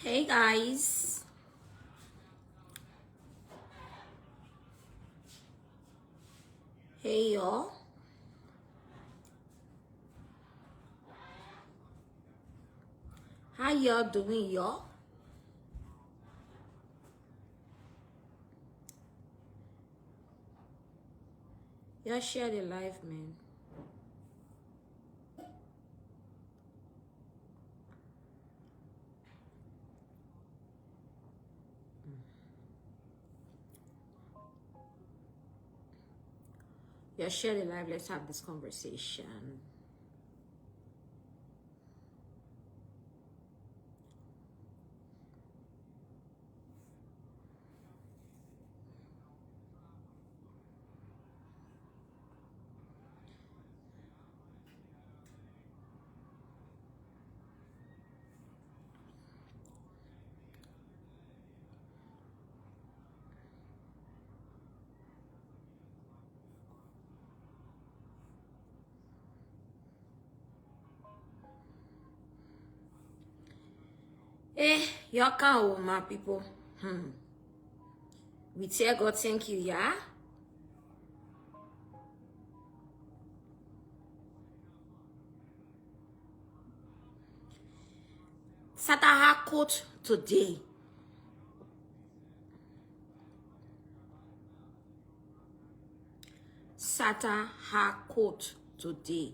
Hey guys, hey y'all, how y'all doing y'all? Y'all share the live, man. Y'all share the live, let's have this conversation. Y'all can't hold my people. We tell God thank you, yeah? SATTA quote today. SATTA quote today.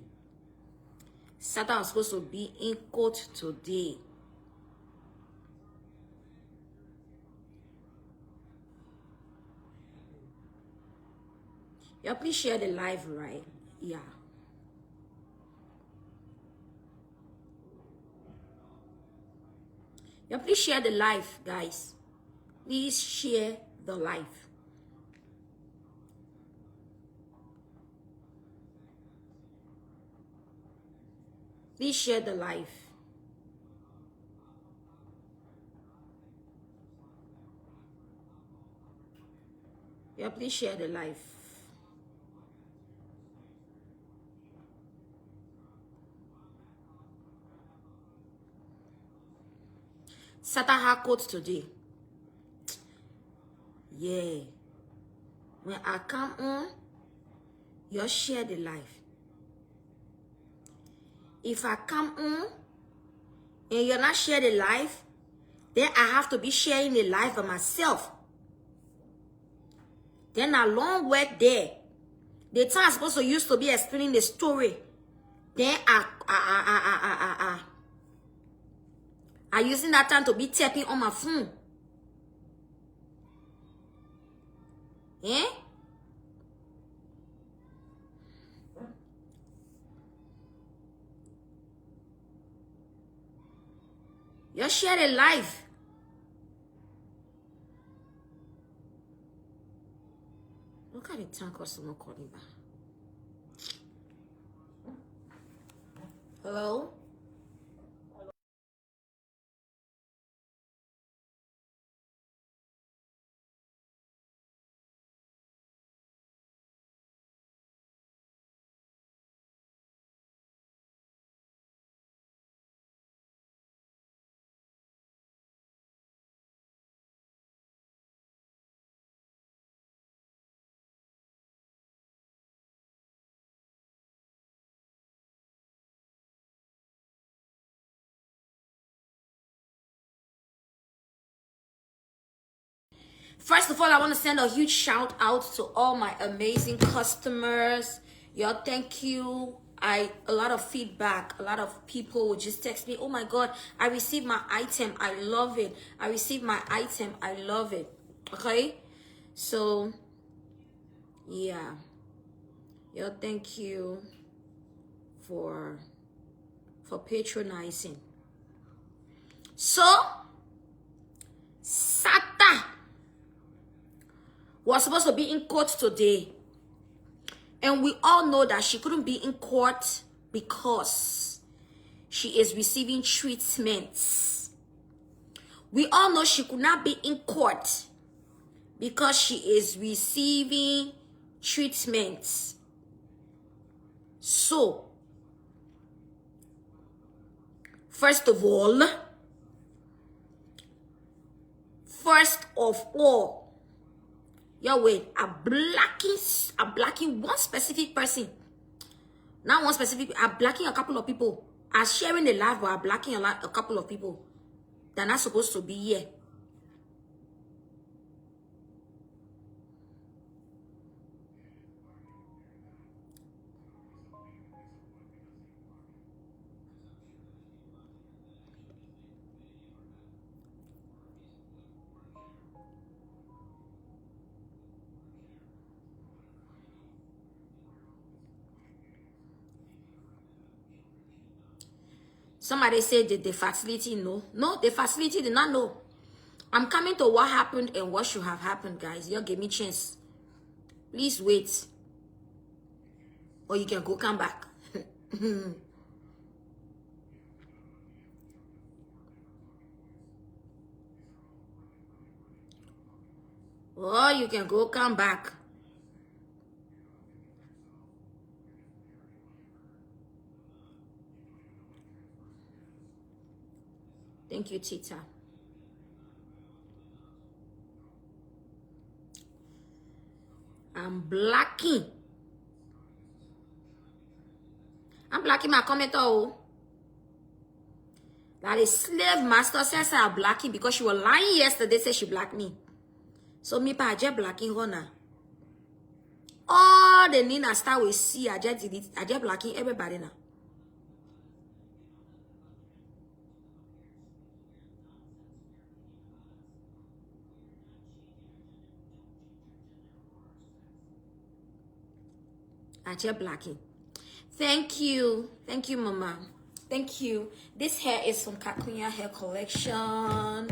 SATTA was supposed to be in court today. Y'all please share the live, right? Yeah. Y'all please share the live, guys. Please share the live. Please share the live. Yeah, please share the live. SATTA quote today. Yeah. When I come on, you share the live. If I come on and you're not share the live, then I have to be sharing the live by myself. Then a long word there. The time I'm supposed to use to be explaining the story. Then I using that time to be tapping on my phone. Eh? You share the live. Look at the time customer calling back. Hello? First of all, I want to send a huge shout out to all my amazing customers. Y'all, thank you. A lot of feedback. A lot of people would just text me, oh my God, I received my item. I love it. I received my item. I love it. Okay? So, yeah. Y'all, thank you for patronizing. So, SATTA was supposed to be in court today. And we all know that she couldn't be in court because she is receiving treatments. We all know she could not be in court because she is receiving treatments. So, first of all, first of all, yo, wait, I'm blocking one specific person. Not one specific, I'm blocking a couple of people. I'm sharing the live, but I'm blocking a couple of people. They're not supposed to be here. Somebody said that the facility no. No, the facility did not know. I'm coming to what happened and what should have happened, guys. You give me chance. Please wait. Or you can go come back. Or you can go come back. Thank you, Tita. I'm blocking my commenter. Oh. That is slave master says I'm blocking because she was lying yesterday, said she blocked me. So me pa just blocking her now. All the Nina start with see, I just blocking everybody now. I just blocking. Thank you, Mama. Thank you. This hair is from Kakunya Hair Collection.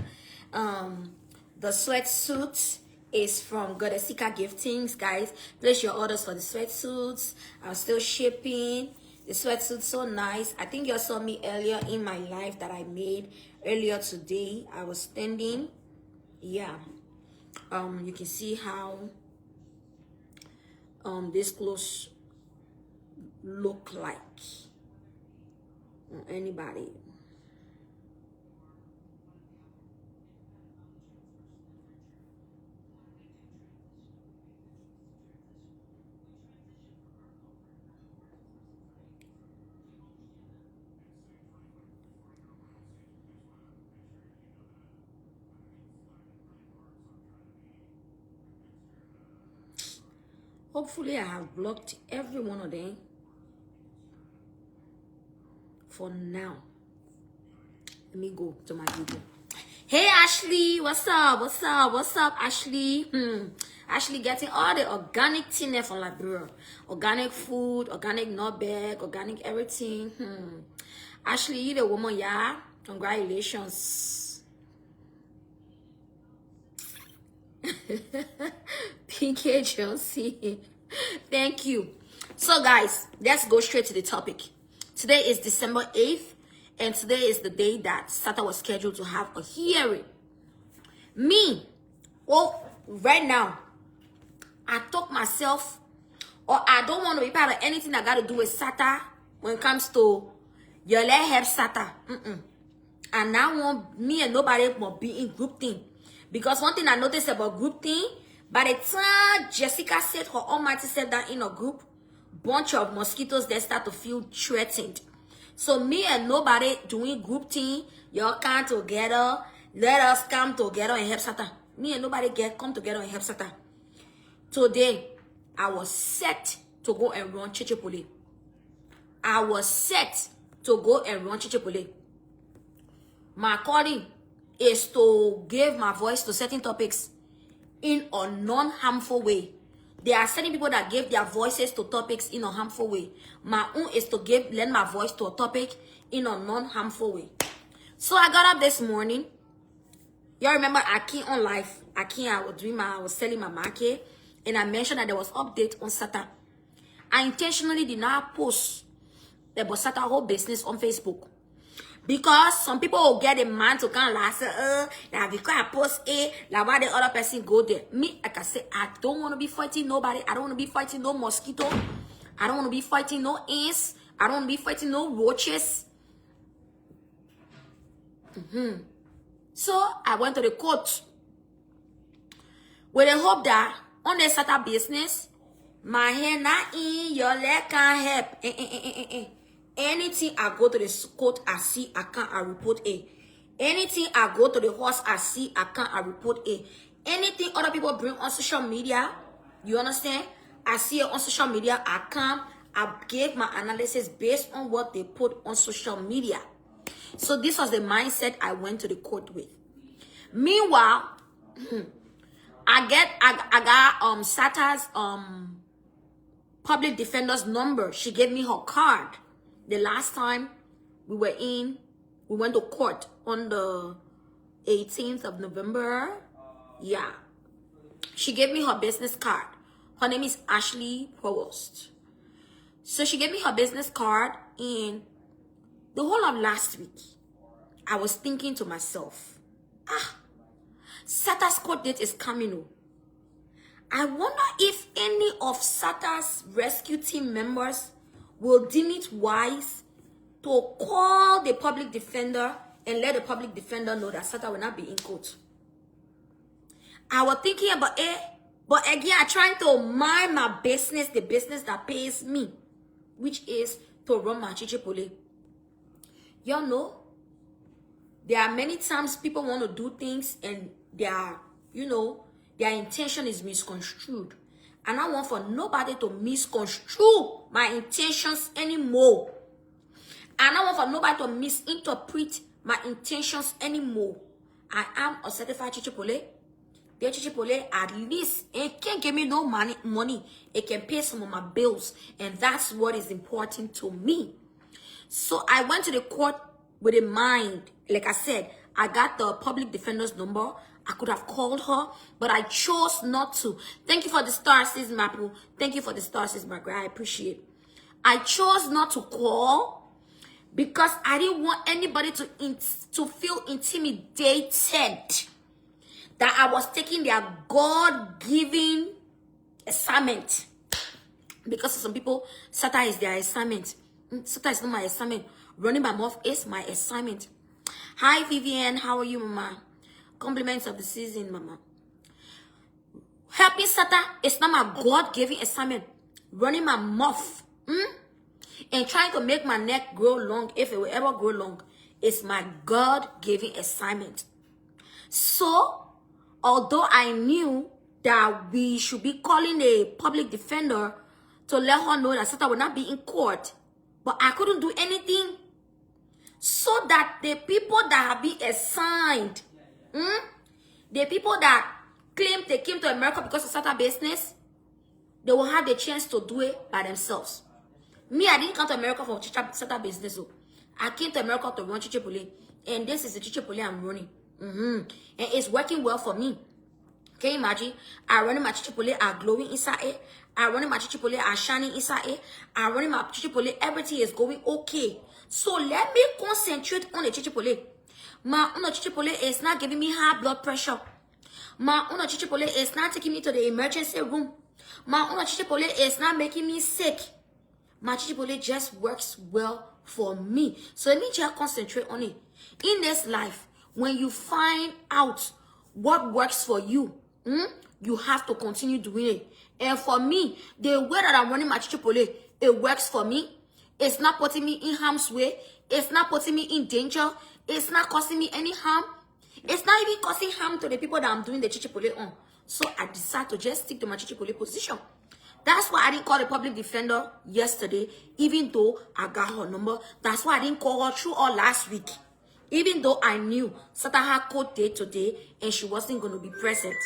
The sweatsuit is from Godesika Giftings, guys. Place your orders for the sweatsuits. I'm still shipping. The sweatsuit so nice. I think you saw me earlier in my live that I made earlier today. I was standing. Yeah. You can see how this clothes look like on anybody. Hopefully I have blocked every one of them for now. Let me go to my video. Hey Ashley, what's up? What's up, Ashley? Ashley getting all the organic thing from Liberia. Organic food, organic nutbag, organic everything. Ashley, you the woman, yeah? Congratulations. PK Chelsea. Thank you. So guys, let's go straight to the topic. Today is December 8th, and today is the day that SATTA was scheduled to have a hearing. Right now, I talk myself, or I don't want to be part of anything that got to do with SATTA when it comes to your let help SATTA. And I want me and nobody will be in group thing. Because one thing I noticed about group thing, by the time Jessica said her almighty said that in a group, bunch of mosquitoes, they start to feel threatened. So me and nobody doing group thing, y'all come together, let us come together and help SATTA. Me and nobody come together and help SATTA. Today, I was set to go and run Chichipole. My calling is to give my voice to certain topics in a non-harmful way. There are certain people that give their voices to topics in a harmful way. My own is to lend my voice to a topic in a non-harmful way. So I got up this morning. Y'all remember I came on live. I was selling my market, and I mentioned that there was update on SATTA. I intentionally did not post about SATTA whole business on Facebook. Because some people will get a man to kind of say, now because I post it, like why the other person go there. Me, like I say, I don't want to be fighting nobody. I don't want to be fighting no mosquito. I don't want to be fighting no ants. I don't want to be fighting no roaches. So I went to the court With the hope that on the SATTA business, my hand not in, your leg can't help. Anything I go to the court, I see, I can't, I report A. Anything I go to the horse, I see, I can't, I report A. Anything other people bring on social media, you understand? I see it on social media, I can't, I gave my analysis based on what they put on social media. So this was the mindset I went to the court with. Meanwhile, I got SATTA's public defender's number. She gave me her card. The last time we went to court on the 18th of November. Yeah. She gave me her business card. Her name is Ashley Provost. So she gave me her business card, and the whole of last week, I was thinking to myself, SATTA's court date is coming. I wonder if any of SATTA's rescue team members will deem it wise to call the public defender and let the public defender know that SATTA will not be in court. I was thinking about it, but again, I'm trying to mind my business, the business that pays me, which is to run my chichipole. Y'all know, there are many times people want to do things and their intention is misconstrued. And I want for nobody to misconstrue my intentions anymore. And I want for nobody to misinterpret my intentions anymore. I am a certified chichipole. The chichipole, at least, it can't give me no money. It can pay some of my bills. And that's what is important to me. So I went to the court with a mind. Like I said, I got the public defender's number. I could have called her, but I chose not to. Thank you for the stars, sis, my people. Thank you for the stars, sis, my girl. I appreciate it. I chose not to call because I didn't want anybody to feel intimidated that I was taking their God-given assignment. Because some people, SATTA is their assignment. SATTA is not my assignment. Running my mouth is my assignment. Hi, Vivian. How are you, mama? Compliments of the season, mama. Helping SATTA is not my God-given assignment. Running my mouth and trying to make my neck grow long, if it will ever grow long, is my God-given assignment. So, although I knew that we should be calling a public defender to let her know that SATTA will not be in court, but I couldn't do anything, so that the people that have been assigned, the people that claim they came to America because of SATTA business, they will have the chance to do it by themselves. Me, I didn't come to America for SATTA business. So I came to America to run chichipole, and this is the chichipole I'm running. And it's working well for me. Can you imagine? I running my chichipole, are glowing inside it. I running my chichipole, are shining inside it. I running my chichipole, everything is going okay. So let me concentrate on the chichipole. My own chichipole is not giving me high blood pressure. My own chichipole is not taking me to the emergency room. My own chichipole is not making me sick. My chichipole just works well for me. So let me just concentrate on it. In this life, when you find out what works for you, you have to continue doing it. And for me, the way that I'm running my chichipole, it works for me. It's not putting me in harm's way. It's not putting me in danger. It's not causing me any harm. It's not even causing harm to the people that I'm doing the chichipole on. So I decided to just stick to my chichipole position. That's why I didn't call the public defender yesterday, even though I got her number. That's why I didn't call her through all last week. Even though I knew SATTA had court date today and she wasn't going to be present.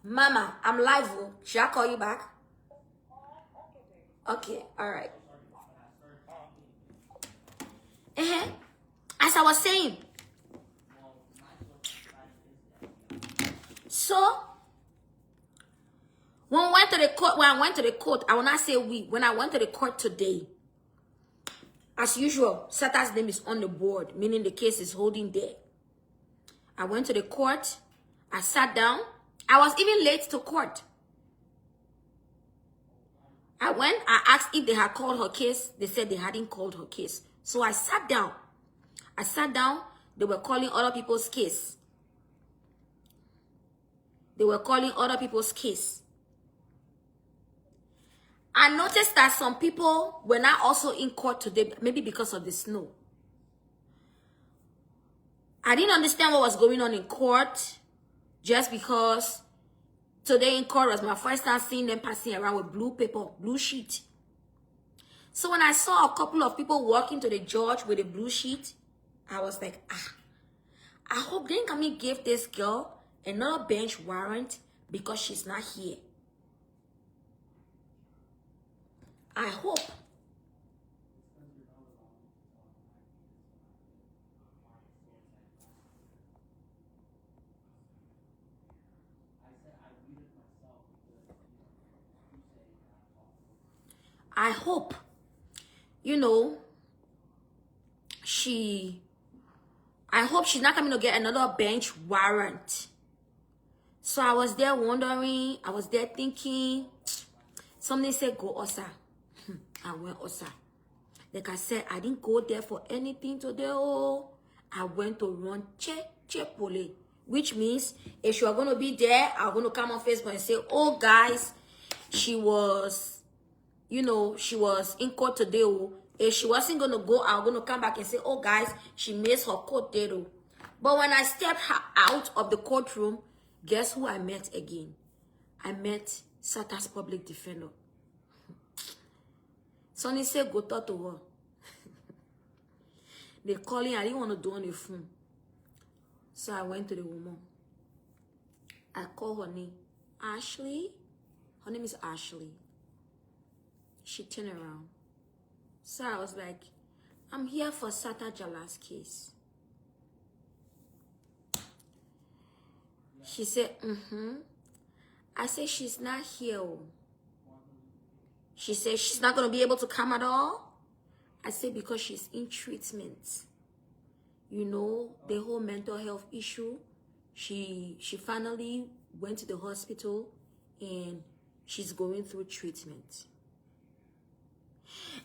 Mama, I'm live. Should I call you back? Okay, all right. As I was saying, so when I went to the court, I will not say we. When I went to the court today, as usual, SATTA's name is on the board, meaning the case is holding there. I went to the court. I sat down. I was even late to court. I asked if they had called her case. They said they hadn't called her case. So I sat down. They were calling other people's case. They were calling other people's case. I noticed that some people were not also in court today, maybe because of the snow. I didn't understand what was going on in court just because today in court was my first time seeing them passing around with blue paper, blue sheet. So when I saw a couple of people walking to the judge with a blue sheet, I was like, I hope they didn't give this girl another bench warrant because she's not here. I hope. I hope, you know, I hope she's not coming to get another bench warrant. So I was there wondering, I was there thinking, somebody said, go Osa. I went Osa. Like I said, I didn't go there for anything today. Oh, I went to run Che Pole, which means if you are going to be there, I'm going to come on Facebook and say, oh, guys, she was, you know, she was in court today. Oh. If she wasn't going to go, I'm going to come back and say, oh, guys, she missed her court date. Oh. But when I stepped out of the courtroom, guess who I met again? I met SATTA's public defender. Sonny said, go talk to her. They calling, I didn't want to do on the phone. So I went to the woman. I called her name. Ashley. Her name is Ashley. She turned around. So I was like, I'm here for SATTA JALLAH's case. She said, I said, she's not here. She said, she's not going to be able to come at all. I said, because she's in treatment. You know, the whole mental health issue. She finally went to the hospital and she's going through treatment.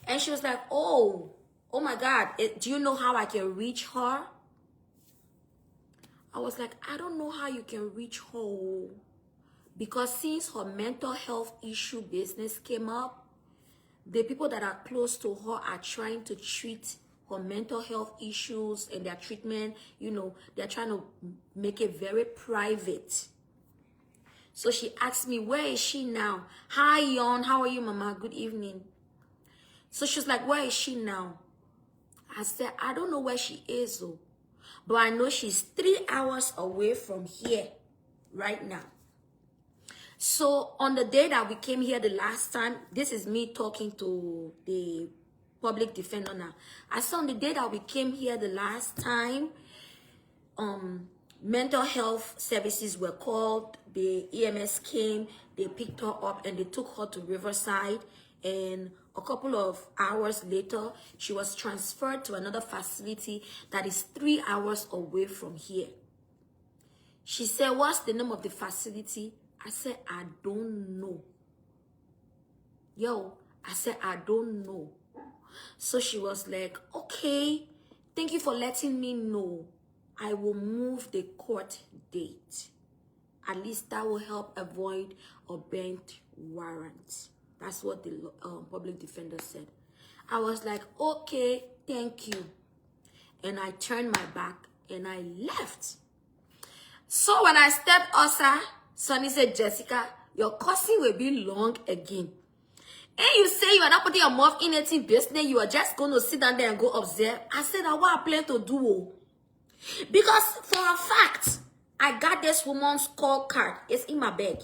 And she was like, oh my God, do you know how I can reach her? I was like, I don't know how you can reach her. Because since her mental health issue business came up, the people that are close to her are trying to treat her mental health issues and their treatment. You know, they're trying to make it very private. So she asked me, where is she now? Hi, Yon. How are you, Mama? Good evening. So she's like, where is she now? I said, I don't know where she is, though. But I know she's 3 hours away from here right now. So on the day that we came here the last time, this is me talking to the public defender now. I said on the day that we came here the last time, mental health services were called, the EMS came, they picked her up and they took her to Riverside, and a couple of hours later, she was transferred to another facility that is 3 hours away from here. She said, what's the name of the facility? I said, I don't know. I said, I don't know. So she was like, okay, thank you for letting me know. I will move the court date. At least that will help avoid a bench warrant. That's what the public defender said. I was like, okay, thank you. And I turned my back and I left. So when I stepped outside, Sonny said, Jessica, your cousin will be long again. And you say you are not putting your mouth in anything business, you are just going to sit down there and go observe. I said, that's what I plan to do. Because for a fact, I got this woman's call card. It's in my bag.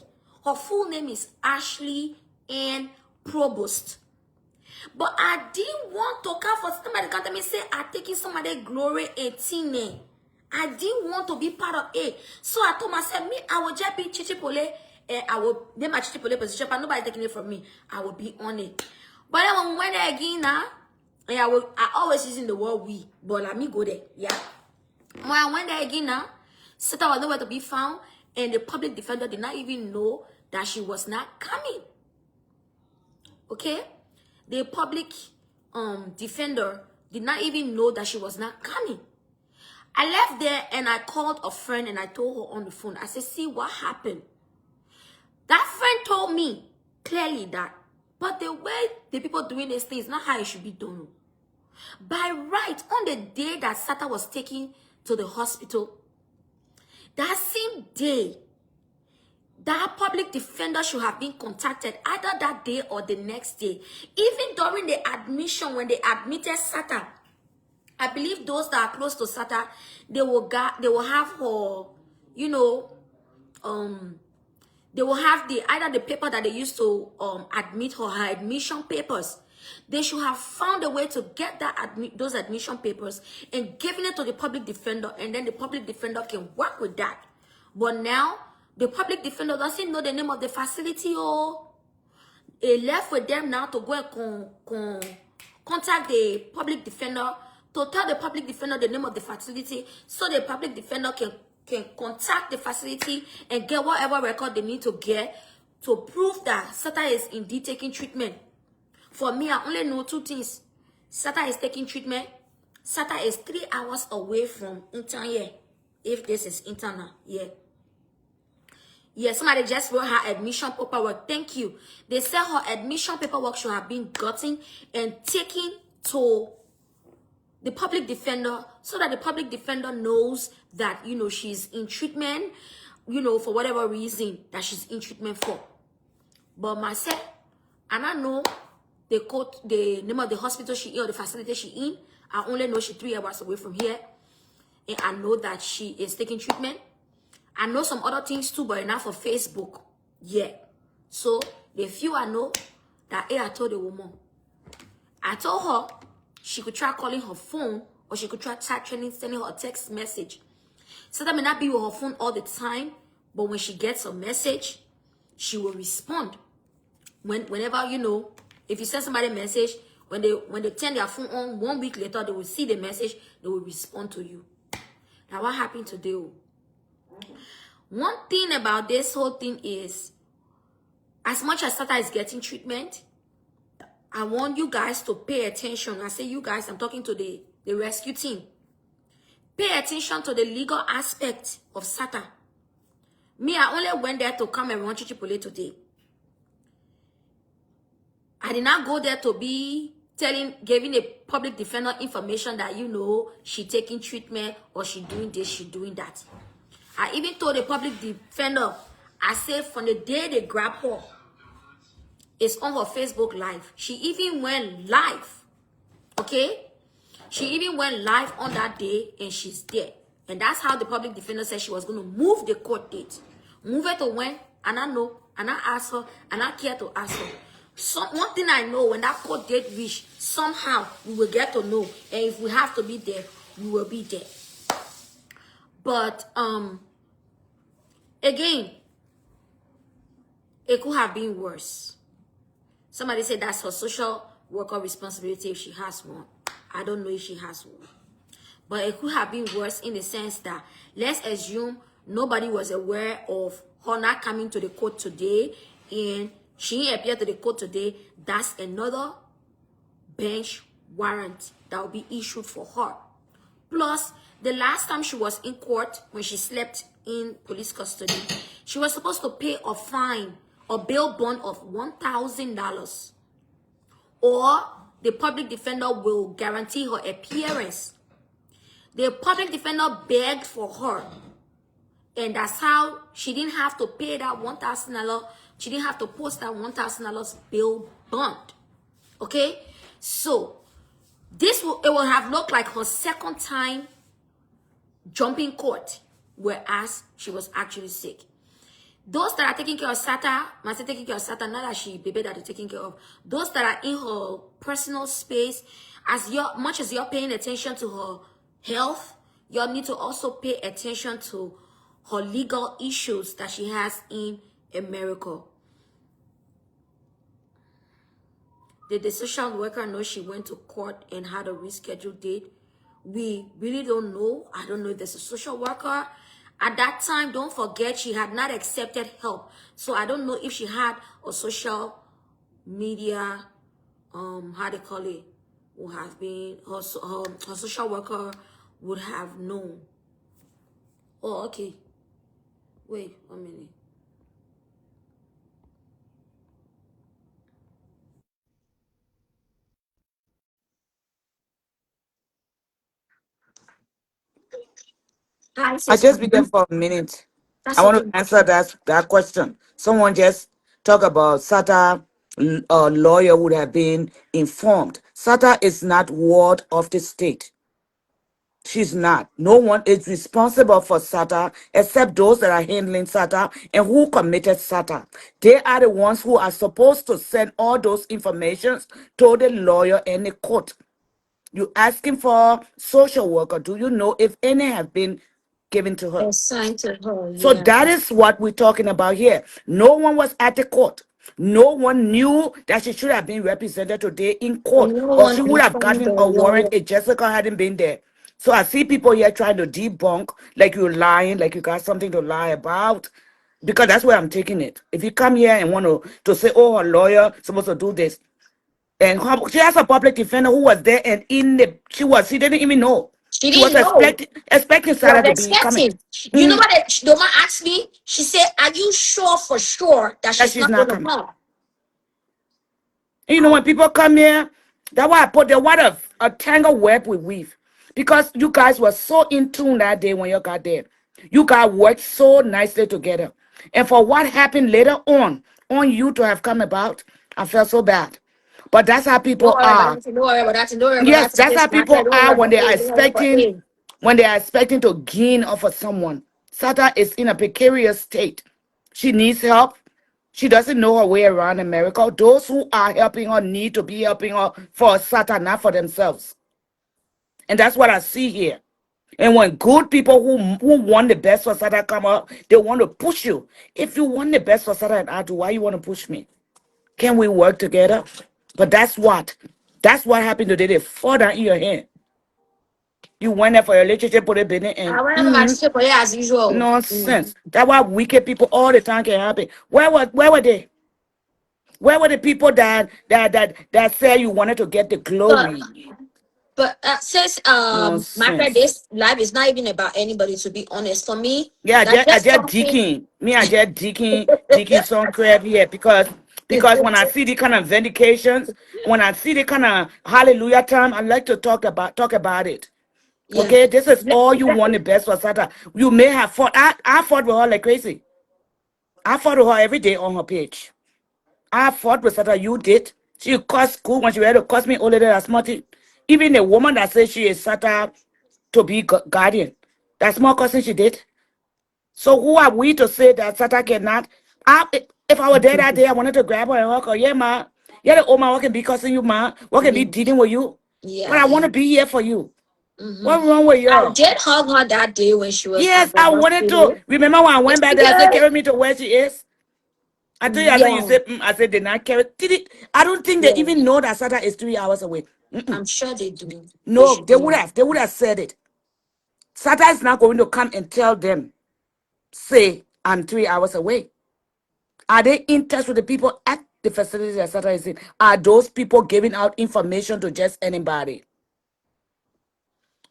Her full name is Ashley Ann Provost. But I didn't want to come for somebody to come to me and say, I'm taking somebody glory 18. I didn't want to be part of it. So I told myself, me, I will just be chichipole, and I will name my chichipole position, but nobody taking it from me. I will be on it. But then when we went there again now, and I always using the word we, but let me go there. Yeah. When I went there again now, SATTA was nowhere to be found, and the public defender did not even know that she was not coming. Okay? The public defender did not even know that she was not coming. I left there and I called a friend and I told her on the phone. I said, see what happened. That friend told me clearly that, but the way the people doing this thing is not how it should be done. By right, on the day that SATTA was taken to the hospital, that same day, that public defender should have been contacted either that day or the next day. Even during the admission, when they admitted SATTA, I believe those that are close to SATTA, they will have her, you know, they will have either the paper that they used to admit her admission papers. They should have found a way to get those admission papers and given it to the public defender, and then the public defender can work with that. But now, the public defender doesn't know the name of the facility, or it left with them now to go and contact the public defender to tell the public defender the name of the facility, so the public defender can contact the facility and get whatever record they need to get to prove that SATTA is indeed taking treatment. For me, I only know two things. SATTA is taking treatment. SATTA is 3 hours away from intern here. If this is internal, yeah. Yeah, somebody just wrote her admission paperwork. Thank you. They said her admission paperwork should have been gotten and taken to the public defender, so that the public defender knows that, you know, she's in treatment, you know, for whatever reason that she's in treatment for. But myself, and I know the name of the hospital she in or the facility she in. I only know she's 3 hours away from here. And I know that she is taking treatment. I know some other things too, but enough for Facebook. Yeah. So, the few I know that I told the woman. I told her she could try calling her phone, or she could try sending her a text message. So that may not be with her phone all the time, but when she gets a message, she will respond. Whenever, you know, if you send somebody a message, when they turn their phone on, 1 week later, they will see the message, they will respond to you. Now, what happened today? One thing about this whole thing is, as much as SATTA is getting treatment, I want you guys to pay attention. I say you guys, I'm talking to the rescue team. Pay attention to the legal aspect of SATTA. Me, I only went there to come and run Chichipole today. I did not go there to be giving a public defender information that, you know, she taking treatment or she doing this, she doing that. I even told the public defender, I said from the day they grabbed her, it's on her Facebook Live. She even went live, okay? She even went live on that day, and she's there. And that's how the public defender said she was going to move the court date. Move it to when, and I know, and I asked her, and I care to ask her. So one thing I know, when that court date reach, somehow we will get to know. And if we have to be there, we will be there. But, again, it could have been worse. Somebody said that's her social worker responsibility if she has one. I don't know if she has one. But it could have been worse in the sense that, let's assume nobody was aware of her not coming to the court today, and she appeared to the court today. That's another bench warrant that will be issued for her. Plus, the last time she was in court, when she slept in police custody, she was supposed to pay a fine or bail bond of $1,000, or the public defender will guarantee her appearance. The public defender begged for her, and that's how she didn't have to pay that $1,000. She didn't have to post that $1,000 bail bond. Okay, so it will have looked like her second time jumping court, whereas she was actually sick. Those that are taking care of SATTA, must say taking care of SATTA, not that she baby that are taking care of. Those that are in her personal space, much as you're paying attention to her health, you need to also pay attention to her legal issues that she has in America. Did the social worker know she went to court and had a rescheduled date? We really don't know. I don't know if there's a social worker. At that time, don't forget, she had not accepted help. So I don't know if she had a social media, how they call it, would have been, her social worker would have known. Oh, okay. Wait 1 minute. Hi, I sister. just be there for a minute. I That's want okay. to answer that question. Someone just talk about SATA lawyer would have been informed. SATA is not ward of the state. She's not. No one is responsible for SATA except those that are handling SATA and who committed SATA. They are the ones who are supposed to send all those informations to the lawyer and the court. You asking for social worker. Do you know if any have been given to her? Assigned to her, So yeah. that is what we're talking about here. No one was at the court. No one knew that she should have been represented today in And court, no or one she would have informed the gotten a warrant lawyer. if Jessica hadn't been there. So I see people here trying to debunk, like you're lying, like you got something to lie about, because that's where I'm taking it. If you come here and want to say, oh, her lawyer supposed to do this, and she has a public defender who was there, and she didn't even know. She She was didn't know. expecting She was Sarah to be coming. expecting. You know Mhm. what the woman asked me? She said, "Are you sure for sure that That she's she's not not going to coming. come?" You know, when people come here, that's why I put there what a tangle web we weave. Because you guys were so in tune that day when you got there. You guys worked so nicely together. And for what happened later on you to have come about, I felt so bad. But that's how Don't people worry about are. that. Don't worry about that. Don't worry about Yes, that. that's This how matter. people Don't worry are about A. Don't worry about A. when they are expecting to gain off of someone. Sata is in a precarious state. She needs help. She doesn't know her way around America. Those who are helping her need to be helping her for Sata, not for themselves. And that's what I see here. And when good people who want the best for Sata come up, they want to push you. If you want the best for Sata and I do, why you want to push me? Can we work together? But that's what happened today. They fall down in your hand. You went there for your relationship, put a business, I and went to my sister for it as usual. nonsense. That's why wicked people all the time can happen. Where were they? Where were the people that said you wanted to get the But glory? since my friend, Nonsense. this life is not even about anybody. To be honest, for me, Yeah, that's I just just something. deacon. Me, I just deacon some crap here because when I see the kind of vindications, when I see the kind of hallelujah time, I like to talk about it. Yeah. Okay, this is all you want the best for Sata. You may have fought. I fought with her like crazy. I fought with her every day on her page. I fought with Sata. You did. She cussed school when she had to cuss me older than a smarty. Even the woman that says she is Sata to be guardian. That's more cussing she did. So who are we to say that Sata cannot? If I were there that day, I wanted to grab her and hug her. Yeah, ma. Yeah, the old man, what can be cussing you, ma? What can be Yeah. dealing with you? But I Yeah. want to be here for you. Mm-hmm. What wrong with I you? did hug her that day when she was Yes, at the I wanted to. hospital. Remember when I went It's back there, I said, because, carry me to where she is? I told you, I said, you yeah, said, I said, they not carry. I don't think they yeah. even know that Sata is 3 hours away. I'm sure they do. They No, should they would know. have. They would have said it. Sata is not going to come and tell them, say, I'm 3 hours away. Are they in touch with the people at the facility that Sata is in? Are those people giving out information to just anybody?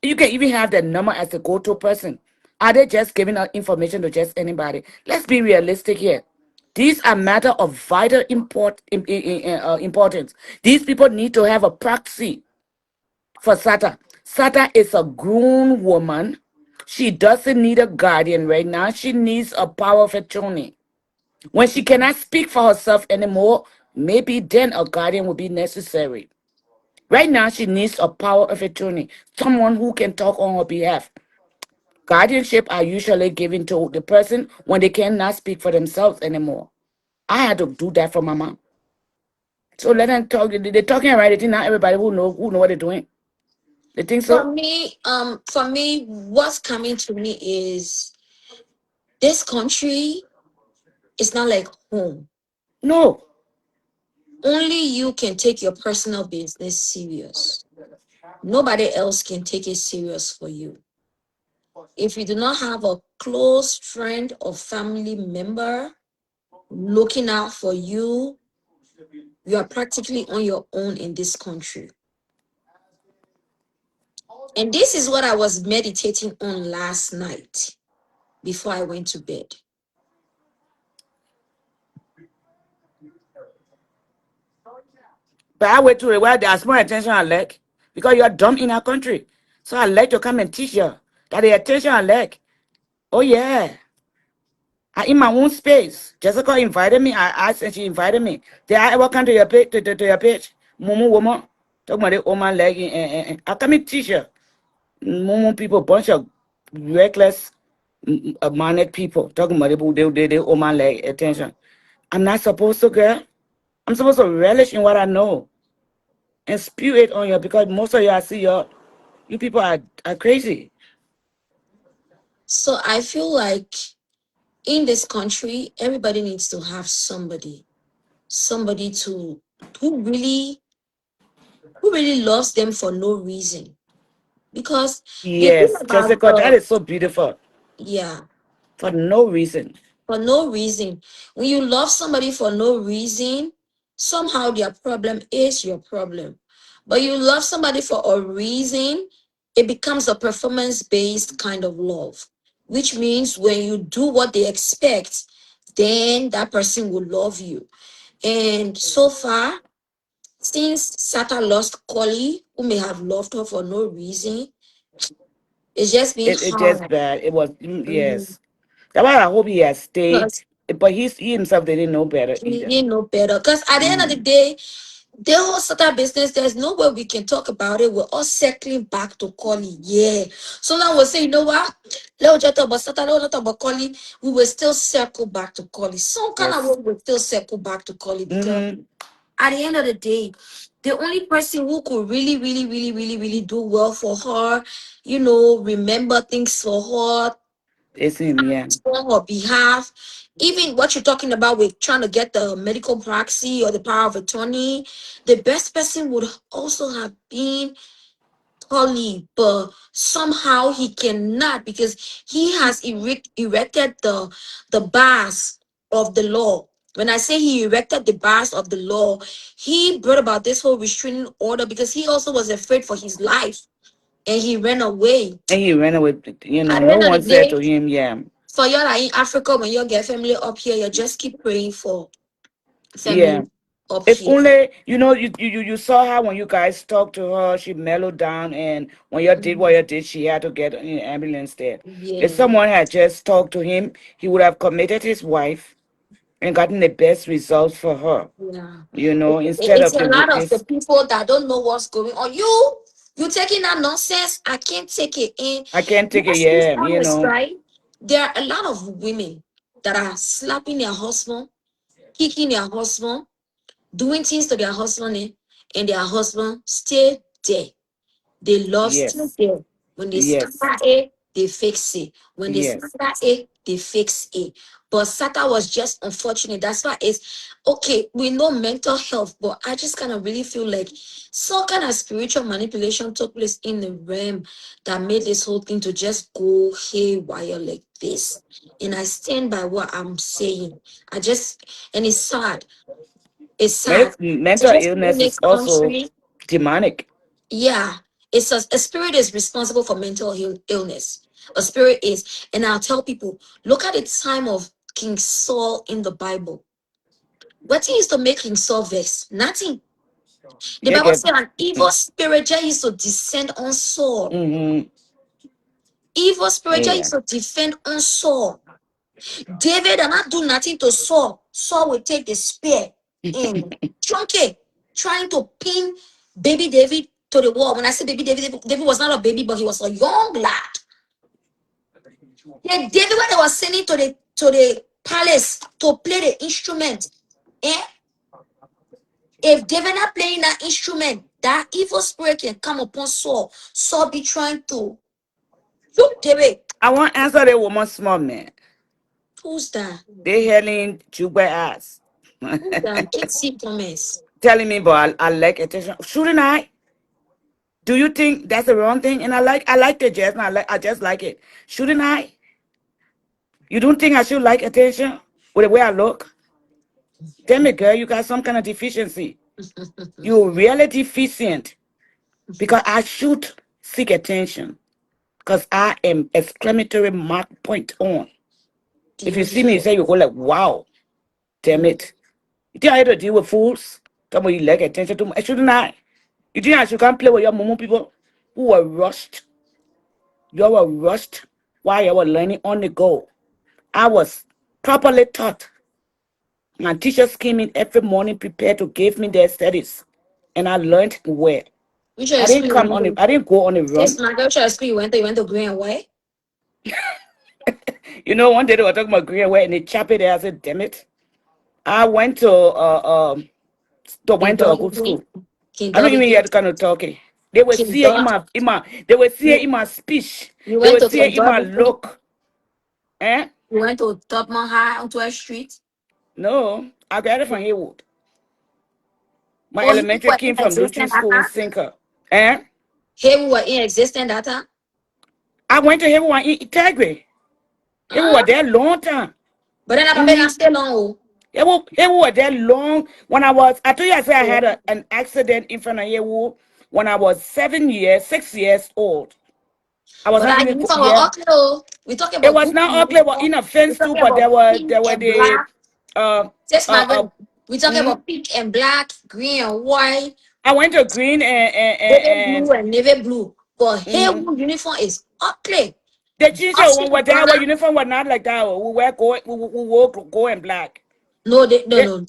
You can even have the number as the go-to person. Are they just giving out information to just anybody? Let's be realistic here. These are matter of vital importance. These people need to have a proxy for Sata. Sata is a grown woman. She doesn't need a guardian right now. She needs a power of attorney. When she cannot speak for herself anymore, maybe then a guardian will be necessary. Right now, she needs a power of attorney, someone who can talk on her behalf. Guardianship are usually given to the person when they cannot speak for themselves anymore. I had to do that for my mom. So let them talk. They're talking right. They think not everybody who know what they're doing. They think so? For me, what's coming to me is this country is not like home. No. Only you can take your personal business serious. Nobody else can take it serious for you. If you do not have a close friend or family member looking out for you, you are practically on your own in this country. And this is what I was meditating on last night before I went to bed. But I wait to where there's more attention I like because you're dumb in our country. So I like to come and teach you that the attention I like. Oh yeah. I in my own space. Jessica invited me. I asked and she invited me. Did I ever come to your page to your page? Mumu woman. Talk about the woman leg I come and teach you. Mumu people, bunch of reckless minded people. Talking about they woman leg attention. I'm not supposed to, girl. I'm supposed to relish in what I know and spew it on you because most of you I see you people are crazy. So I feel like in this country, everybody needs to have somebody to who really who really loves them for no reason. Because the thing Yes, about Jessica, that is so beautiful. yeah, For no reason. for no reason. When you love somebody for no reason, somehow their problem is your problem. But you love somebody for a reason, it becomes a performance based kind of love, which means when you do what they expect, then that person will love you. And so far, since Sata lost Collie, who may have loved her for no reason, it's just been It just hard. bad. It was Mhm. yes. That's why I hope he has stayed. Because But he himself didn't know better he either. didn't know better. Because at the end of the Mm. day, the whole Sata business, there's no way we can talk about it. We're all circling back to Collie. Yeah. So now we'll say, you know what? Let's just talk about Sata, let's talk about Collie. We will still circle back to Collie. Some kind of Yes. way we'll still circle back to Collie because Mm-hmm. at the end of the day, the only person who could really, really, really, really, really do well for her, remember things for her, It's him, yeah. act on her behalf, even what you're talking about with trying to get the medical proxy or the power of attorney, the best person would also have been Holly, but somehow he cannot because he has erected the bars of the law. When I say he erected the bars of the law, he brought about this whole restraining order because he also was afraid for his life and he ran away. And he ran away, At the no end of the one said day, to him, yeah. for y'all are in Africa, when you get family up here, you just keep praying for Yeah. family up If here. only you saw her when you guys talked to her, she mellowed down, and when you did what Mhm. you did, she had to get in an ambulance there. If Yeah, someone had just talked to him, he would have committed his wife and gotten the best results for her. yeah. Instead It's of a the lot of the witness. people that don't know what's going on. You taking that nonsense? I can't take it in. I can't take it, Let's be yeah, honest, right? There are a lot of women that are slapping their husband, kicking their husband, doing things to their husband, and their husband stay there. They love still yes, there. When they yes, scatter it, they fix it. When they yes. scatter it, they fix it. But Sata was just unfortunate. That's why it's okay. We know mental health, but I just kind of really feel like some kind of spiritual manipulation took place in the realm that made this whole thing to just go haywire like this. And I stand by what I'm saying. And it's sad. It's sad to Mental just be in illness is this also country. demonic. Yeah, a spirit is responsible for mental illness. A spirit is, and I'll tell people, look at the time of King Saul in the Bible. What he used to make King Saul vex? Nothing. The You Bible get, said an evil spirit just used to descend on Saul. mm-hmm, Evil spirit just yeah. used to defend on Saul. David did not do nothing to Saul. Saul would take the spear and chunk it, trying to pin baby David to the wall. When I say baby David, David was not a baby, but he was a young lad. Yeah, David, when they was sending to the palace to play the instrument, eh? If David not playing that instrument, that evil spirit can come upon Saul. Saul be trying to shoot David. I want to answer the woman small man. Who's that? They hailing Juba ass. Who's that? I can't see comments. Telling me, but I like attention. Shouldn't I? Do you think that's the wrong thing? And I like the jazz, and I just like it. Shouldn't I? You don't think I should like attention with the way I look? Tell me, girl, you got some kind of deficiency. You're really deficient because I shoot. seek attention because I am exclamatory mark point on. If you see me, you say you go like, wow, damn it. You think I had to deal with fools? Come on, you like attention too much. Shouldn't I? You think I should come play with your Momo people who were rushed? You were rushed while you were learning on the go. I was properly taught. My teachers came in every morning prepared to give me their studies. And I learned well. Which I didn't school you come went on it, to? I didn't go on a Yes, run. my girl, which school you went to? You went to green and white? You know, one day they were talking about green away and they chop it there. I said, damn it. I went to a good Kindogby, school. I don't even Kindogby, hear the kind of talking. They will see it in Kindog. they will see it You in my speech. you They went will to see it in my Kindogby. look. Eh? You went to Topman High on 12th Street. No, I got it from Haywood. My Oh, here elementary were came from Lutheran inexistent that School in time. Sinker. Eh? Here were inexistent that time. I went to Haywood in Itagre. Haywood there a long time. But then I Mm-hmm. not stay long. Oh. Haywood there long. I told you I said I Yeah. had an accident in front of Haywood when I was 6 years old. I was But not that even, uniform was yeah. ugly. Oh. We talking It about was good not ugly. It was uniform. in a We fence too, talking but about there pink were and the black. uh Just uh my uh. girl. We talking mm, about pink and black, green and white, I went to green and baby blue and navy blue. But here mm, uniform is ugly. the teacher Bossy when were there. Our brown. uniform was not like that. We were going. We wore go and black. No, no, They, no. no,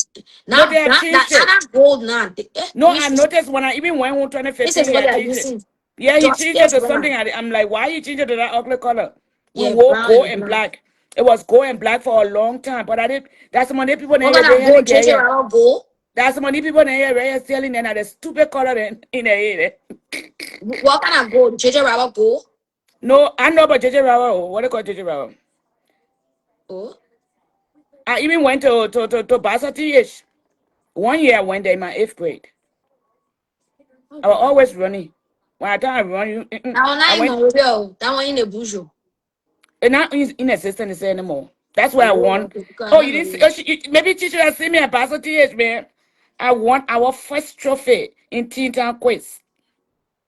Now they have that changed it. not gold now. No, I noticed when I even went home This 2015, is he what they had are changed it. using. Yeah, he Just changed it face to brown. something. I'm like, why you change it to that ugly color? We Yeah, wore brown gold and and brown. black. It was gold and black for a long time, but I did. That's some money people in What here. kind They of hadn't gold? get JJ here. Round gold. That's some money people in here. Right, selling them at a stupid color in the head. What kind of gold? JJ Round gold. No, I know about JJ Rawa. What do you call JJ Rawa? Oh, I even went to Basa TH. 1 year I went there in my 8th grade. I was okay. always running. When I thought I run, That one I not in went. Monrovia. That one in the Bujo. And not in assistance anymore. That's where I Oh, won. okay. Because I Oh, you don't didn't see? know. Oh, maybe teacher has seen me at Basa TH, man. I won our first trophy in Teen Town Quiz.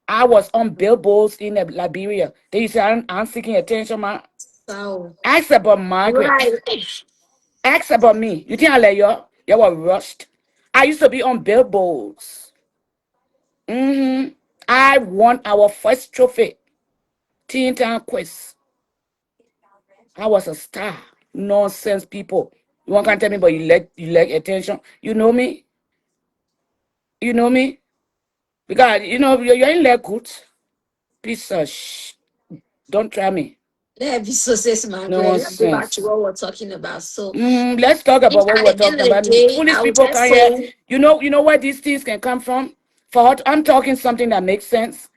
I was on billboards in Liberia. They used to say, I'm seeking attention, man. So, Ask about Margaret. right. Ask about me. You think I let you? You were rushed. I used to be on billboards. I won our first trophy. Teen Town Quiz. I was a star. Nonsense people. You want to tell me, but you like attention. You know me. You know me because you're in like good. Piece of Don't try me. Let be so says my girl. Let's go back to Nonsense. what we're talking about. So, Let's talk I think about what at we're the end talking of the about. day, Foolish I would people just come here. say, You know where these things can come from. I'm talking something that makes sense,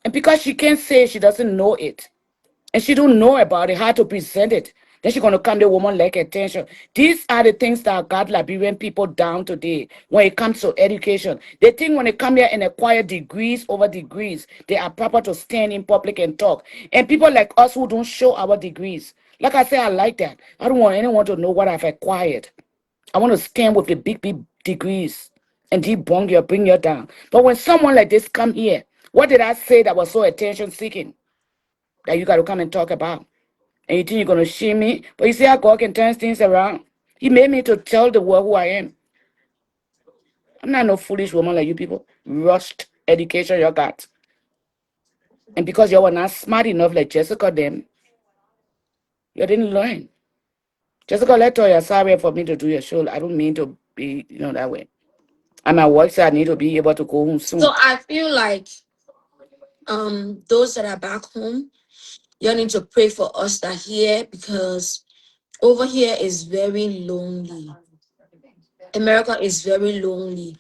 and because she can't say she doesn't know it, and she don't know about it, how to present it. Then she's gonna come the woman like attention. These are the things that got Liberian people down today when it comes to education. They think when they come here and acquire degrees over degrees, they are proper to stand in public and talk. And people like us who don't show our degrees. Like I say, I like that. I don't want anyone to know what I've acquired. I want to stand with the big degrees and bring you down. But when someone like this come here, what did I say that was so attention seeking that you got to come and talk about? And you think you're going to shame me? But you see how God can turn things around? He made me to tell the world who I am. I'm not no foolish woman like you people. Rushed education you got. And because you were not smart enough like Jessica them, you didn't learn. Jessica, let her sorry for me to do your show. I don't mean to be, that way. I'm at work, so I need to be able to go home so soon. I feel like those that are back home, you need to pray for us that here because over here is very lonely. America is very lonely.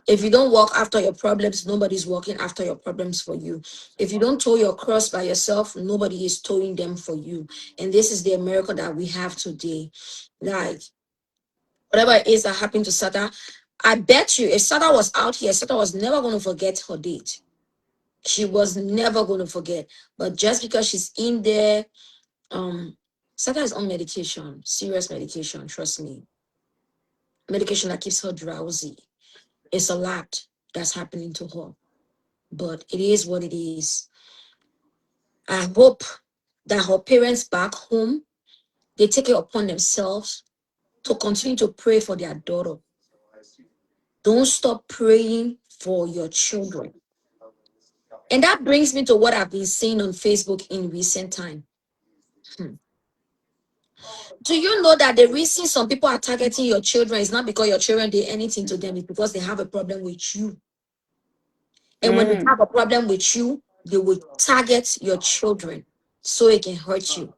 If you don't walk after your problems, nobody's walking after your problems for you. If you don't tow your cross by yourself, nobody is towing them for you. And this is the America that we have today. Like, whatever it is that happened to SATTA, I bet you if SATTA was out here, SATTA was never going to forget her date. She was never going to forget. But just because she's in there, um, SATTA is on medication, serious medication, trust me. Medication that keeps her drowsy. It's a lot that's happening to her, but it is what it is. I hope that her parents back home, they take it upon themselves to continue to pray for their daughter. Don't stop praying for your children. And that brings me to what I've been saying on Facebook in recent time. Hmm. Do you know that the reason some people are targeting your children is not because your children did anything to them, it's because they have a problem with you. And when they have a problem with you, they will target your children so it can hurt you.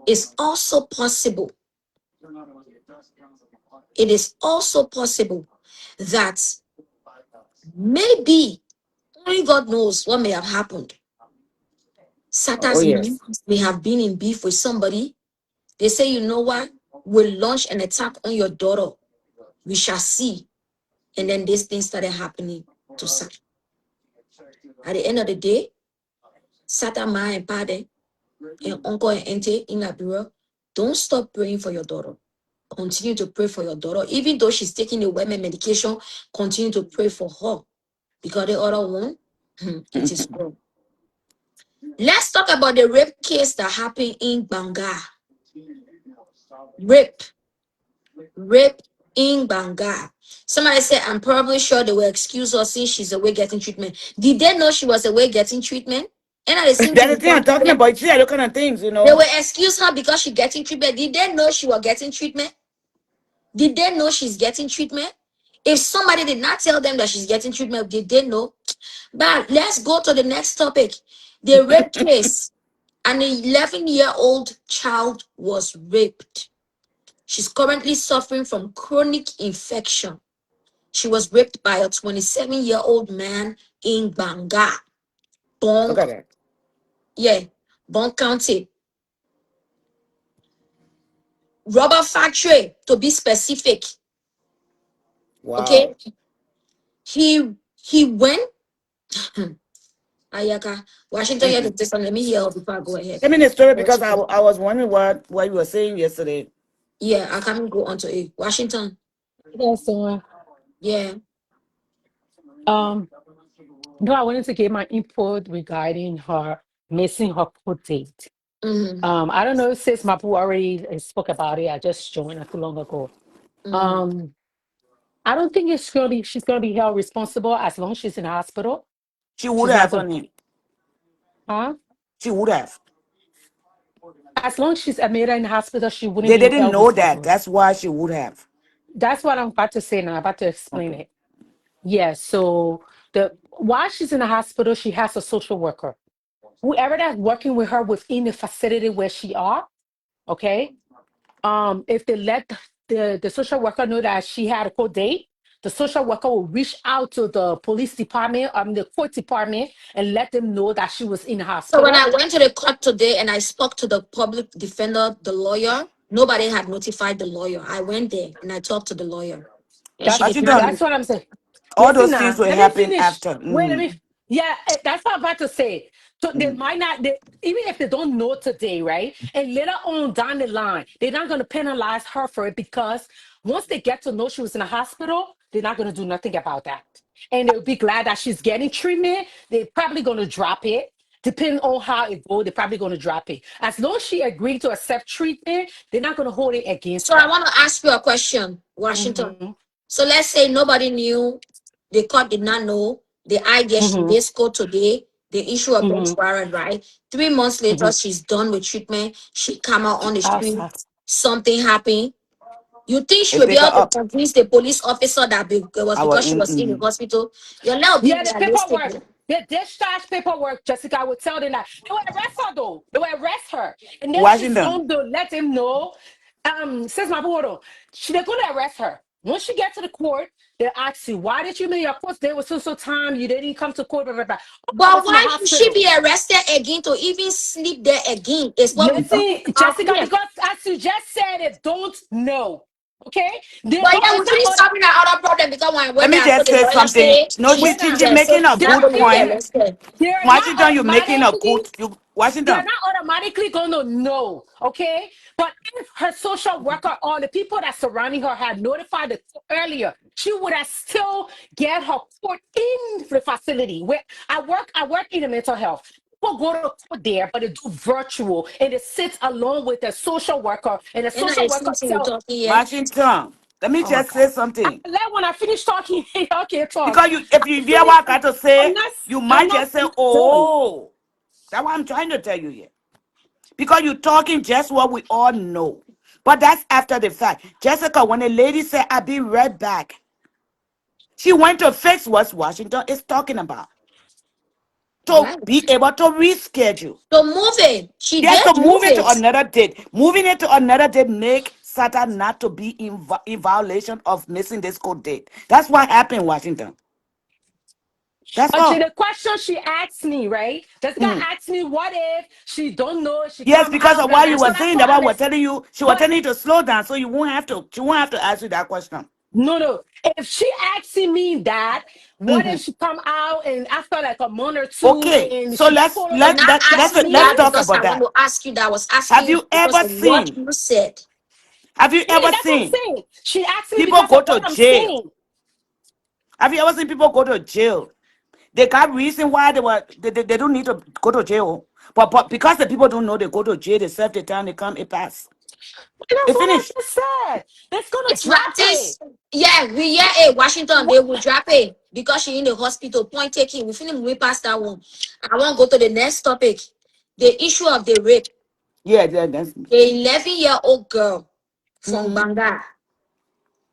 It's also possible, it is also possible that maybe only God knows what may have happened. Oh SATTA's yes. may have been in beef with somebody. They say, you know what? We'll launch an attack on your daughter. We shall see. And then this thing started happening to SATTA. At the end of the day, SATTA, ma and pade, and uncle and auntie in Liberia, don't stop praying for your daughter. Continue to pray for your daughter. Even though she's taking the women medication, continue to pray for her. Because the other one, it is wrong. Let's talk about the rape case that happened in Banga. Rape. Rape in Banga. Somebody said, I'm probably sure they will excuse her since she's away getting treatment. Did they know she was away getting treatment? And at the same That's thing, the thing I'm talking about. See, those kind of things, you they know. will excuse her because she's getting treatment. Did they know she was getting treatment? Did they know she's getting treatment? If somebody did not tell them that she's getting treatment, did they know? But let's go to the next topic. The rape case. An 11-year-old child was raped. She's currently suffering from chronic infection. She was raped by a 27-year-old man in Banga, Look Bong, at that. yeah, Bong County. Rubber factory, to be specific. Okay, Wow. he went. Ayaka, Washington, you have to say something. Let me hear before I go ahead. Give me the story because I was wondering what you were saying yesterday. Yeah, I can't go on to it. Washington, Yes, so yeah. um, no, I wanted to give my input regarding her missing her court date. Mm-hmm, I don't know if Sis Mapu already spoke about it. I just joined not too long ago. mm-hmm. Um, I don't think she's gonna be held responsible as long as she's in the hospital. She would She's not have, gonna, honey. huh? She would have. As long as she's admitted in the hospital, she wouldn't They be didn't held know that. responsible. That's why she would have. That's what I'm about to say now. I'm about to explain Okay. it. Yeah, so the while she's in the hospital, she has a social worker. Whoever that's working with her within the facility where she are, okay, if they let the social worker know that she had a court date, the social worker will reach out to the police department, the court department, and let them know that she was in the So when hospital. I went to the court today and I spoke to the public defender, the lawyer, nobody had notified the lawyer. I went there and I talked to the lawyer, and she did not. Washington, That's what I'm saying. all Listen those things now, will let me happen finish. after. Wait, let me. Yeah, that's what I'm about to say. So they Mm. might not, even if they don't know today, right? And later on down the line, they're not going to penalize her for it because once they get to know she was in a hospital, they're not going to do nothing about that. And they'll be glad that she's getting treatment. They're probably going to drop it. Depending on how it goes, they're probably going to drop it. As long as she agreed to accept treatment, they're not going to hold it against So I her. want to ask you a question, Washington. Hmm. So let's say nobody knew, the court did not know, the idea she Hmm. did score today, they issue a bench Hmm. warrant, right? 3 months Hmm. later, she's done with treatment. She come out on the street, Outside. something happened. You think she They will be take her able to up. convince the police officer that it was Our because she in. was in the hospital? You're now being Yeah, the realistic. paperwork, the discharge paperwork, Jessica, I would tell them that. They will arrest her though. They will arrest her. And then she's Washington. going to let them know. Says my boy, they're going to arrest her. Once she gets to the court, they'll ask you, why did you make your court date was so time? You didn't come to court, blah, blah, blah. Oh, I But was in the why should she hospital. be arrested again to even sleep there again? Is what we don't Listen, have Jessica, here. because as you just said, they don't know. Okay? They But don't, yeah, we it's not shouldn't solve that other problem because when I Let went me there, I saw just the say lawyer something. say No, she's wait she's now. innocent, so making a she They're not good going to be not, point. arrested. they're not Washington, you're making a automatically good. they're Washington. not automatically going to know, okay? But if her social worker or the people that surrounding her had notified her earlier, she would have still get her court in the facility where I work in the mental health. people go to court there, but they do virtual, and they sit alone with a social worker, and the You know, social it's worker something you're tell. talking here. Washington, let me Oh my just God. say something. Let when I finish talking, okay, talk. Because you, if you hear Finish. what I got to I'm say, not. you I'm might not just say, done. oh, that's what I'm trying to tell you here. Because you're talking just what we all know. But that's after the fact. Jessica, when the lady said, I'll be right back, she went to fix what Washington is talking about. To Right. be able to reschedule. So moving. She Yes, did to move move it to it. another date. Moving it to another date make SATA not to be in violation of missing this court date. That's what happened, Washington. That's But all. the question she asked me, right? Jessica Mm. asked me, what if she don't know, she Yes, come because out, of blah what blah. you That's were So what that's saying, what that I I was listen. telling you, she was But telling you to slow down, so she won't have to ask you that question. no. If she asking me that, what Hmm. if she come out and after like a month or two Okay, and so she let's follow I'm the let not let let's that's asking you let's that me? talk because I about want that. to ask you that. I was asking Have you you because ever of what seen? you said. Have you Yeah, ever that's what I'm seen saying. She asked me people because of go to what I'm jail? saying. Have you ever seen people go to jail? They got reason why they don't need to go to jail. But because the people don't know they go to jail, they serve the time, they come, it pass. And that's It what I finish. just said. Let's gonna It's not drop it. this. Yeah, we yeah, hey, Washington, they will drop it because she in the hospital. Point taking. We finish way past that one. I want to go to the next topic. The issue of the rape. Yeah, that's The 11-year-old girl from mm-hmm. Banga.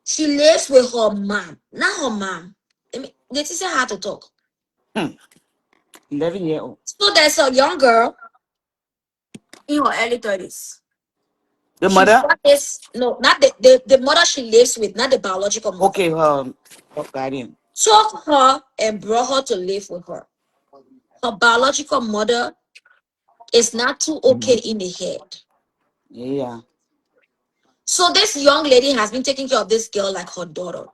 She lives with her mom. Not her mom. I mean, the teacher had to talk. 11 year old. So there's a young girl in her early 30s. The She mother? brought this, no, not the mother she lives with, not the biological mother. Okay, guardian. Took her and brought her to live with her. Her biological mother is not too okay in the head. Yeah. So this young lady has been taking care of this girl like her daughter.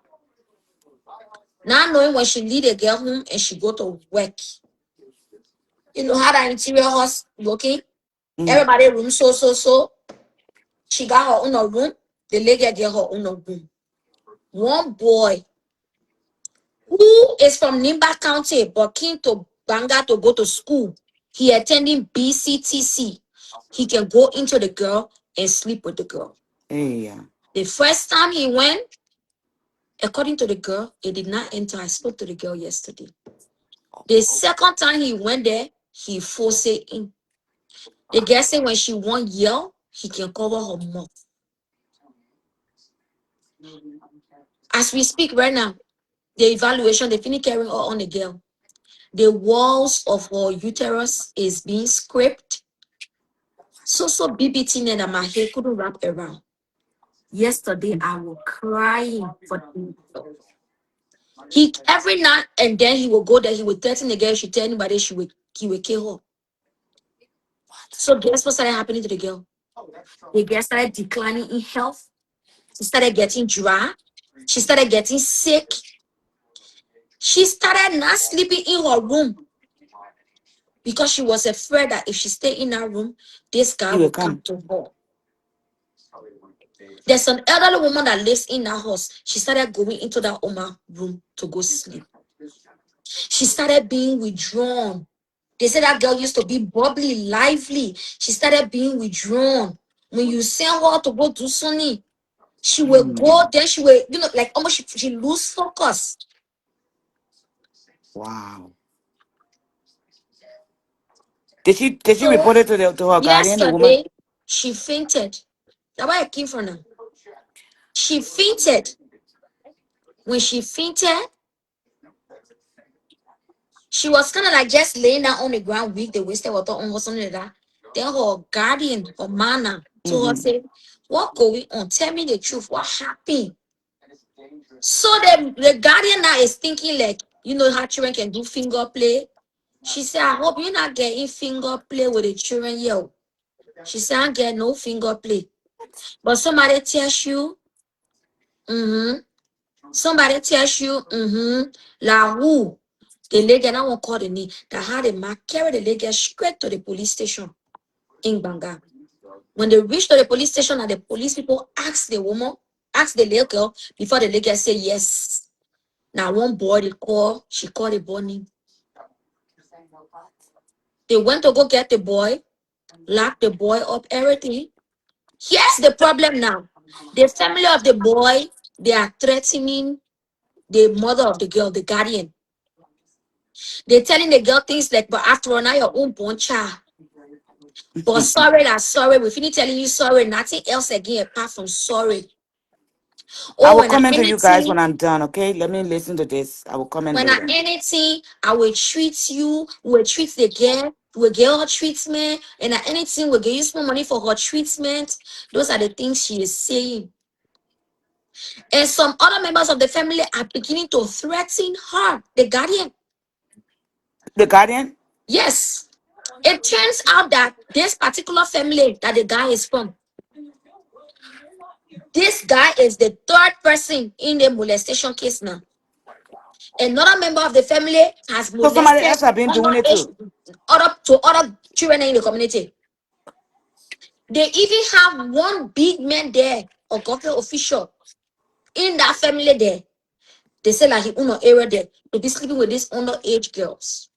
Not knowing when she leave the girl home and she go to work. You know how that interior house looking? Mm. Everybody room so. She got her own room. The lady get her own room. One boy who is from Nimba County but came to Banga to go to school. He attending BCTC. He can go into the girl and sleep with the girl. Yeah. The first time he went, according to the girl, he did not enter. I spoke to the girl yesterday. The second time he went there, he forced it in. The girl said when she want yell, he can cover her mouth. As we speak right now, the evaluation, they finish carrying her on the girl. The walls of her uterus is being scraped. So BBT net that my hair couldn't wrap around. Yesterday I was crying for the girl. He every night and then he will go there, he will threaten the girl, she tell anybody he will kill her. So guess what started happening to the girl? The girl started declining in health. She started getting dry. She started getting sick. She started not sleeping in her room because she was afraid that if she stayed in her room, this guy He will would come come. to her. There's an elderly woman that lives in that house. She started going into that Oma room to go sleep. She started being withdrawn. They said that girl used to be bubbly, lively. She started being withdrawn. When you send her to go do something, she will go, Mm. then she will, like almost she lose focus. Wow. Did she So report it to her guardian, the woman? yesterday, she fainted. That's why I came from her. She fainted. When she fainted, she was kind of like just laying down on the ground, weak, the wasted water on her, something like that. Then her guardian, her mana, told her, Mm-hmm. say, what going on? Tell me the truth. What happened? So the guardian now is thinking like, how children can do finger play. She said, I hope you're not getting finger play with the children here. She said, I get no finger play. But somebody tells you, mm-hmm. Somebody tells you, mm-hmm. La who? The lady, and I won't call the name, that had a man carry the lady straight to the police station in Banga. When they reached to the police station and the police people asked the woman, asked the little girl, before the lady said yes. Now one boy she called the boy name. They went to go get the boy, locked the boy up, everything. Here's the problem now. The family of the boy, they are threatening the mother of the girl, the guardian. They're telling the girl things like, but after all, now your own born child. But sorry, that's sorry. We finish telling you sorry. Nothing else again apart from sorry. I Oh, will comment to you guys when I'm done, okay? Let me listen to this. I will comment when I later. anything, I will treat you, will treat the girl, will give her treatment, and at anything will give you some money for her treatment. Those are the things she is saying. And some other members of the family are beginning to threaten her, the guardian. The guardian? Yes. It turns out that this particular family that the guy is from, this guy is the third person in the molestation case now. Another member of the family has So somebody molested else have been doing it underage too. other children in the community. They even have one big man there, a government official in that family there. They say like he own an area there to be sleeping with these underage girls.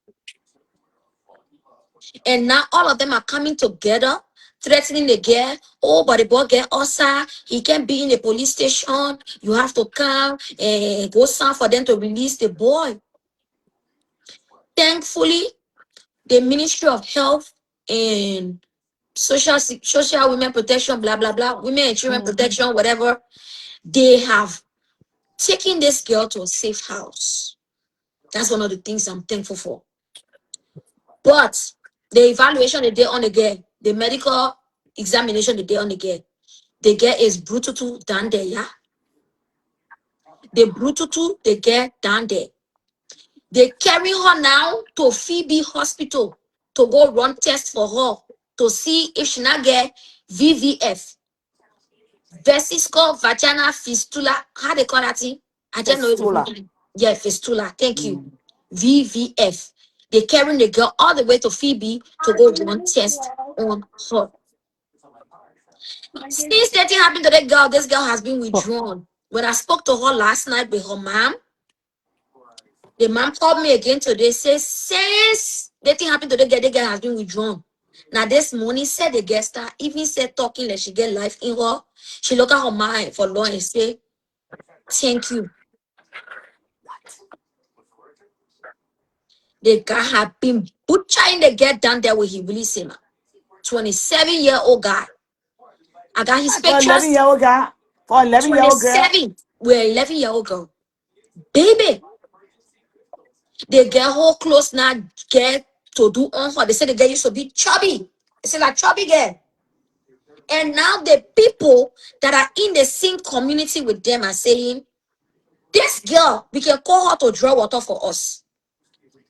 And now all of them are coming together, threatening the girl. Oh, but the boy get outside. He can't be in the police station. You have to come and go sign for them to release the boy. Thankfully, the Ministry of Health and social women protection, blah blah blah, women and children Mhm. protection, whatever, they have taken this girl to a safe house. That's one of the things I'm thankful for. But the evaluation the day on the girl, the medical examination the day on the girl is brutal down there, yeah. The brutal the girl down there. They carry her now to Phoebe Hospital to go run tests for her to see if she not get VVF, vesical vaginal fistula. How they call that thing? I don't know Fistula. it. Yeah, fistula. Thank you. VVF. They carrying the girl all the way to Phoebe to go run test on her. Since that thing happened to that girl, this girl has been Oh, withdrawn. When I spoke to her last night with her mom, the mom called me again today, says, since that thing happened to the girl has been withdrawn. Now this morning said the guest star even said talking like she get life in her. She look at her mind for long and say, thank you. The guy had been butchering the girl down there with he really say, man. 27-year-old guy. I got his For pictures. 11-year-old guy, for 11-year-old girl. 27. We're 11-year-old girl. Baby. They get whole clothes now, get to do on her. They say the girl used to be chubby. They say like chubby girl. And now the people that are in the same community with them are saying, this girl, we can call her to draw water for us.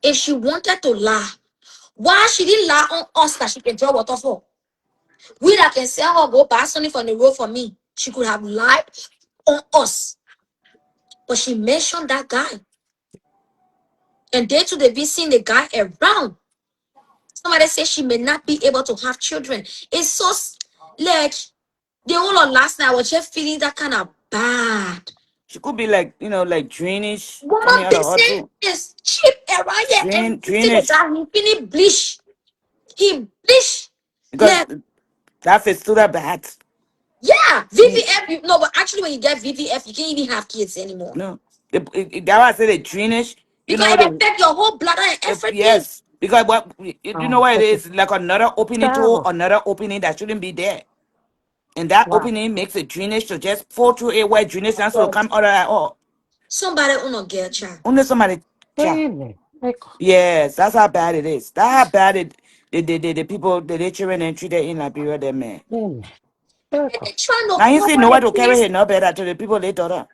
If she wanted to lie, why she didn't lie on us that she can draw water for? We that can sell her, go buy something from the road for me. She could have lied on us. But she mentioned that guy. And they too, they've been seeing the guy around. Somebody says she may not be able to have children. It's so like the whole of last night I was just feeling that kind of bad. She could be like, like drainage Woman, coming out they of her say too. is cheap around here, and you see the Drainage. guy he finish bleach. He bleach. Because Like, that fistula bad. yeah, Mm, VVF. No, but actually, when you get VVF, you can't even have kids anymore no. That's why I say the drainage, because it affects your whole bladder and everything. yes. Because what you know oh, what it okay. is? Like another opening to Terrible. another opening that shouldn't be there. And that Wow. opening makes a drainage to just fall through it where drainage not to Yes. come out at all. Somebody on a girl child. Only somebody cha. Amen. Echo. Yes, that's how bad it is. That's how bad it the people, the children and treated in Liberia, them man. Amen. And Echo. they trying to Now you see cover nowhere the to carry case. her no better to the people they daughter.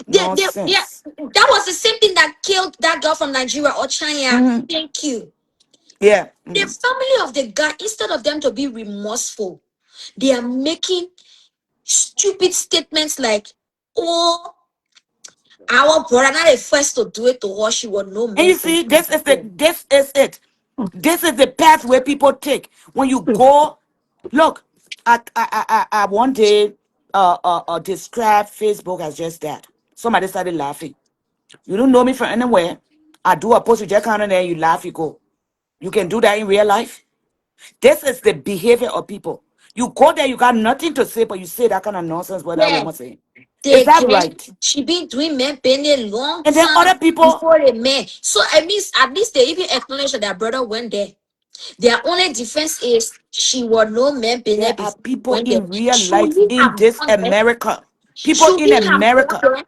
Yeah, Nonsense. that was the same thing that killed that girl from Nigeria or China. Mm-hmm. Thank you. Yeah. The Mm-hmm. family of the guy, instead of them to be remorseful, they are making stupid statements like, oh, our brother not the first to do it to her, she was no And man you to see, do it before. this is it. This is the pathway people take. When you go, look, I one day described Facebook as just that. Somebody started laughing. You don't know me from anywhere. I do a post, you just come on there, you laugh, you go. You can do that in real life. This is the behavior of people. You go there, you got nothing to say, but you say that kind of nonsense what that Yeah, woman saying. Is they that can. right? She been doing men paying a long And then time other people, before they met. So at least they even acknowledge that their brother went there. Their only defense is she was no man paying there are before he people went there. in real Should life he in have this gone there? America. People Should in he have gone America. there?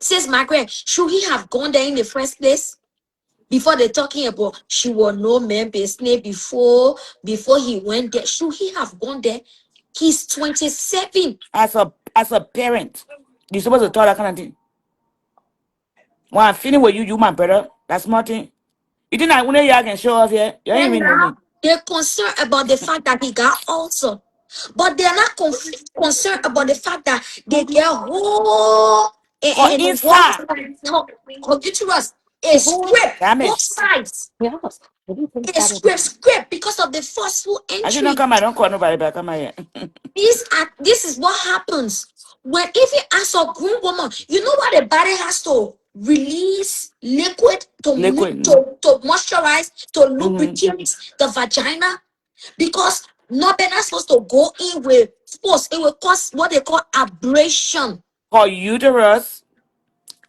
Says Margaret, should he have gone there in the first place? Before they're talking about she was no man business before he went there. Should he have gone there? He's 27. As a parent, you're supposed to tell that kind of thing. When I'm feeling with you, you my brother. That's nothing. You think that when y'all can show off here? You don't And even know now me. they're concerned about the fact that he got ulcer. But they're not concerned about the fact that they get whole For and the whole inside, uterus The is whole scraped both damage. sides. yes. What do you think It's that is? scraped because of the forceful I should not entry. come. I don't call nobody back. Come here. This is what happens when even as a grown woman, you know what the body has to release liquid to Liquid. to moisturize to Mm-hmm. lubricate the vagina because nothing is supposed to go in with force. It will cause what they call abrasion. Her uterus,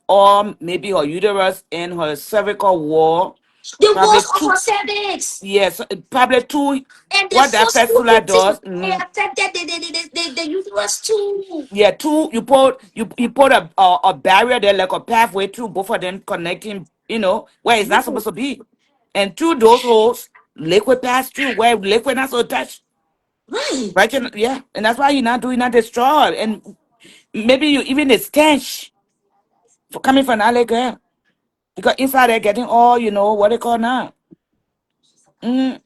or maybe her uterus and her cervical wall, The probably walls of two. her cervix Yes, probably two. and the What that forceful fistula entry does. they affected the uterus too. Yeah, two. You put a barrier there, like a pathway through both of them, connecting. Where it's not supposed to be, and through those holes, liquid pass through where liquid not so touch. Right. Right? Yeah, and that's why you're not doing that destroy, and maybe you even the stench for coming from that girl because inside they're getting all what they call now. Mm,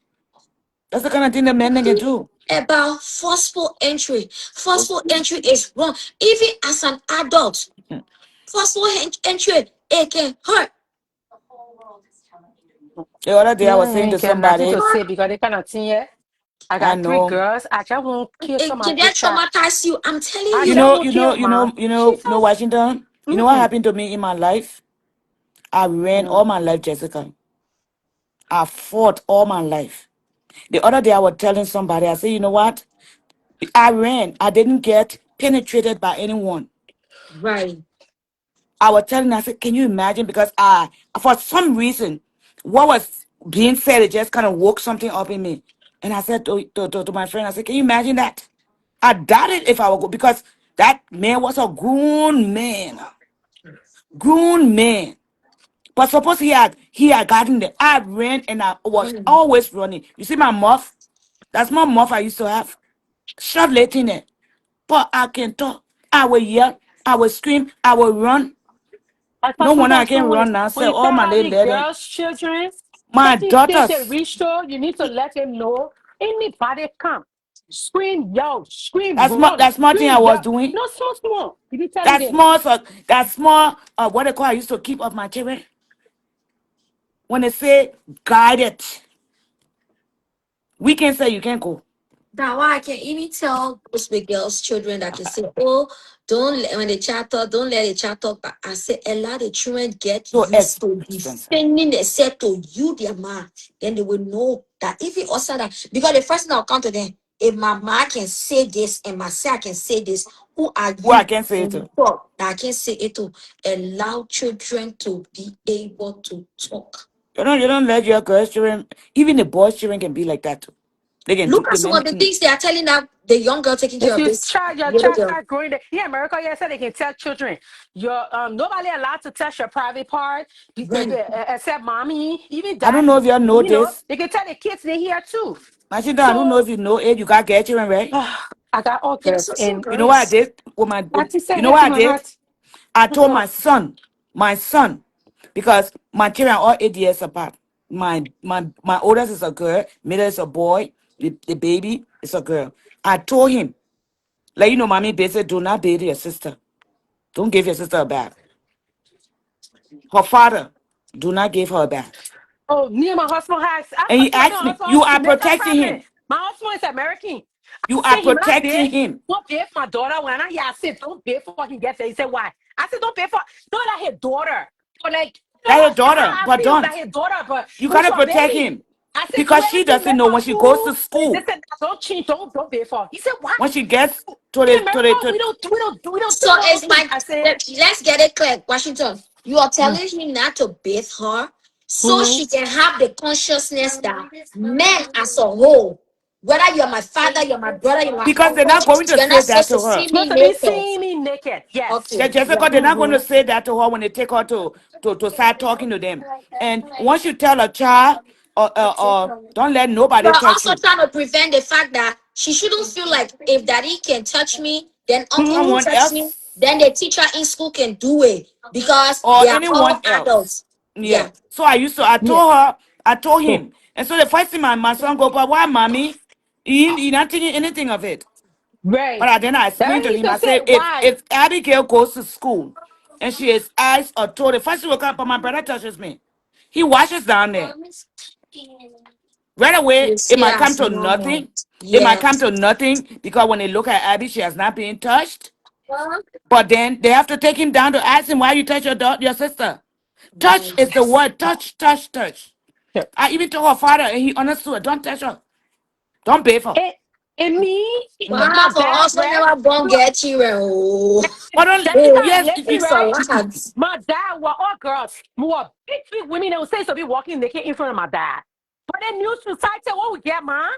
that's the kind of thing the men they can do. About forceful entry. Forceful entry is wrong. Even as an adult, forceful entry, it can hurt. The other day I was Yeah, saying ain't to get nothing to somebody, say because they cannot see it. I I got three know. girls. I just won't kill It somebody can group that chat. traumatize you. I'm telling I You you. just know, won't you know, kill you mom. know, you She know, you know, just Washington. You know what mm-mm. happened to me in my life? I ran all Mm. my life, Jessica. I fought all my life. The other day I was telling somebody, I said, you know what? I ran. I didn't get penetrated by anyone. Right. I was telling her, I said, can you imagine? Because for some reason, what was being said, it just kind of woke something up in me. And I said to my friend, I said, can you imagine that? I doubt it if I would go because that man was a grown man. Grown man. But suppose he had gotten there. I ran and I was Mm. always running. You see my muff? That's my muff I used to have. Shove late in it. But I can talk. I will yell. I will scream. I will run. I No thought wonder I sometimes can too run now. when Say, you all start my little having lady. girls, children, My certain things they daughters. reach to, you need to let them know. Anybody come, scream, yell, scream, That's more run, that's more thing I scream, was yell. doing. No small, small. You be telling That's them. more so that's more what they call I used to keep of my children. When they say guided, we can say you can't go. That's why I can even tell those big girls, children that can say, oh, when they chat talk, don't let the chat talk. But I say a lot of children get So used to expensive. defending themselves to you, their man. Then they will know that if you also that, because the first thing I'll come to them, if my mom can say this and my son can say this, who are Well, I you? can say it And too. you talk. That I can say it to allow children to be able to talk. You don't let your girls children, even the boys children can be like that too. They can do Look at the some men. of the things they are telling that the young girl taking care If of you this try your little child girl. start growing, yeah, America, yeah, said they can tell children your nobody allowed to touch your private part Right. except mommy, even I don't know daddy. if y'all know this. They can tell the kids they here too. Machine, I don't know So if you know it. You got get children, right? I got all Yes, girls, so some and You know what I girls. did? Auntie You said know here what to I my did? heart. I told What? my son, because my children are all 8 years apart. My oldest is a girl, middle is a boy, the baby is a girl. I told him, like mommy basically do not bathe your sister. Don't give your sister a bath. Her father, do not give her a bath. Oh, me and my husband has. I And he told my asked me, husband, you are there's no protecting problem. him. My husband is American. I You are said him not protecting big. him. Don't pay for my daughter. When I said don't pay for he gets there. He said why? I said don't pay for no that his daughter. But like That's your daughter, how I but feel that don't. his daughter, but You who's gotta your protect baby? him. I said, do Because she everything, doesn't make know her when she goes food. to They school, said, don't cheat, don't pay for. He said, what? when she gets to In the America, to we don't So think all those it's things. my I said, let's get it clear, Washington. You are mm, telling him not to bathe her so mm-hmm, she can have the consciousness that men as a whole, whether you're my father, you're my brother, you're my because they're uncle, not going to you're say not that supposed to to her. see me supposed to be naked. seeing me naked. Yes. Okay, Jessica, yeah. they're not going to Mm-hmm. say that to her when they take her to start talking to them. And once you tell a child, don't let nobody You're touch also you. trying to prevent the fact that she shouldn't feel like if daddy can touch me, then uncle can Mm-hmm. Someone touch me, else then the teacher in school can do it because or they are anyone all else. adults. Yeah. Yeah. So I Yeah. told her, I told Hmm. him. And so the first thing my son go, but why, mommy? He not thinking anything of it. But Right. then I That explained to he used him, to I say, said, why? if Abigail goes to school and she is asked or told, the first thing will come, but my brother touches me. He washes down there. Right away, You it see might come as to normal. nothing. It might come Yes. to nothing because when they look at Abby, she has not been touched. But then they have to take him down to ask him why you touch your sister. Touch Right. is the word. Touch, touch, touch. Yeah. I even told her father and he understood. Don't touch her. Don't bathe her. And, and me, Wow, my for dad, also right? never born get children. Oh. But don't, Jessica, yes, listen, It's a right? lot. My dad were all girls. We were big women. They would say to be walking naked in front of my dad. But the new society, what we get, man?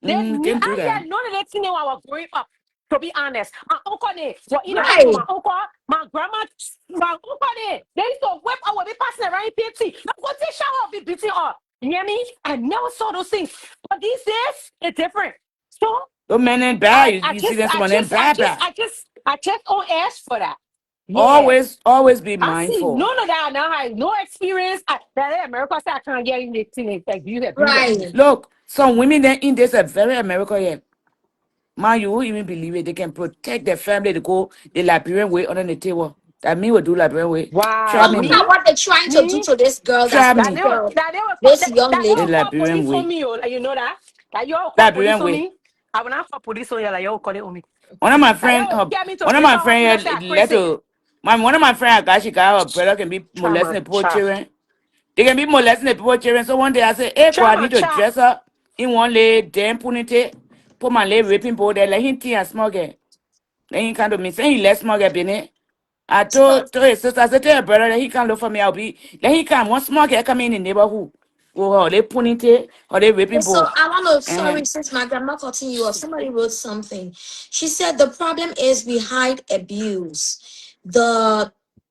They knew, can't do I that. had none of that thing when I was growing up. To be honest, my uncle they were in the house with my Right. uncle, my grandma, my uncle they used to whip. I would be passing around in PT. Now go take shower, be beating up. You hear me? I never saw those things. But these days, it's different. So Those men ain't I, bad. I You see just, them, some I of them just, I bad, just, bad. I just, I just don't ask for that. Yeah. Always be I see mindful. none of that now. I have no experience. That America say I can't get in the thing. Like you have, you have. Right. Look, some women that in this are very American here. Man, you won't even believe it. They can protect their family to go the Liberian way under the table. That me will do Liberian way. So Try Wow, me, look man. at what they're trying to do me, to this girl that's Try that me. they will, Abigail, that they will, this that, young that they The will lady. call Liberian police on way. me. Oh, like, you know that? That you will call police on Liberian way. me. I will not call police on you. Like you will call it on me. One of my Like you friend, will scare me to one of bring my for hospital. friend Say I here let crazy. to my one of my friend I got she got her brother can be molesting Trauma, the poor cha, children. They can be molesting the poor children. So one day I said, hey God, I trauma, need to cha. dress up in one lay damn punite, put my leg raping board there, let him tea and small girl. Then he kind of me saying he let small girl be in it. I So, told his sister, I said, tell your brother that he can look for me. I'll be then he can one small girl come in the neighborhood. Or they punite or they raping so board. I want to, Uh-huh. sorry, since my grandma cutting you off, somebody wrote something. She said the problem is we hide abuse.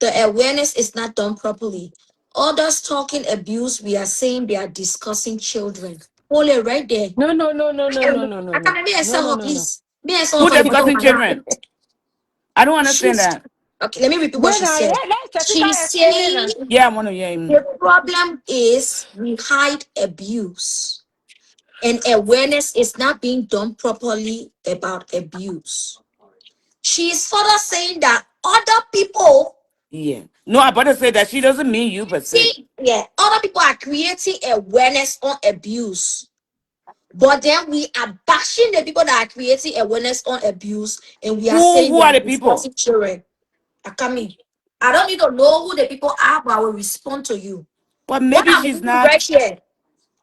The awareness is not done properly. Others talking abuse, we are saying they are discussing children. Hold it right there. No, no, no, no, no, no, no, no, I no, can me and no, sell no, her, no, no. please. Me and sell her Who for the they bottom of discussing my mouth. children? I don't understand She's that. okay. Let me repeat what When she I said. let Jessica She's explain it saying now. Yeah, I want to hear him. the problem is we hide abuse, and awareness is not being done properly about abuse. She's further saying that other people, Yeah. No, I better say that she doesn't mean you per se. see, yeah, other people are creating awareness on abuse. But then we are bashing the people that are creating awareness on abuse, and we are saying Who they are are the people? discussing children. Akami, I don't need to know who the people are, but I will respond to you. But What maybe I'm she's doing right not. here,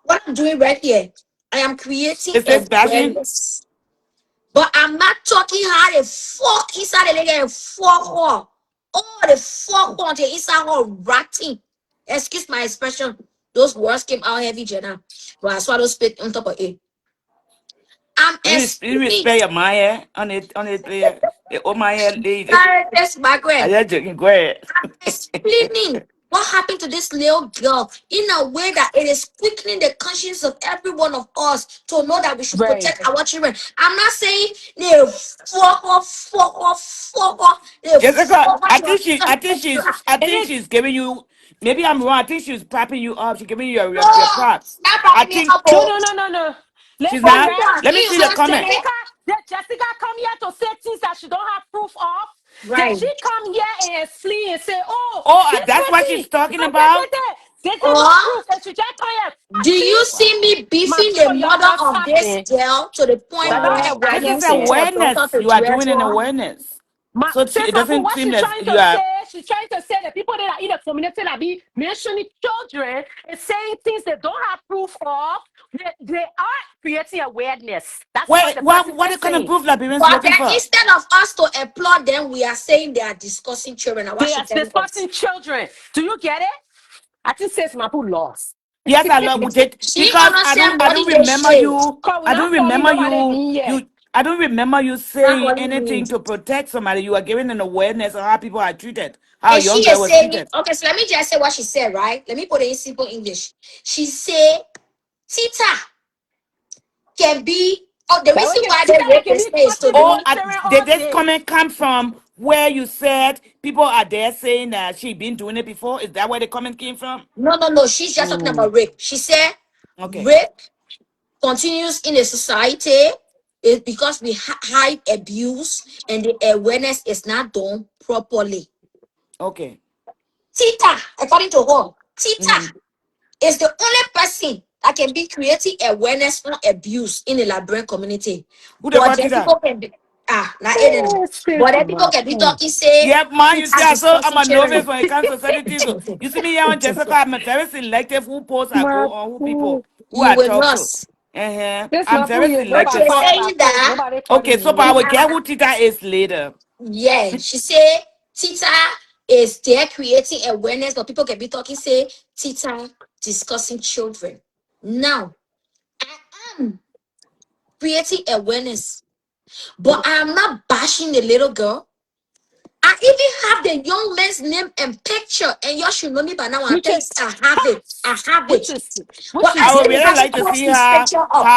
what I'm doing right here, I am creating Is this bashing? awareness. But I'm not talking how the fuck inside the leg and fuck her. Oh, the fuck on the inside her ratting. Excuse my expression. Those words came out heavy, Jenna. But I swallow spit on top of it. I'm You explaining. spell your Maya on it player. Oh Maya lady. Sorry, this I background. just joking. Go ahead. I'm explaining what happened to this little girl in a way that it is quickening the conscience of every one of us to know that we should Right. protect our children. I'm not saying they fuck off, fuck off, fuck off, they Jessica, fuck off your I And think it, she's giving you maybe I'm wrong. I think she's propping you up. She's giving you your No, props. not I wrapping me think up. no, Oh, no, no, no, no. she's Listen, not. right? Washington, Let me you see the understand comment. it? Did Jessica come here to say things that she don't have proof of? Did Right. she come here and flee and say, oh, Oh, this that's what she's person, talking this, about. this is no Or proof. And she just come here. do you See, see me my beefing the people, y'all mother must of stop this it. girl to the point That's where not Oh, I this can is awareness say to there. her daughter awareness. to You are dress doing an her? awareness. My So say it Safu, doesn't what seem she's that trying you to are. say, she's trying to say the people that are in the community that be mentioning children and saying things they don't have proof of. They are creating awareness. That's what the person What is kind of saying. proof Liberians But looking then for? instead of us to applaud them, we are saying they are discussing children. Now, what They she are telling us? discussing children. Do you get it? I think says Mapu lost. Yes, I love it She because understand I what don't they remember say. you. Cause we're I don't not calling remember nobody me yet. I don't remember you Not saying what you mean. anything to protect somebody. You are giving an awareness of how people are treated, how a And young she girl is was saying, treated. okay, so let me just say what she said, right? Let me put it in simple English. She said, Tita can be, oh, the That we reason can why see they that they rape can the be space to touching Oh, be, people's children did all this day. comment come from where you said people are there saying that she been doing it before? Is that where the comment came from? no, she's just talking Mm. about rape. She said, Okay, rape continues in a society is because we hide abuse and the awareness is not done properly. okay. Tita, according to her, Tita Mm-hmm. is the only person that can be creating awareness on abuse in the Liberian community. Who they But call then Tita? people can be not in. Yes, sis, But then people can be Mapu. talking, say Yeah, man, you see, Tita I'm discussing a novice children. when it comes to certain things. So you see me here on Jessica, I'm a very selective who posts I go on, who Mapu. people, who You I will talk not. to. Uh-huh. This I'm Mapu, very you go But by selective. she's So, fire by saying force. that Nobody calling okay, me so but I will yet. get who Tita is later. yeah, she say Tita is there creating awareness, but people can be talking, say Tita discussing children. Now, I am creating awareness, but I am not bashing the little girl. I even have the young man's name and picture, and y'all should know me by now. I Which think is I have it. I have which it. is But which I is I would still really good. haven't like to post see his how picture up.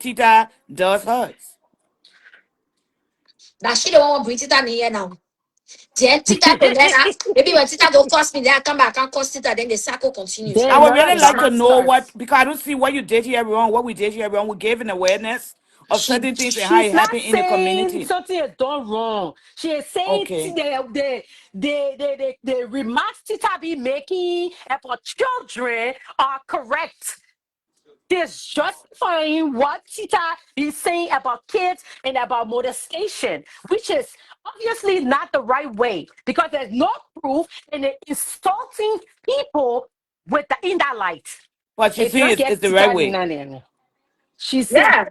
Tita does hers. That she the one bring Tita in here now. Then Tita to let her. Maybe when Tita don't cost me, then I come back and cost Tita. Then the cycle continues. I Then would now really the like to shit know starts. what, because I don't see what you did here wrong, what we did here wrong. We gave an awareness of She certain things and how She's it not happened in the saying community. something is done wrong. She is saying Okay. the remarks Tita be making about children are correct. She's justifying what Tita is saying about kids and about molestation, which is obviously not the right way because there's no proof and it's insulting people with in that light. What she's If saying not is get the right Tita way. in, she said, yeah.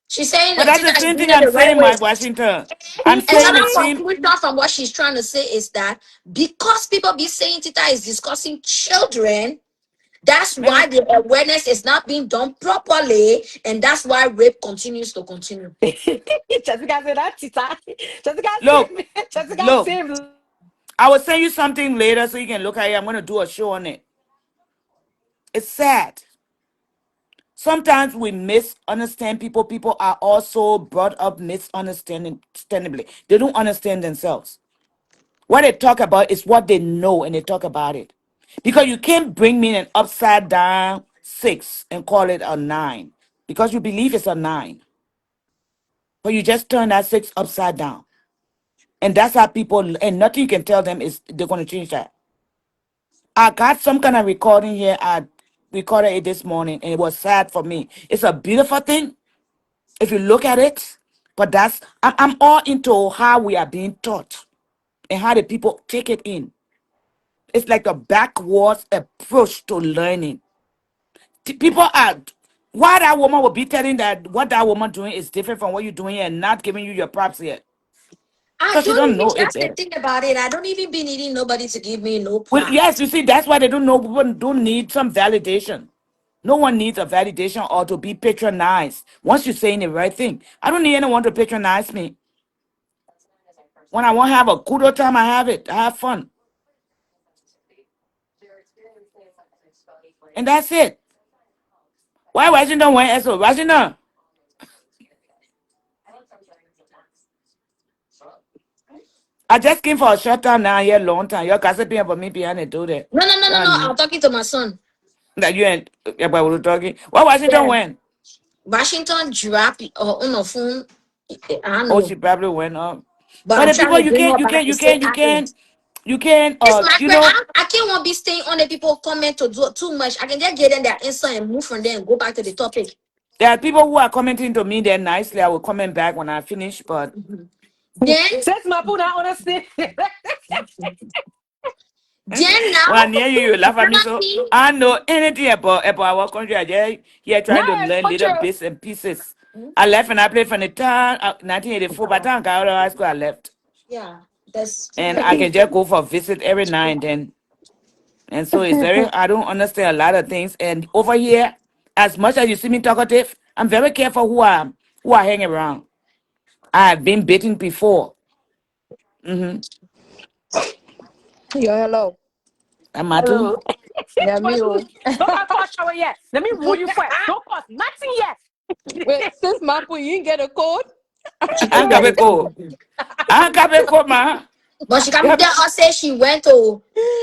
She's saying But that that's Tita the is same doing thing it I'm the right saying, way. my Washington. I'm he saying the Another is. same. conclusion from what she's trying to say is that because people be saying Tita is discussing children, that's why Man, the awareness is not being done properly, and that's why rape continues to continue. Jessica said that Tita. Jessica look, saved Jessica look. saved. I will send you something later so you can look at it. I'm going to do a show on it. It's sad. Sometimes we misunderstand people. People are also brought up misunderstandably. They don't understand themselves. What they talk about is what they know and they talk about it. Because you can't bring me an upside down six and call it a nine. Because you believe it's a nine. But you just turn that six upside down. And that's how people, and nothing you can tell them is they're going to change that. I got some kind of recording here. I recorded it this morning and it was sad for me. It's a beautiful thing if you look at it. But I'm all into how we are being taught and how the people take it in. It's like a backwards approach to learning. People are, why that woman will be telling that what that woman doing is different from what you're doing and not giving you your props yet. I Because she don't don't even, know it that's the better. thing about it. I don't even be needing nobody to give me no Well, props. yes, you see, that's why they don't know. People don't need some validation. No one needs a validation or to be patronized. Once you're saying the right thing, I don't need anyone to patronize me. When I want to have a good old time, I have it. I have fun. And that's it. Why Washington went SO? Washington, I just came for a short time now, here, long time. You're gossiping about me behind the door there. No. And I'm talking to my son. that you and yeah, we were talking. Why Washington Yeah. went? Washington drop on the phone. I don't Oh, know. she probably went up. But But I'm the trying people to bring her back to say admin. you can It's my friend. I can't want to be staying on the people comment to do too much. I can just get in their answer and move from there and go back to the topic. there are people who are commenting to me there nicely. I will comment back when I finish, but Then, Says Mapu now understand. Then When now, I near you, you laugh at me. So Nancy, I know anything about our country. I just here Now trying to learn little culture. bits and pieces. I left and I played from the time 1984. By the time I got out of high school, I left. yeah, that's And I can just go for a visit every now and then. And so it's very, I don't understand a lot of things. And over here, as much as you see me talkative, I'm very careful who I hang around. I have been bitten before. Mm-hmm. Yo, hello. I'm at too. Hello. Yeah, me. Oh. Don't come for a shower yet. Let me rule you first. Don't cost nothing Wait, yet. since Mapu, you didn't get a code? she I'm don't get it. Kabeko. I'm Kabeko, man. But she come Yep. tell us say she went to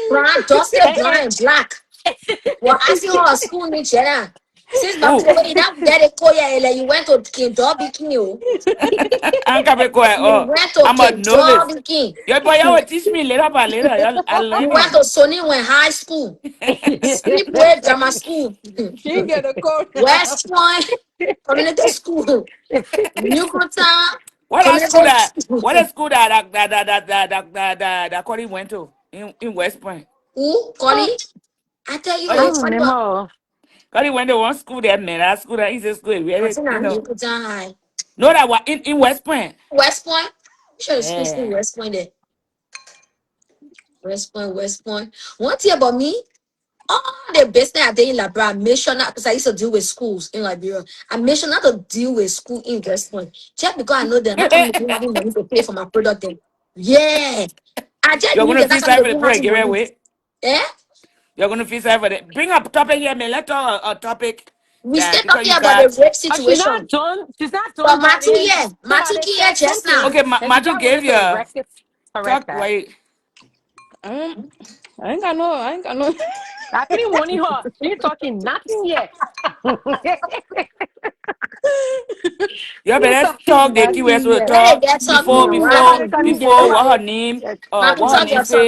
brown, dusted Eh, brown eh. and black. Well, asking her school ni Jenna. Since my Who? boy now get a koya, you went to King Dobby King. I'm Kabeko. You went to I'm a King novice. Dobby King. Your boy, you will teach me later by later. I'll You learn went it. to Sony when high school, Sleepway Grammar School, She didn't get a code. West Point Community School, Newtown What a school Community that? School. What a school that Cody went to in West Point? Who? I Collie? I tell you, Cody, Collie, remember. Cody went to one school there, man. That school that is a school, what's really, in you know. Newtown High? No, that was in West Point. West Point? Sure, it's supposed to be Yeah. West Point there. West Point, West Point. One thing about me, all the business I did in Liberia, I made sure not, because I used to deal with schools in Liberia. I made sure not to deal with school in West Point. Just because I know they're not coming to me having money to pay for my product. Then. Yeah. I just You're knew gonna they're not feel coming sorry to for the me poor and having give it money. away. Yeah? You're gonna feel sorry for it. Bring up topic here, man. Let's talk a topic We still that because talking you about the got rape She's not situation. done. She's not But done that. Matu, And yeah. so that Matu they here said just something, now. okay. and she Matu just wanted gave you to a correct talk. that. Wait, I ain't got no. I ain't got no. I keep warning her. She ain't talking nothing yet. you She ain't better talk talking the key words nothing to yet. Let it talk get talk before now. Mm-hmm. What That's before why they happened? tell me get before quiet. Matu, what her talk name your say? talk.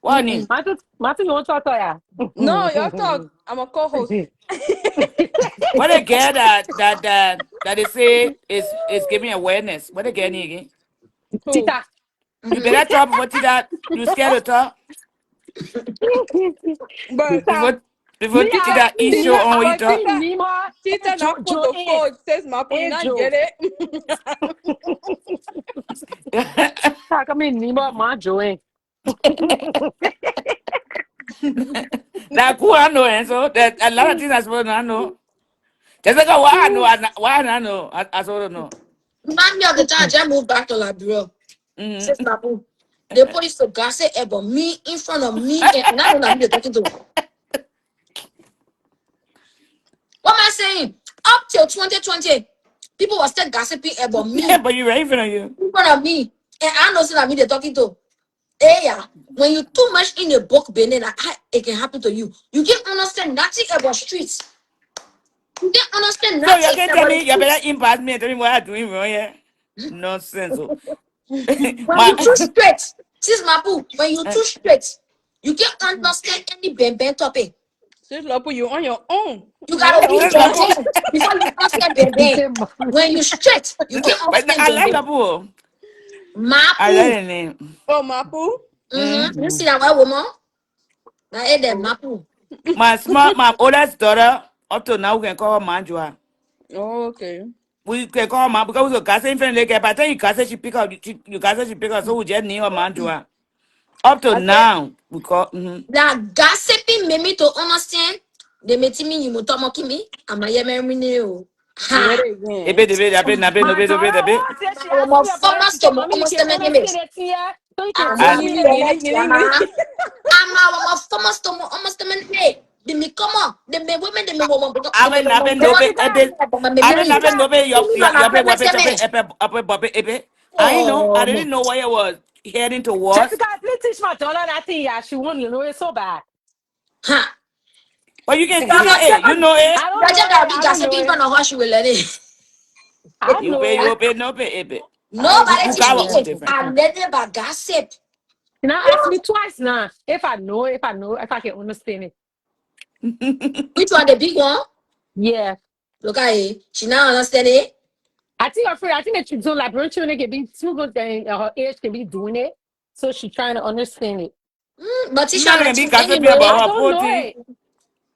What her name? Matu, you want to talk to No, y'all talk. I'm a co-host. her? What a girl that they say is giving awareness. What a girl name again? Who? Tita. You Mm-hmm. better talk before that. You scared to talk But Tita. before before Me, Tita, that e show Tita, on what you but talk. actually Tita, name her Tita not put the Joanne. code. Says Mapu, you And not Joe. get it. How come name her Ma Joanne? That cool I know, and so that a lot of things I suppose I know. Just like why I know, why I know, I sort of know. Remind me of the time I just moved back to Liberia. Says Mm-hmm. Matu. The police to gossip about me in front of me and not only me they're talking to. What am I saying? Up till 2020, people were still gossiping about me But you ready for you? in front of me. And I know that me they're talking to. Hey, yeah. When you too much in a book, Benin, it can happen to you. You can't understand nothing about streets. You can't understand So you nothing can tell about the me you better streets. impact me and tell me what I'm doing wrong here. Nonsense. Oh. When you My too straight, sis Mapu, when you too straight, you can't understand any ben topic. Says Mapu, you on your own. You You on gotta your read own this ben my time. boo. before you understand He ben. said, When you straight, you can't But understand I like ben. a boo. I like Mapu. the name. Oh, Mapu. Mm. You see that white woman? Now hey there, Mapu. My oldest daughter, up to now we can call her Manjua. Oh, okay. We can call her Ma because we got same friend like by the time you got she pick up you got she pick up so we just name her Manjua. Up to I said, now we call Now gossiping made me to understand. They made me you mutomoki me. I'm a yemerini. read Ha. it again. ebe debe dabe nabe my nobe daughter dobe dabe. once she I'm asked a me about it, former she said, stomach Mommy, you almost can a understand minute. it here, so you can I'm teach Ah, me Nini, it. nini, nini, nini. a former stomach almost a minute. They me come on. They me women. They me woman. They abe me nabe woman. nobe Jessica, ebe abe nabe Jessica, nobe My your be pregnancy wabe me. chope ebe bobe ebe. I know I Oh. didn't know where it was heading towards. Jessica, please teach my daughter that thing. Yeah, she won't know it so bad. Ha. But you can You're teach her, not hey, you know it. I don't You're know just it. gonna be I don't know gossiping in it. front of her. She will let it. I You know pay, it. you pay, no pay, ebe. Nobody You teach got me what Yeah. it. different. I never gossip. You know, ask me twice now if I know, if I can understand it. Which one? The big one? Yeah. Look at it. She now understand it. I think her friend, I think that you do like children can be too good and her age can be doing it. So she's trying to understand it. But You Tisha not gonna likes be cooking, you gossiping know about it. I her don't poor know thing. it.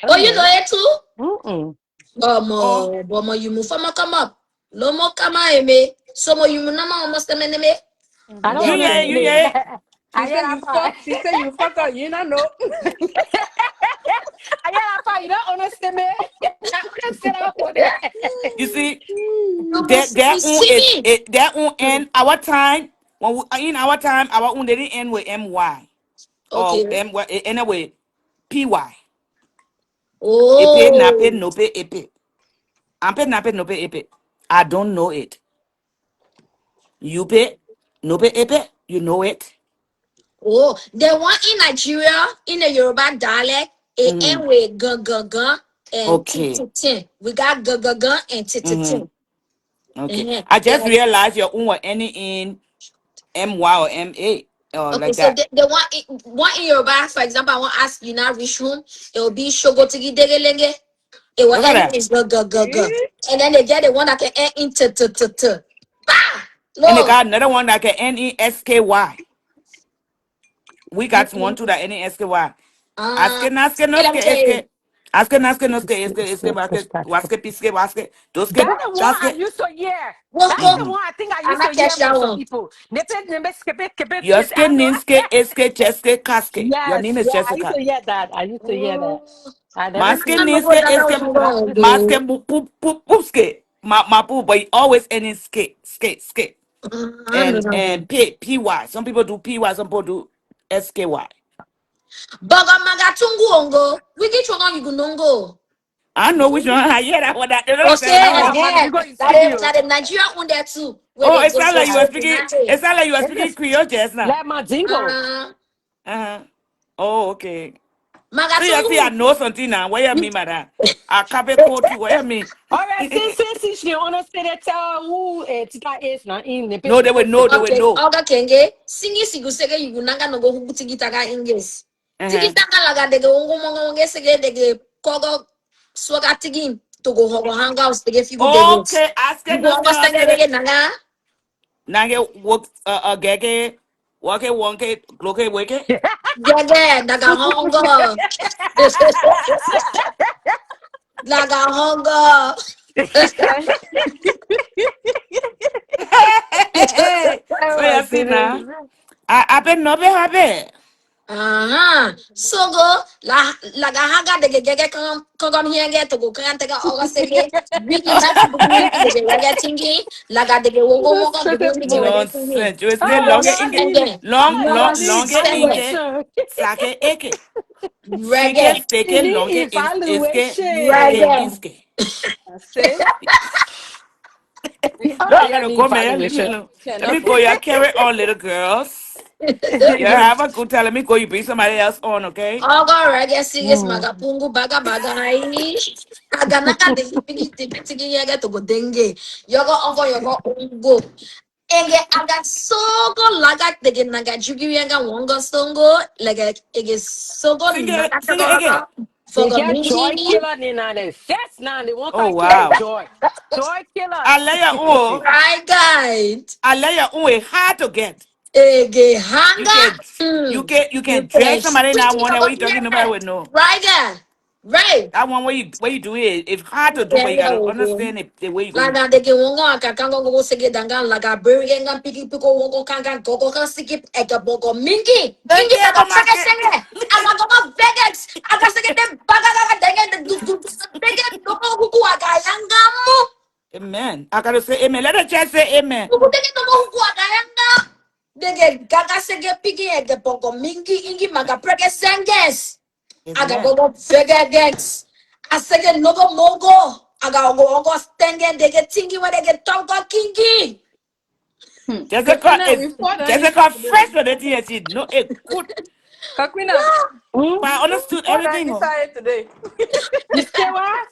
I Oh, don't you know know it. it too? Mm-mm. Oh, Bomo, you move from a come up. No more come eme. So mo you nama almost a minute. I don't you Yeah, yeah, yeah. you understand it. yeah. I She hear said that you part. fuck. She said you fuck up. You not know. I hear that part. You don't understand me. I understand that for it. You see, You that one see is me? it that one end our time when we, in our time our one didn't end with my or Okay. m anyway py. Epe nape Oh. nope epe. Ampe nape nope epe. I don't know it. You pay nope epe. You know it. Oh. The one in Nigeria, in the Yoruba dialect, it Mm-hmm. end with gun gun gun and tin Okay. tin tin. We got gun gun gun and tin tin Mm-hmm. tin. Okay. Uh-huh. I just Yeah. realized your own were any in my or ma or Okay, like so that. the one in Yoruba, for example, I want to ask you now which room. It will be Shogotigi Degelenge. It will Look at end that. in go go go go. See? And then they get the one that can end in t t t t. Bah! And they No. got another one that can NESKY. We got one too Mm-mm. that NESKY. Uh, Aske naske let me noske tell you. eske. Aske naske noske It's, eske it's waske Patrick. waske piske waske doske That's the one I daske. used to hear. That's Wonko, the Mm-hmm. one I think I I used to not hear catch that from some one. people. Skip it, fit. Yoske I don't know. ninske eske cheske kaske. Your Yes, name is yeah, I used Jessica. to hear that. I used to hear that. Oh, I never I'm Maske seen not it. know ninske that eske one maske go. poopske. Ma poo, but it always ending ske. I don't know. And py. Some people do py, some people do sky. Baga maga tungu ongo. We get you gunongo. I know which one. I hear that one. That they don't say Okay, that Oh, one. I'm about to go in studio. that the Nigeria one there too. Where Oh, they it go sounds so like you so were in speaking. a day. It sounds like you were Let speaking Creole just now. let my jingle. Uh, Uh-huh. Oh, okay. maga See, I tungu. know something now. What you mean by that? I can't quote you. What you mean? All right, since you understand that who it is not in the No, paper they would post know. They again. would Okay, know. Oga Kenge, singi sigu sege yugu nanga no go hugu tigi taga English. Tigi Uh-huh. taga laga dege ungu mongo monge sege dege kogo swaga tigi to go hogo hangouts dege figu dege. Okay, ask You it, go no hogo ask sege it. dege nanga. Nange work gege, wake wonke, loke wake. Dege daga hongo. Daga hongo. Eh, So Oh you my see now. goodness. I been no be happy. So go laga haga dege gege kongom hienge to go kan tega oga sege. Wiki naga bugu wiki dege wege tingi. Laga dege wongo That's mongo such bugu a wiki book. wege tingi. Nonsense. You You say Oh, go longer y'all inge, need, senge. You go y'all need longer senge. inge, evaluation. sake eke. Sike Reggae. You steke need longe iske evaluation. Reggae. ingiske. I say. Oh, No, I y'all gotta need go, man. evaluation. Let me Cannot. go. You carry on, little girls. You have a good time. Let me go. You bring somebody else on, okay? Ogo reggae singers Mm. magapungu baga baga hai. Aga naga de pigi tigi tigi yege to go denge. Yogo ongo yogo ongo. Ege aga sogo laga dege naga jugi yega wongo songo. Lega ege sogo naga Sing tego it again. aga. They Fogo get joy mingi. killer in on it. That's now they won't Oh, call killer wow. joy. Joy killer. I lay your own. Right guide. I lay your own. Hard to get. Ege You hanga. can, you You can can dress somebody in spit that it one that over way you talking, nobody here. would know. Right guide. Right. That one where you do it, it's hard to do, Yeah, but you yeah, gotta okay. understand it the way you going. Laga de ke wonga kakango go sege danga laga beri nga piki piko wongo kanga gogo kan sikip ega bogo mingi Thank kingi you, baga Mama. frega senge aga gogo vegex aga sege de baga aga denge de du du denge dogo huku aga yanga mu Amen. I gotta say amen. Let the church say amen. huku denge dogo huku aga yanga denge gaga sege piki ega bogo mingi ingi maga frega senges aga Amen. gogo vegex asege nogo mogo aga gogo stenge dege tingi wa dege tongo kingi. Jessica Kakwina, is we fought on Jessica inside today. fresh for the thing and she no it good. Kakwina, Mm. But I we understood fought on everything. Oh. inside today. You say what?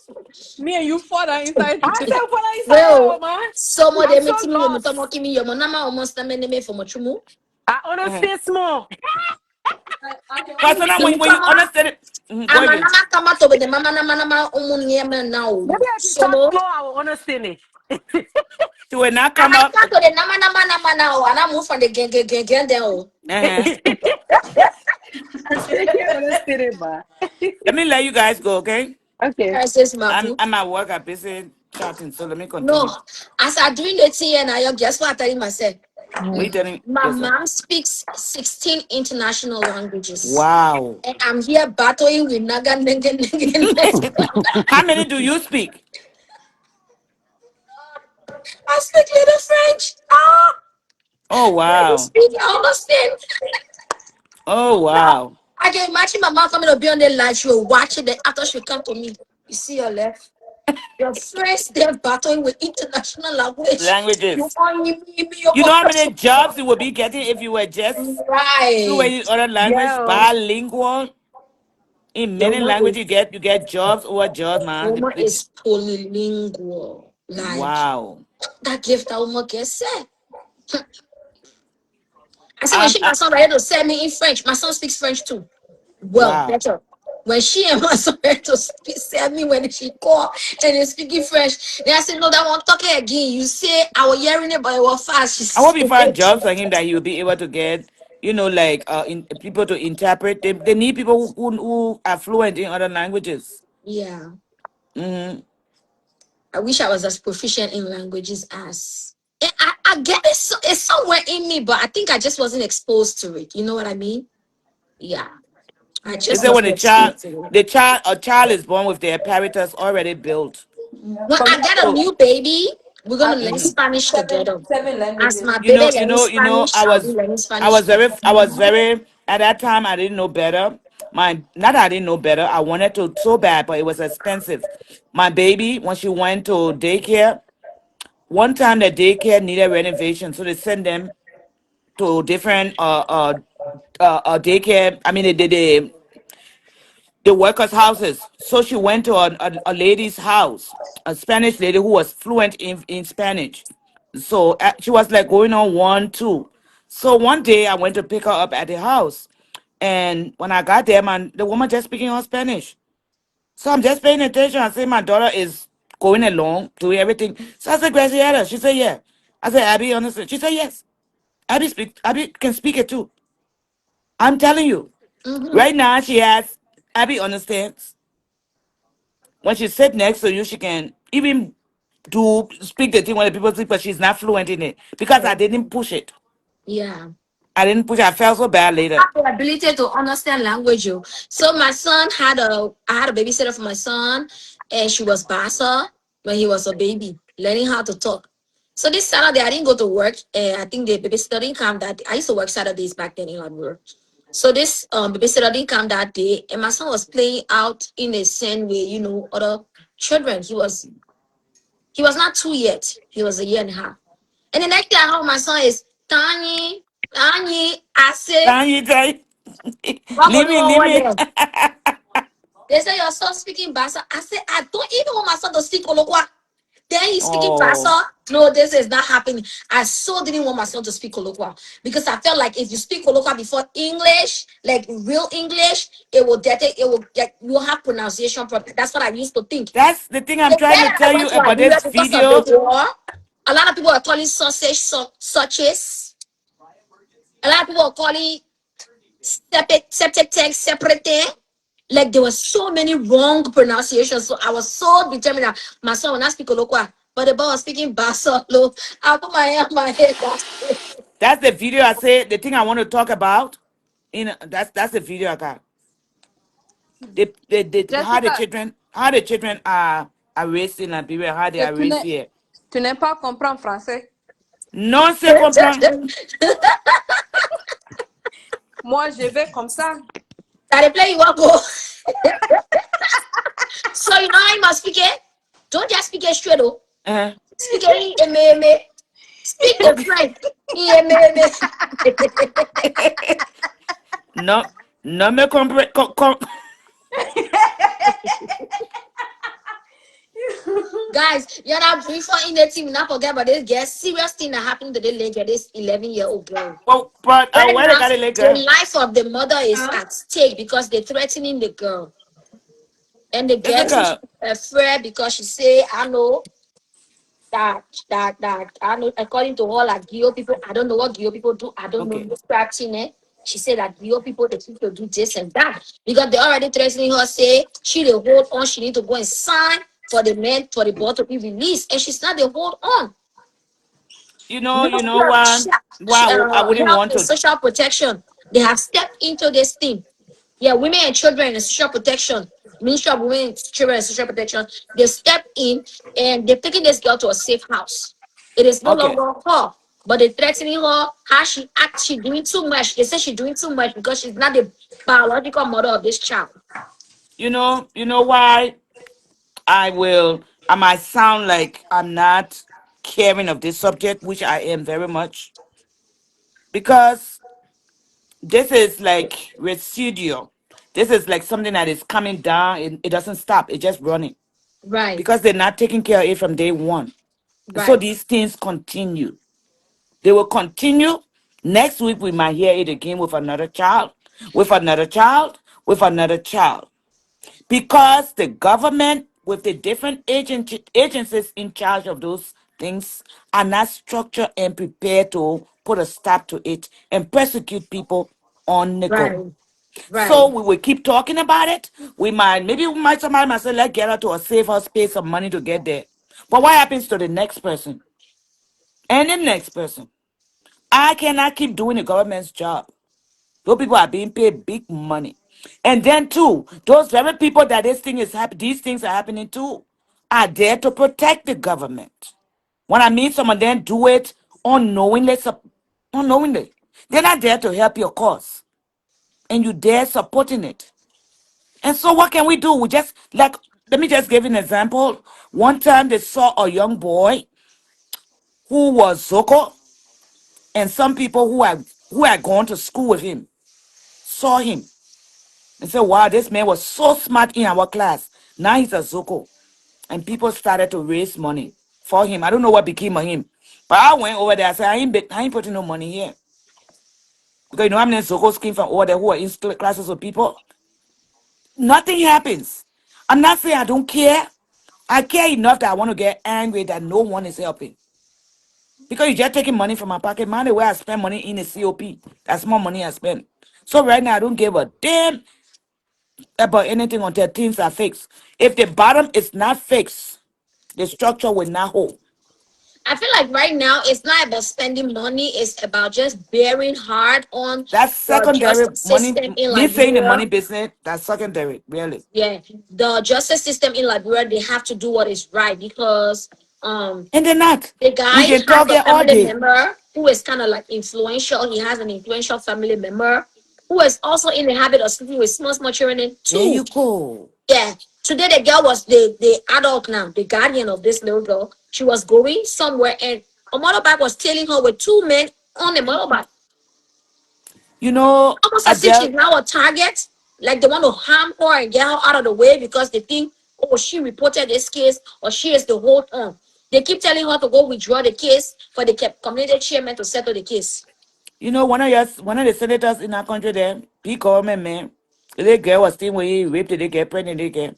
Me and you fought on inside I today. said what I say, oh Well, man. some of I'm them so meeting me, lost. mutomo kimi yomo nama almost a minute for muchumu. I Uh-huh. understand small. I can Cause sometimes understand when you Mutomo, understand it, go ama again. nama kama to be the mama nama umun yema now. Maybe if you talk So, slow, I will understand it. She will not I come might up. talk to the nama now, and I move from the gang then. Oh. Uh-huh. I can't understand it, but Let me let you guys go, okay? okay. Says Mabu. I'm at work. I'm busy chatting, so let me No, continue. as I doing the thing and I guess what I telling myself. What are you telling My yourself? mom speaks 16 international languages. Wow. And I'm here battling with Naga Nenge Nenge. How many do you speak? I speak little French. Ah, Oh I wow. speak, I understand. Oh Now, wow. I can imagine my mom coming to be on the live show, watching the after she come to me. You see your left. Your friends, they're battling with international language. You Languages. want me, you You know want how many jobs you would be getting if you were just fluent right. in other language, Yo, bilingual in The many woman languages. is You get jobs over jobs, the man. woman is polylingual. Like Wow. that gift that woman can say. I said when Um. she my uh, son ready to send me in French. My son speaks French too. Well, wow. better. When she and my son ready to send me when she call and they speaking French, then I said, no, that one talking again. You say I was hearing it, but it was fast. She I hope you find said, jobs for him that he will be able to get. Like people to interpret. They need people who are fluent in other languages. yeah. Hmm. I wish I was as proficient in languages as. And I get it. So, it's somewhere in me, but I think I just wasn't exposed to it. You know what I mean? Yeah. I They just say when wasn't exposed to it. a child is born with their apparatus already built. When For I me, get a So new baby, we're gonna I learn speak mhm. Spanish together. seven As languages. my baby learning I Spanish, I'll be was learning Spanish too. I was very at that time I didn't know better. My not that I didn't know better. I wanted to so bad, but it was expensive. My baby, when she went to daycare, one time the daycare needed renovation, so they sent them to different daycare. I mean the workers' houses. So she went to a lady's house, a Spanish lady who was fluent in Spanish. So she was like going on one, two. So one day I went to pick her up at the house. And when I got there, man, the woman just speaking on Spanish. So I'm just paying attention. I say my daughter is going along, doing everything. So I said, Graciela. She said, yeah. I said, Abby, honestly. She said, yes. Abby can speak it too. I'm telling you. Mm-hmm. Right now she has Abby understands. When she sit next to you, she can even do speak the thing when the people speak, but she's not fluent in it because I didn't push it. Yeah. I didn't push it. I felt so bad later. Have the ability to understand language. Oh. So my son had I had a babysitter for my son, and she was Bassa when he was a baby, learning how to talk. So this Saturday I didn't go to work, and I think the babysitter didn't come that I used to work Saturdays back then in Labrador. So this babysitter didn't come that day, and my son was playing out in the same way, other children. He was not two yet. He was a year and a half. And the next thing I heard my son is Tani, Tani. I said, Can you tell what go leave do me, leave over me. there? They say your son speaking Basa. I said, I don't even want my son to speak Olokwa. Then he's speaking Oh, Basa. No, this is not happening. I so didn't want my son to speak Olokwa because I felt like if you speak Olokwa before English, like real English, it will get you will have pronunciation problem. That's what I used to think. that's the thing I'm And trying then to I tell you went to about Liberia this because of the video. war. A lot of people are calling sausage sausages. A lot of people are calling septic tank separate. Like there were so many wrong pronunciations. So I was so determined that my son will not speak Olokwa. But the boy was speaking Basalo. I put my hand on my head. That's the video I say. The thing I want to talk about. That's the video I got. How the Jessica, children are raised in Liberia, how they que are raised here. tu n'aimes pas comprendre français. Non, c'est comprendre. Moi, je vais comme ça. That play you want go. So you know how you must speak it? Don't just speak it straight though. Uh, Speak it in me. Speak the okay. French. In me. No, no me compre. Guys, you're not before in the team, not forget about this girl. Serious thing that happened to the lady, this 11-year-old girl. Well, but Right where they now, got it the later? life of the mother is at stake because they're threatening the girl. And the girl is Jessica, afraid because she say, I know that I know according to all like Geo people, I don't know what Geo people do. I don't know okay. this scratching it. She said that your people they need to do this and that because they already threatening her. Say she they hold on. She need to go and sign for the man for the boy to be released, and she's not. They hold on. You Ministry know why? Why I wouldn't Health want and to. Social Protection. They have stepped into this thing. Yeah, women and children and social protection. Ministry of Women, Children and Social Protection. They stepped in and they've taken this girl to a safe house. It is no Okay. longer her, but they're threatening her. How she acts, she doing too much. They say she's doing too much because she's not the biological mother of this child. You know why I might sound like I'm not caring of this subject, which I am very much, because this is like residual. This is like something that is coming down. It doesn't stop. It's just running Right, because they're not taking care of it from day one. And so right, these things continue. They will continue. Next week, we might hear it again with another child, with another child, with another child. Because the government, with the different agencies in charge of those things, are not structured and prepared to put a stop to it and persecute people on the go. right, So right. we will keep talking about it. Somebody might say, let's get her to a safe house, pay some money to get there. But what happens to the next person and the next person? I cannot keep doing the government's job. Those people are being paid big money. And then too, those very people that these things are happening to are there to protect the government. When I mean some of them do it unknowingly, unknowingly. They're not there to help your cause. And you there supporting it. And so what can we do? We just like let me just give you an example. One time they saw a young boy who was Zoko, and some people who had gone to school with him saw him and said, wow, this man was so smart in our class. Now he's a Zoko. And people started to raise money for him. I don't know what became of him. But I went over there. I said, I ain't putting no money here. Because you know how many Zokos came from over there who are in classes with people? Nothing happens. I'm not saying I don't care. I care enough that I want to get angry that no one is helping. Because you're just taking money from my pocket. Money where I spend money in a COP. That's more money I spend. So right now I don't give a damn about anything until things are fixed. If the bottom is not fixed, the structure will not hold. I feel like right now it's not about spending money, it's about just bearing hard on That's the secondary justice money. system in Me saying the money Liberia. business, that's secondary, really. Yeah, the justice system in Liberia, they have to do what is right because um And they're not. the We guy can has talk a here all family day. member who is kind of like influential. He has an influential family member who is also in the habit of sleeping with small children and There two. you go. Yeah. Today the girl was the adult now, the guardian of this little girl. She was going somewhere and a motorbike was tailing her with two men on the motorbike. You know, Almost as if she's Adele, now a target. Like they want to harm her and get her out of the way because they think, oh, she reported this case or she is the hold on. They keep telling her to go withdraw the case for the community chairman to settle the case. one of the senators in our country there, big government man, the little girl was still when he raped the girl, pregnant the girl.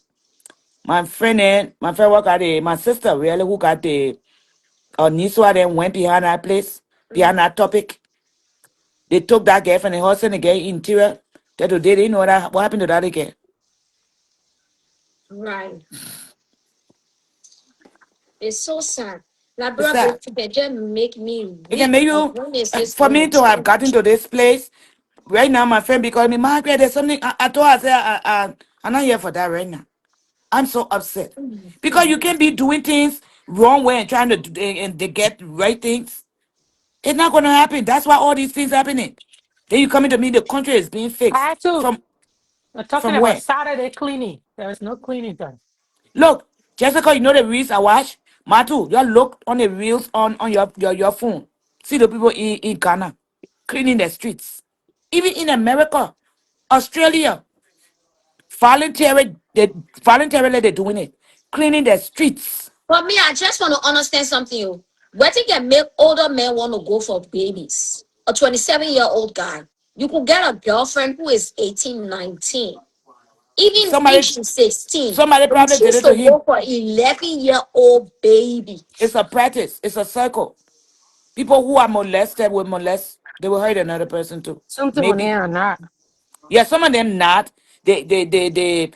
My friend work at my sister really who got the Niswa then went behind that place, behind that topic. They took that girl from the house and the girl interior. That today they didn't know that what happened to that girl. Right. It's so sad. Like, It's bro, sad. they just make me It can weak. make Like, you, when is this for going me to to have gotten change? to this place, right now my friend be calling me, Margaret, there's something, I told her, I said, I'm not here for that right now. I'm so upset. Because you can't be doing things wrong way and trying to and they get right things. It's not going to happen. That's why all these things happening. Then you coming to me, the country is being I fixed. had to. Talking From about where? Saturday cleaning. There was no cleaning done. Look, Jessica, you know the reels I watch? Matu, you look on the reels on your phone. See the people in Ghana cleaning the streets. Even in America, Australia, voluntarily they're doing it. Cleaning the streets. For me, I just want to understand something. Oh. What thing can make older men want to go for babies? A 27-year-old guy. You could get a girlfriend who is 18, 19. Even if Somebody she's 16, somebody but you probably did choose it to to him. go for 11-year-old baby. It's a practice. It's a circle. People who are molested will molest. They will hurt another person too. Something on Maybe. there or not. Yeah, some of them not. They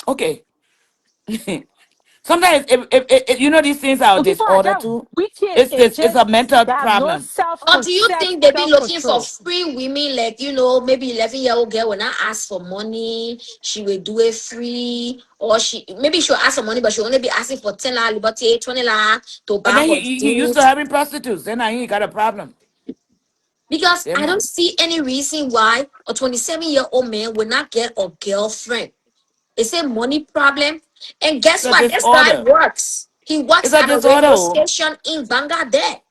okay. Sometimes if you know these things are So people are disorder that too. wicked It's and this. It's a just mental they have no problem. self Or do you concept, think they be self looking for control. free women, like, you know, maybe 11-year-old girl will not ask for money, she will do it free, or she'll ask for money, but she'll only be asking for 10 liberty, 20 to But buy then for he used to things. having prostitutes. Then I ain't got a problem. Because Then I don't see any reason why a 27-year-old man will not get a girlfriend. It's a money problem. And it's guess a what? This guy disorder. works. He It's works a at a disorder. radio Oh. station in Bangladesh.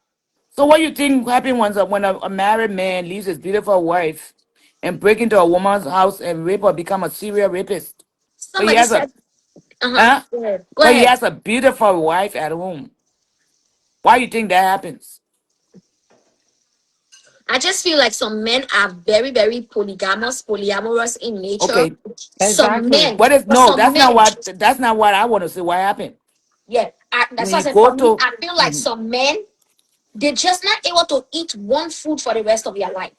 So what you think happened when a married man leaves his beautiful wife and break into a woman's house and rape or become a serial rapist? But he Somebody has a said, uh-huh. huh? Go ahead. Go But he ahead. has a beautiful wife at home. Why you think that happens? I just feel like some men are very, very polyamorous in nature. Okay. Some Exactly. men, What is for no, some men, that's not what I want to say. What happened? yeah, that's When what I you said. go For me, to I feel like some men, they're just not able to eat one food for the rest of their life.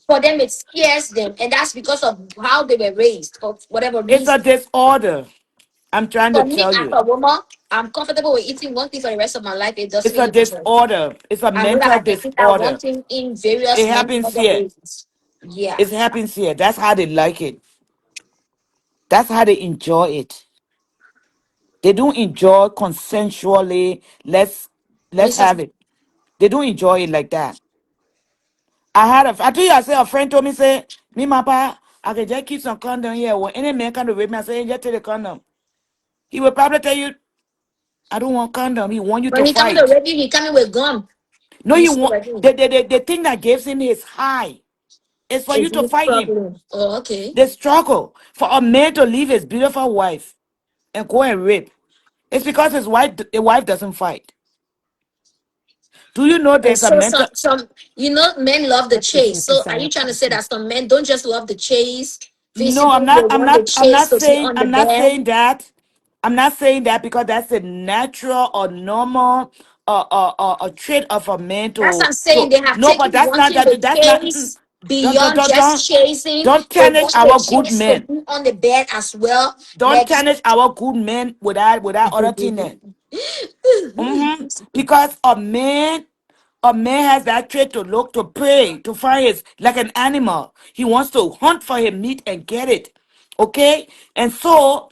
For them, it scares them, and that's because of how they were raised, for whatever it's a reason. disorder. I'm trying to For me, tell as you. a woman, I'm comfortable with eating one thing for the rest of my life. It doesn't It's a really matter. disorder. It's a I know that mental I can eat that one disorder. thing in various It many happens other here. ways. Yeah. It happens here. That's how they like it. That's how they enjoy it. They don't enjoy consensually. Let's Listen, have it. They don't enjoy it like that. I told you I said a friend told me say me my pa I can just keep some condom here. When any man come to rape me, I say "Hey, just take the condom. He will probably tell you I don't want condom. He want you when to he coming to fight. rape you, he coming with gum. No, you He's so want ready. the thing that gives him his high is for you Is to he fight him. struggling? Oh, okay. The struggle for a man to leave his beautiful wife and go and rape. It's because the wife doesn't fight. Do you know And there's a so mental? men love the That is chase. a So are you desire trying to say person. that some men don't just love the chase? No, Physically, they want the chase to be on the I'm not bed. saying that. I'm not saying that because that's a natural or normal a trait of a man That's what I'm to saying. They have no, but taken wanting the that's not chase don't don't beyond don't just don't chasing. don't They tarnish want the our good chase to men. be on the bed as well. Don't Like tarnish our good men without other thing there. Because a man has that trait to look, to prey, to find his, like an animal. He wants to hunt for his meat and get it. Okay? And so,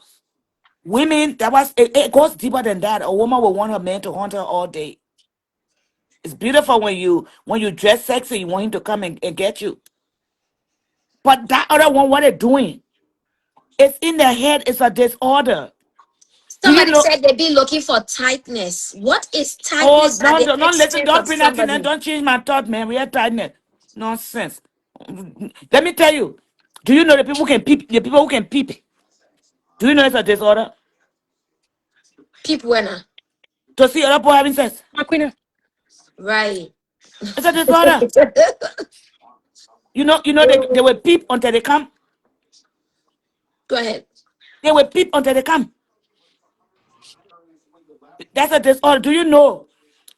women, it goes deeper than that. A woman will want her man to hunt her all day. It's beautiful when you dress sexy, you want him to come and get you. But that other one, what they're doing, it's in their head, it's a disorder. Do you somebody know? said, they be looking for tightness. What is Oh, tightness at the don't listen. expense Don't of bring that in there. somebody? Don't change my thought, man. We are tiredness. Nonsense. Let me tell you. Do you know the people who can peep? The people who can peep. Do you know it's a disorder? People winner. To see other people having sex. My queen. Right. It's a disorder. They will peep until they come. Go ahead. They will peep until they come. That's a disorder. Do you know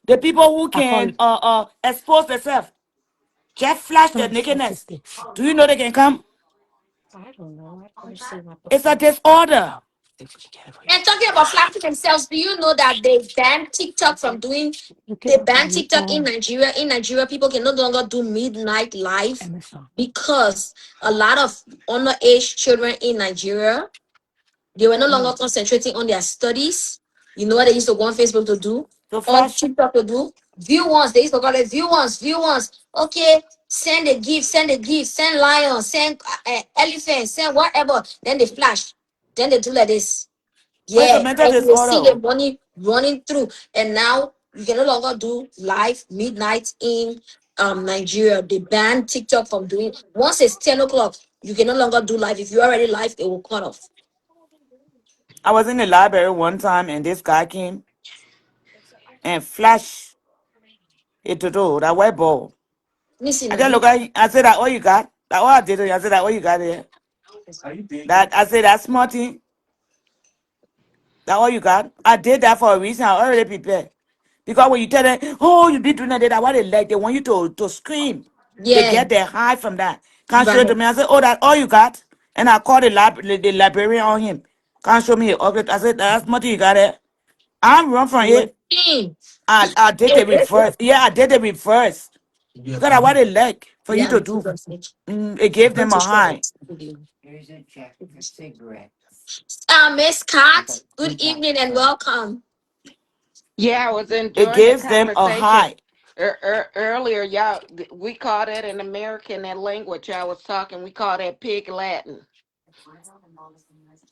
the people who I call can it. expose themselves, just flash their What's nakedness? this thing? Do you know they can come? I don't know. I never seen that It's a before. disorder. Did you get it for you? And talking about flattering themselves, do you know that they banned TikTok from doing? You They get banned you TikTok in Nigeria. In Nigeria, people can no longer do midnight live Amazon. because a lot of underage children in Nigeria, they were no longer concentrating on their studies. You know what they used to go on Facebook to do? To On flash. TikTok to do? View once. They used to call it view once, view once. Okay, send a gift, send lion, send elephant, send whatever. Then they flash. Then they do like this. But it's a Yeah, mental and you will disorder. see the Oh. money running through. And now you can no longer do live midnight in Nigeria. They banned TikTok from doing, once it's 10 o'clock, you can no longer do live. If you're already live, it will cut off. I was in the library one time and this guy came and flashed it to do that white ball. Listen I just now. look at him, I said that all you got? That all I did, I said that all you got there. That I said that smarty, that all you got. I did that for a reason. I already prepared. Because when you tell them, oh, you be doing that, that's what they like. They want you to scream. They Yeah, get their high from that. Can't show it to right. me. I said, oh, that's all you got? And I called the librarian on him. Can't show me a update. I said, that's much you got it. I run from it. Mm. I did the reverse. Yeah, I did the reverse. Because that's what they like for you Yeah. to do. It gave them a high. Miss Cat, good evening and welcome. Yeah, I was It enjoying the gives them a conversation. high. Earlier, y'all, we call that in American that language I was talking. We call that pig Latin.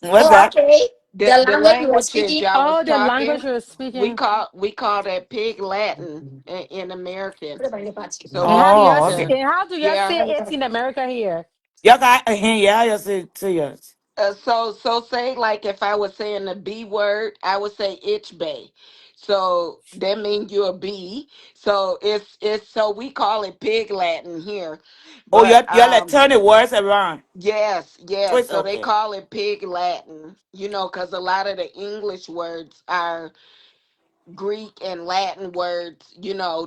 What's Oh, that? okay. The The language you were languages speaking. y'all was Oh, the language talking, you're speaking. we call that pig Latin in American. So And how do Oh, okay. y'all say yeah. it in America here? Y'all got yeah, you say yes. So say like if I was saying the B word, I would say itch bay. So that means you're a bee. So it's so we call it pig Latin here. Oh, But you're like turn the words around. yes, yes. Twist, So they okay. call it pig Latin, because a lot of the English words are Greek and Latin words,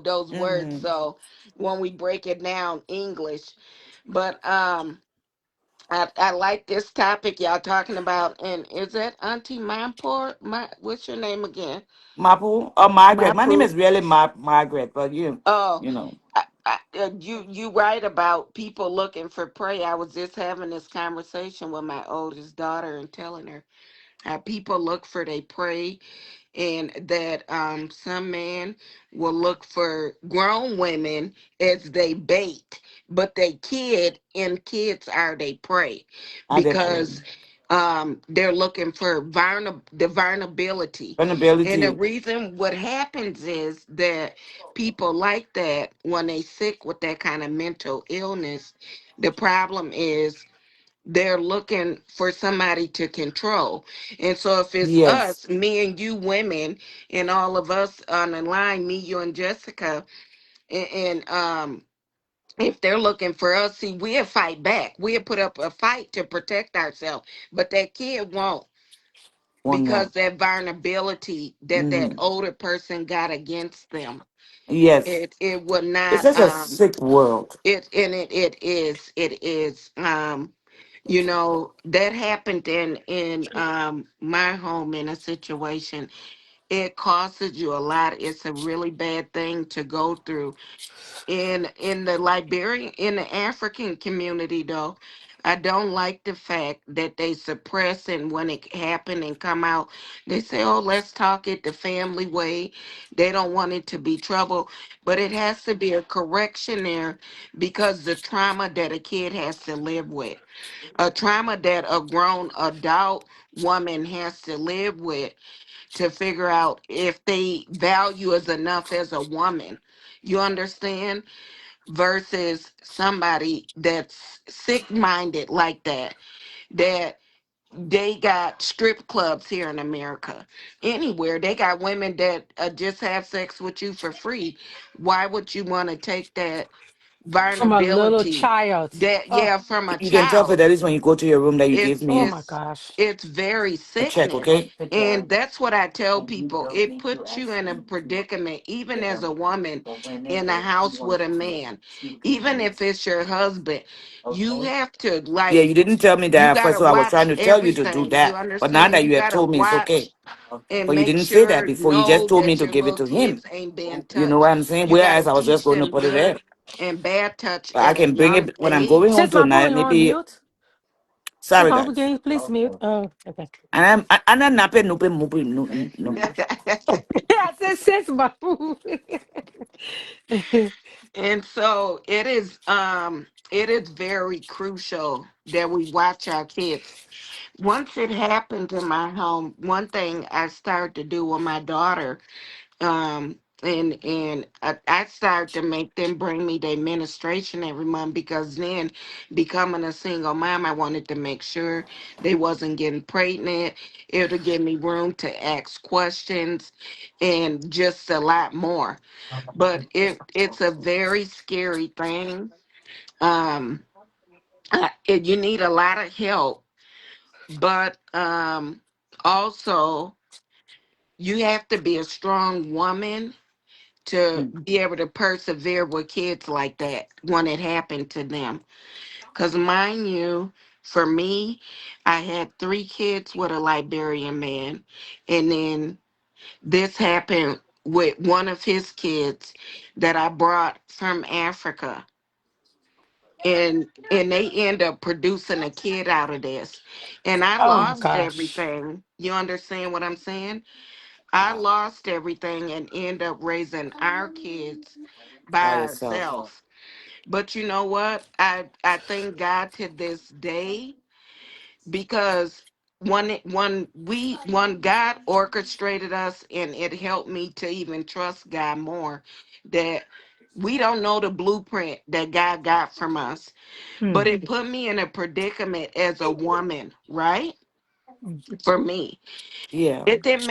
those words. Mm-hmm. So when we break it down English, but I like this topic y'all talking about. And is that Auntie Mamport? What's your name again? Mapu or Margaret. My name Mapu. is really Margaret, but Oh, you know, you right about people looking for prey. I was just having this conversation with my oldest daughter and telling her how people look for their prey, and that some men will look for grown women as they bait, but they kids are they prey, I did pray. because they're looking for the vulnerability. And the Vulnerability. reason what happens is that people like that, when they sick with that kind of mental illness, the problem is they're looking for somebody to control. And so if it's Yes. us, me and you women, and all of us on the line, me, you, and Jessica, and if they're looking for us, see, we'll fight back. We'll put up a fight to protect ourselves. But that kid won't, Oh because no. that vulnerability that Mm-hmm. older person got against them, Yes. it will It's not such a sick world. it is that happened in my home, in a situation. It causes you a lot. It's a really bad thing to go through. In the Liberian, in the African community, though, I don't like the fact that they suppress, and when it happen and come out, they say, oh, let's talk it the family way. They don't want it to be trouble, but it has to be a correction there, because the trauma that a kid has to live with, a trauma that a grown adult woman has to live with, to figure out if they value is enough as a woman. You understand? Versus somebody that's sick minded like that they got strip clubs here in America. Anywhere they got women that just have sex with you for free. Why would you want to take that From a little vulnerability, child. that, Oh, yeah, from a You can tell child? Fidelis when you go to your room that you give it's me oh my it's gosh. it's very a check, sickening. okay? And that's what I tell people. It puts you in a predicament, even as a woman in a house with a man, even if it's your husband. You have to, Yeah, like, you didn't tell me you that at got first, to so I was trying watch to tell you to do everything. You that. But now understand? that You you have got to told me, it's okay. watch and But you make didn't say that sure, before. You just know told me that to your give it little to him. kids ain't being You know what touched. I'm saying? You got Whereas to I was just teach going to them put it there. good and bad touch But I at a can bring young it when I'm going home Sis age. Mapu, tonight. you on Maybe mute? Sis sorry Mapu, guys. can you please mute? Oh, okay. And I'm not no. I said sis Mapu. And so it is very crucial that we watch our kids. Once it happened in my home, one thing I started to do with my daughter, and I started to make them bring me the administration every month, because then, becoming a single mom, I wanted to make sure they wasn't getting pregnant. It'll give me room to ask questions and just a lot more. But it's a very scary thing. Um, you need a lot of help, but also you have to be a strong woman, to Mm. be able to persevere with kids like that when it happened to them. Because, mind you, for me, I had 3 kids with a Liberian man. And then this happened with one of his kids that I brought from Africa. And they end up producing a kid out of this. And I Oh my lost gosh. everything. You understand what I'm saying? I lost everything and end up raising our kids By by yourself. ourselves. But you know what? I thank God to this day because when God orchestrated us, and it helped me to even trust God more, that we don't know the blueprint that God got from us, Hmm. but it put me in a predicament as a woman, right? For me, Yeah. it didn't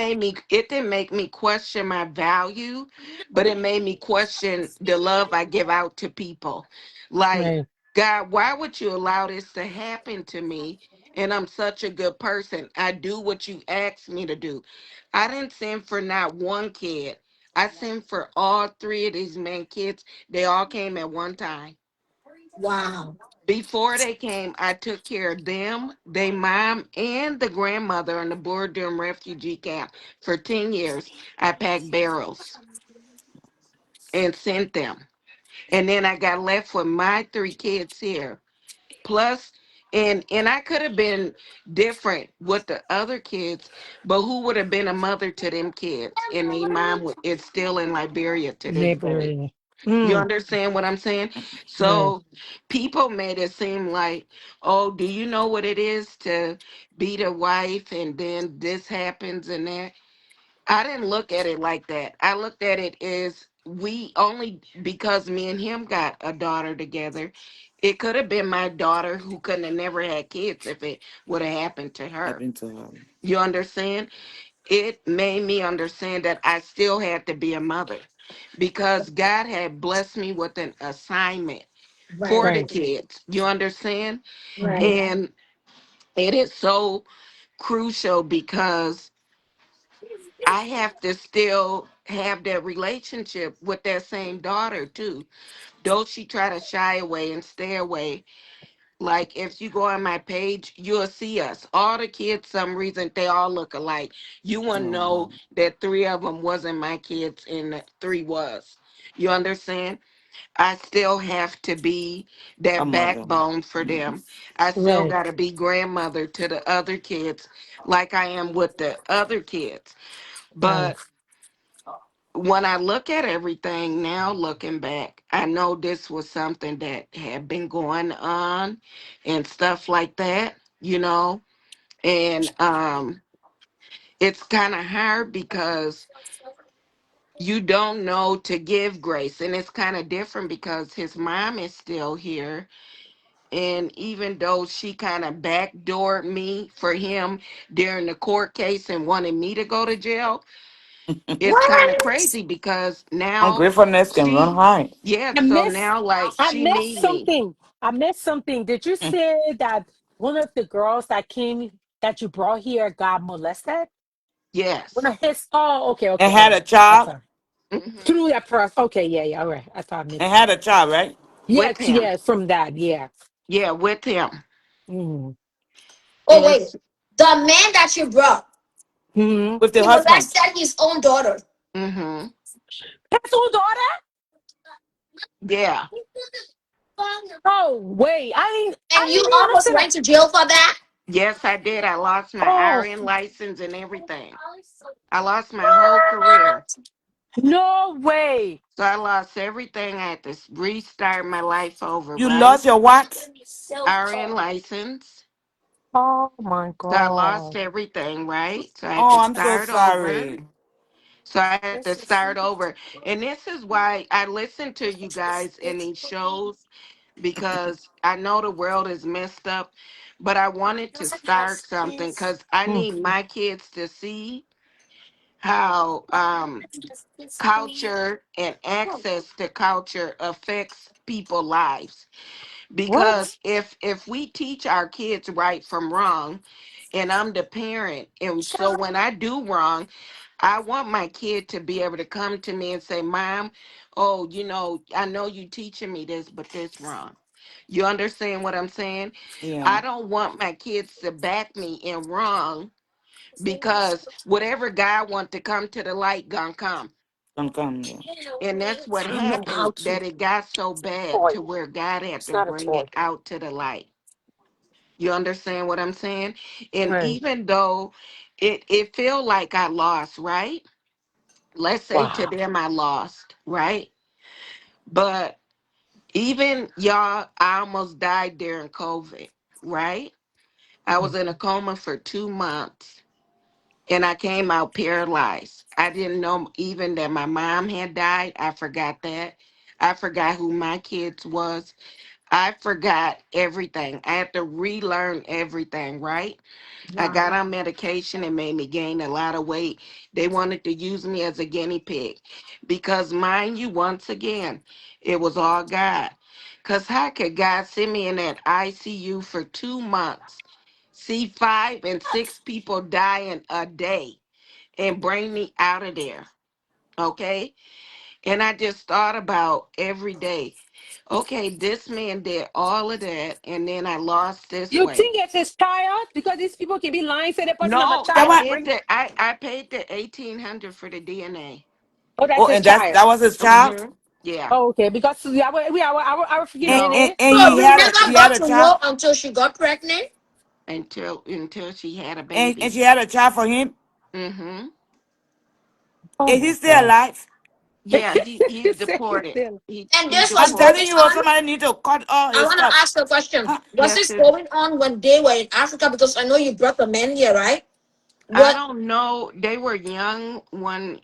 make me question my value, but it made me question the love I give out to people. Like, Right. God, why would you allow this to happen to me? And I'm such a good person. I do what you asked me to do. I didn't send for not one kid. I sent for all 3 of these men kids. They all came at one time. Wow. Before they came, I took care of them, their mom, and the grandmother in the Bourdon refugee camp for 10 years. I packed barrels and sent them. And then I got left with my 3 kids here. Plus, and I could have been different with the other kids, but who would have been a mother to them kids? And their is still in Liberia to this day. Neighbor. You Mm. understand what I'm saying? Right. So people made it seem like, oh, do you know what it is to be the wife and then this happens and that? I didn't look at it like that. I looked at it as we only because me and him got a daughter together. It could have been my daughter who couldn't have never had kids if it would have happened to her. Happened to her. You understand? It made me understand that I still had to be a mother because God had blessed me with an assignment Right. for the Right. kids. You understand? Hmm. Right. And it is so crucial because I have to still have that relationship with that same daughter too. Though she try to shy away and stay away. Like if you go on my page, you'll see us. All the kids, some reason they all look alike. You wouldn't know Oh, that 3 of them wasn't my kids and that 3 was. You understand? I still have to be a that mother. backbone for them. I still Right. got to be grandmother to the other kids like I am with the other kids. Right. But when I look at everything now, looking back, I know this was something that had been going on and stuff like that, you know. And it's kind of hard because you don't know to give grace. And it's kind of different because his mom is still here. And even though she kind of backdoored me for him during the court case and wanted me to go to jail, it's kind of What? crazy because now Ungratefulness can run she, high. yeah, I so missed now like I she missed need me. something. I missed something. Did you Mm. say that one of the girls that came that you brought here got molested? One Yes. of his oh, okay, And okay, all had a right. I child. thought. Hmm. Through that process. Okay, yeah, yeah, all right. I thought I And missed had that. a child, right? With Yes, him. yeah, from that, yeah. Yeah, with him. Mm-hmm. Oh And wait, the man that you brought, Mm-hmm. With the he husband. molested his own daughter, mm-hmm. That's who daughter? Yeah. Oh, wait. and I you didn't almost understand that. went to jail for that. Yes, I did. I lost my Oh, RN license and everything. I lost my whole career. no way. So I lost everything. I had to restart my life over, You right? lost your what? RN license. Oh my So I lost God. everything, right? So I had Oh, to I'm so start over. sorry. So I had to start over. And this is why I listen to you guys in these shows because I know the world is messed up, but I wanted to start something because I Mm. need my kids to see how culture and access to culture affects people's lives. Because What? if we teach our kids right from wrong, and I'm the parent, and so when I do wrong, I want my kid to be able to come to me and say, Mom, oh, I know you teaching me this, but this wrong. You understand what I'm saying? Yeah. I don't want my kids to back me in wrong because whatever God want to come to the light gonna come. Don't come. Yeah. And that's what I don't know how happened, to that it got so bad toy. to where God had It's to not a bring toy. it out to the light. You understand what I'm saying? And Right. even though it feel like I lost, right? Let's say to Wow. them I lost, right? But even y'all, I almost died during COVID, right? I was in a coma for 2 months and I came out paralyzed. I didn't know even that my mom had died. I forgot that. I forgot who my kids was. I forgot everything. I had to relearn everything, right? I got Wow. on medication and made me gain a lot of weight. They wanted to use me as a guinea pig because, mind you, once again, it was all God. Because how could God send me in that ICU for 2 months, see 5 and 6 people dying a day, and bring me out of there? Okay. And I just thought about every day, okay, this man did all of that, and then I lost this You way. think it's his child? Because these people can be lying, say the person have a No, That child I and what? did bring. the I paid the 1,800 for the DNA. Oh, that's Oh, his and that child. that was his child. Mm-hmm. Yeah. Oh, okay. Because we are forgetting And in No, and, it. and So he you had a never he had got a to child, know until she got pregnant? until she had a and baby. she had a child for him. Mm-hmm. Oh Is my he still God. alive? Yeah, he's Say it deported. still. And He this was I'm deported. telling going you, on. somebody need to cut all I his want to stuff. ask a question. Huh? Was Yes, this it. going on when they were in Africa? Because I know you brought the men here, right? I What? don't know. They were young when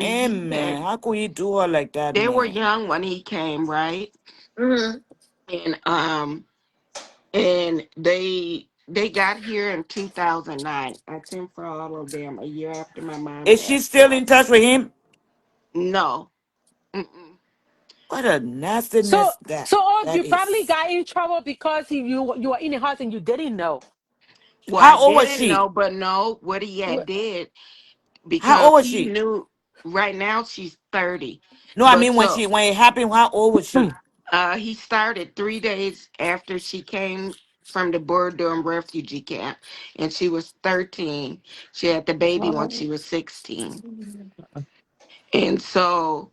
he Amen. had. How could he do her like that, They were man? young when he came, right? Mm-hmm. And they got here in 2009. I sent for all of them a year after my mom Is she passed still away. in touch with him? No. Mm-mm. What a So, nastiness so that you probably is. got in trouble because you were in the house and you didn't know. Well, I How old was didn't she? know, but no, what he had did, How old because was he she? knew. Right now she's 30, No, I but mean when so she when it happened. How old was she? he started 3 days after she came from the Bordeaux refugee camp, and she was 13. She had the baby when she was 16, and so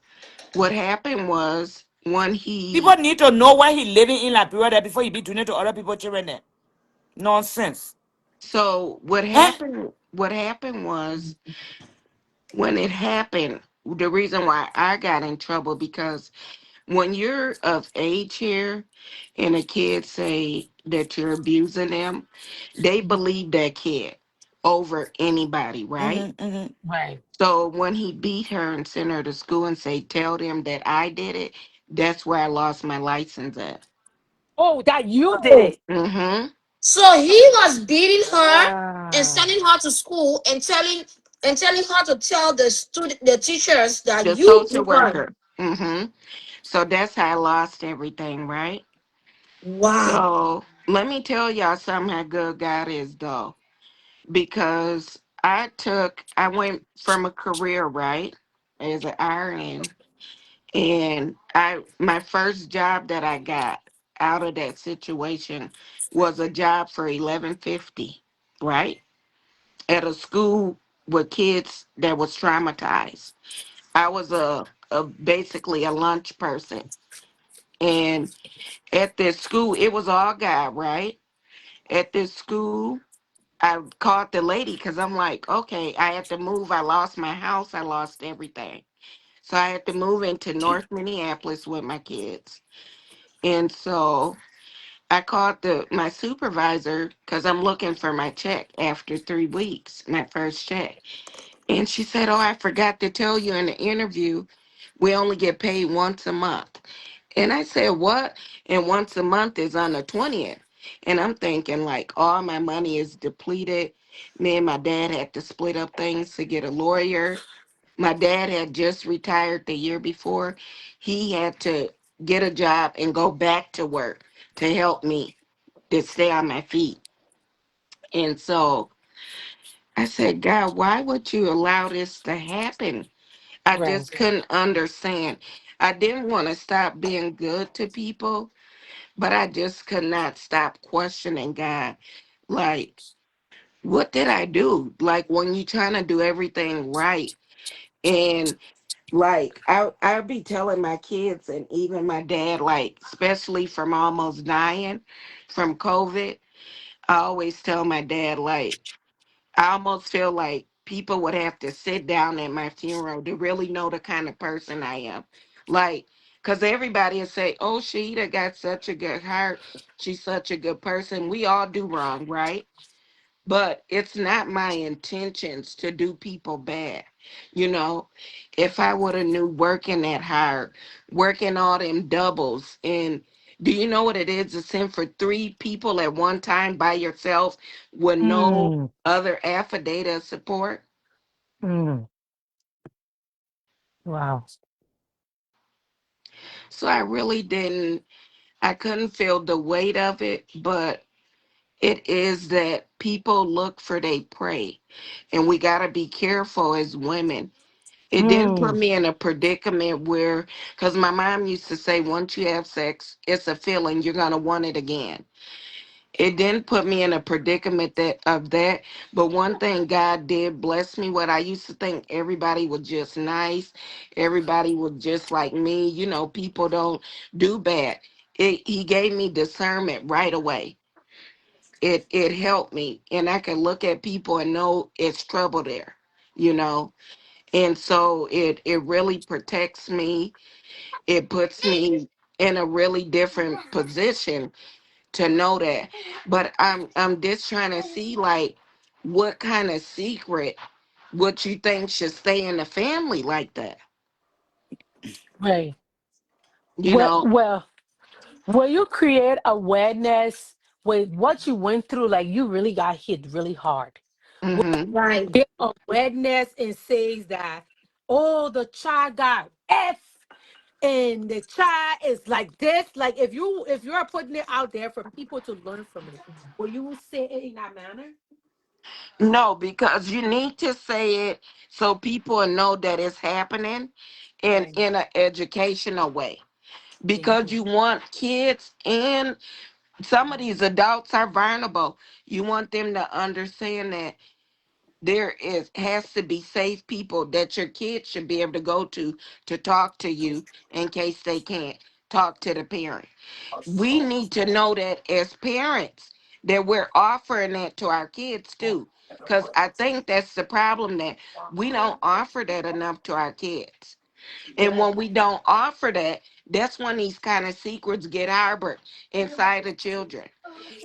what happened was when People he need to know where he living in Liberia there before he be doing it to other people children there. Nonsense. so Huh? what happened was when it happened, the reason why I got in trouble, because when you're of age here and a kid say that you're abusing them, they believe that kid over anybody, right? Mm-hmm, mm-hmm. Right. So when he beat her and sent her to school and say, tell them that I did it, that's where I lost my license at. Oh, that you did Oh. it. Mm-hmm. So he was beating her and Ah. sending her to school and telling her to tell the teachers that The you social beat her. worker. Mm-hmm. So that's how I lost everything, right? Wow. So let me tell y'all something how good God is, though. Because I went from a career, right, as an RN, and my first job that I got out of that situation was a job for 1150, right, at a school with kids that was traumatized. I was a basically a lunch person, and at this school it was all God, right? At this school I called the lady because I'm like, okay, I had to move. I lost my house. I lost everything. So I had to move into North Minneapolis with my kids. And so I called my supervisor because I'm looking for my check after 3 weeks, my first check. And she said, oh, I forgot to tell you in the interview, we only get paid once a month. And I said, what? And once a month is on the 20th. And I'm thinking, like, all my money is depleted. Me and my dad had to split up things to get a lawyer. My dad had just retired the year before. He had to get a job and go back to work to help me to stay on my feet. And so I said, God, why would you allow this to happen? I Right. just couldn't understand. I didn't want to stop being good to people, but I just could not stop questioning God. Like, what did I do? Like, when you trying to do everything right. And like, I'll be telling my kids and even my dad, like, especially from almost dying from COVID, I always tell my dad, like, I almost feel like people would have to sit down at my funeral to really know the kind of person I am. Like, because everybody will say, oh, Sheeta got such a good heart. She's such a good person. We all do wrong, right? But it's not my intentions to do people bad. You know, if I would have knew working that hard, working all them doubles, and do you know what it is to send for three people at one time by yourself with no Mm, other affidavit of support? mm, wow. So I really didn't, I couldn't feel the weight of it, but it is that people look for they prey. And we got to be careful as women. It didn't put Mm, me in a predicament where, because my mom used to say, once you have sex, it's a feeling, you're going to want it again. It didn't put me in a predicament that, but one thing God did bless me with. I used to think everybody was just nice, everybody was just like me. You know, people don't do bad. He gave me discernment right away. It helped me, and I could look at people and know it's trouble there. You know, and so it really protects me. It puts me in a really different position to know that. But I'm just trying to see, like, what kind of secret would you think should stay in the family like that? right. You know. Well, will you create awareness with what you went through? Like you really got hit really hard. Will Hmm. Right. you create awareness and says that, oh, the child got F and the child is like this. Like if you're putting it out there for people to learn from it, will you say it in that manner? No, because you need to say it so people know that it's happening and Right. in an educational way. Yeah. Because you want kids, and some of these adults are vulnerable. You want them to understand that there is has to be safe people that your kids should be able to go to talk to you in case they can't talk to the parent. We need to know that as parents, that we're offering that to our kids too, because I think that's the problem, that we don't offer that enough to our kids. And when we don't offer that, that's when these kind of secrets get harbored inside the children.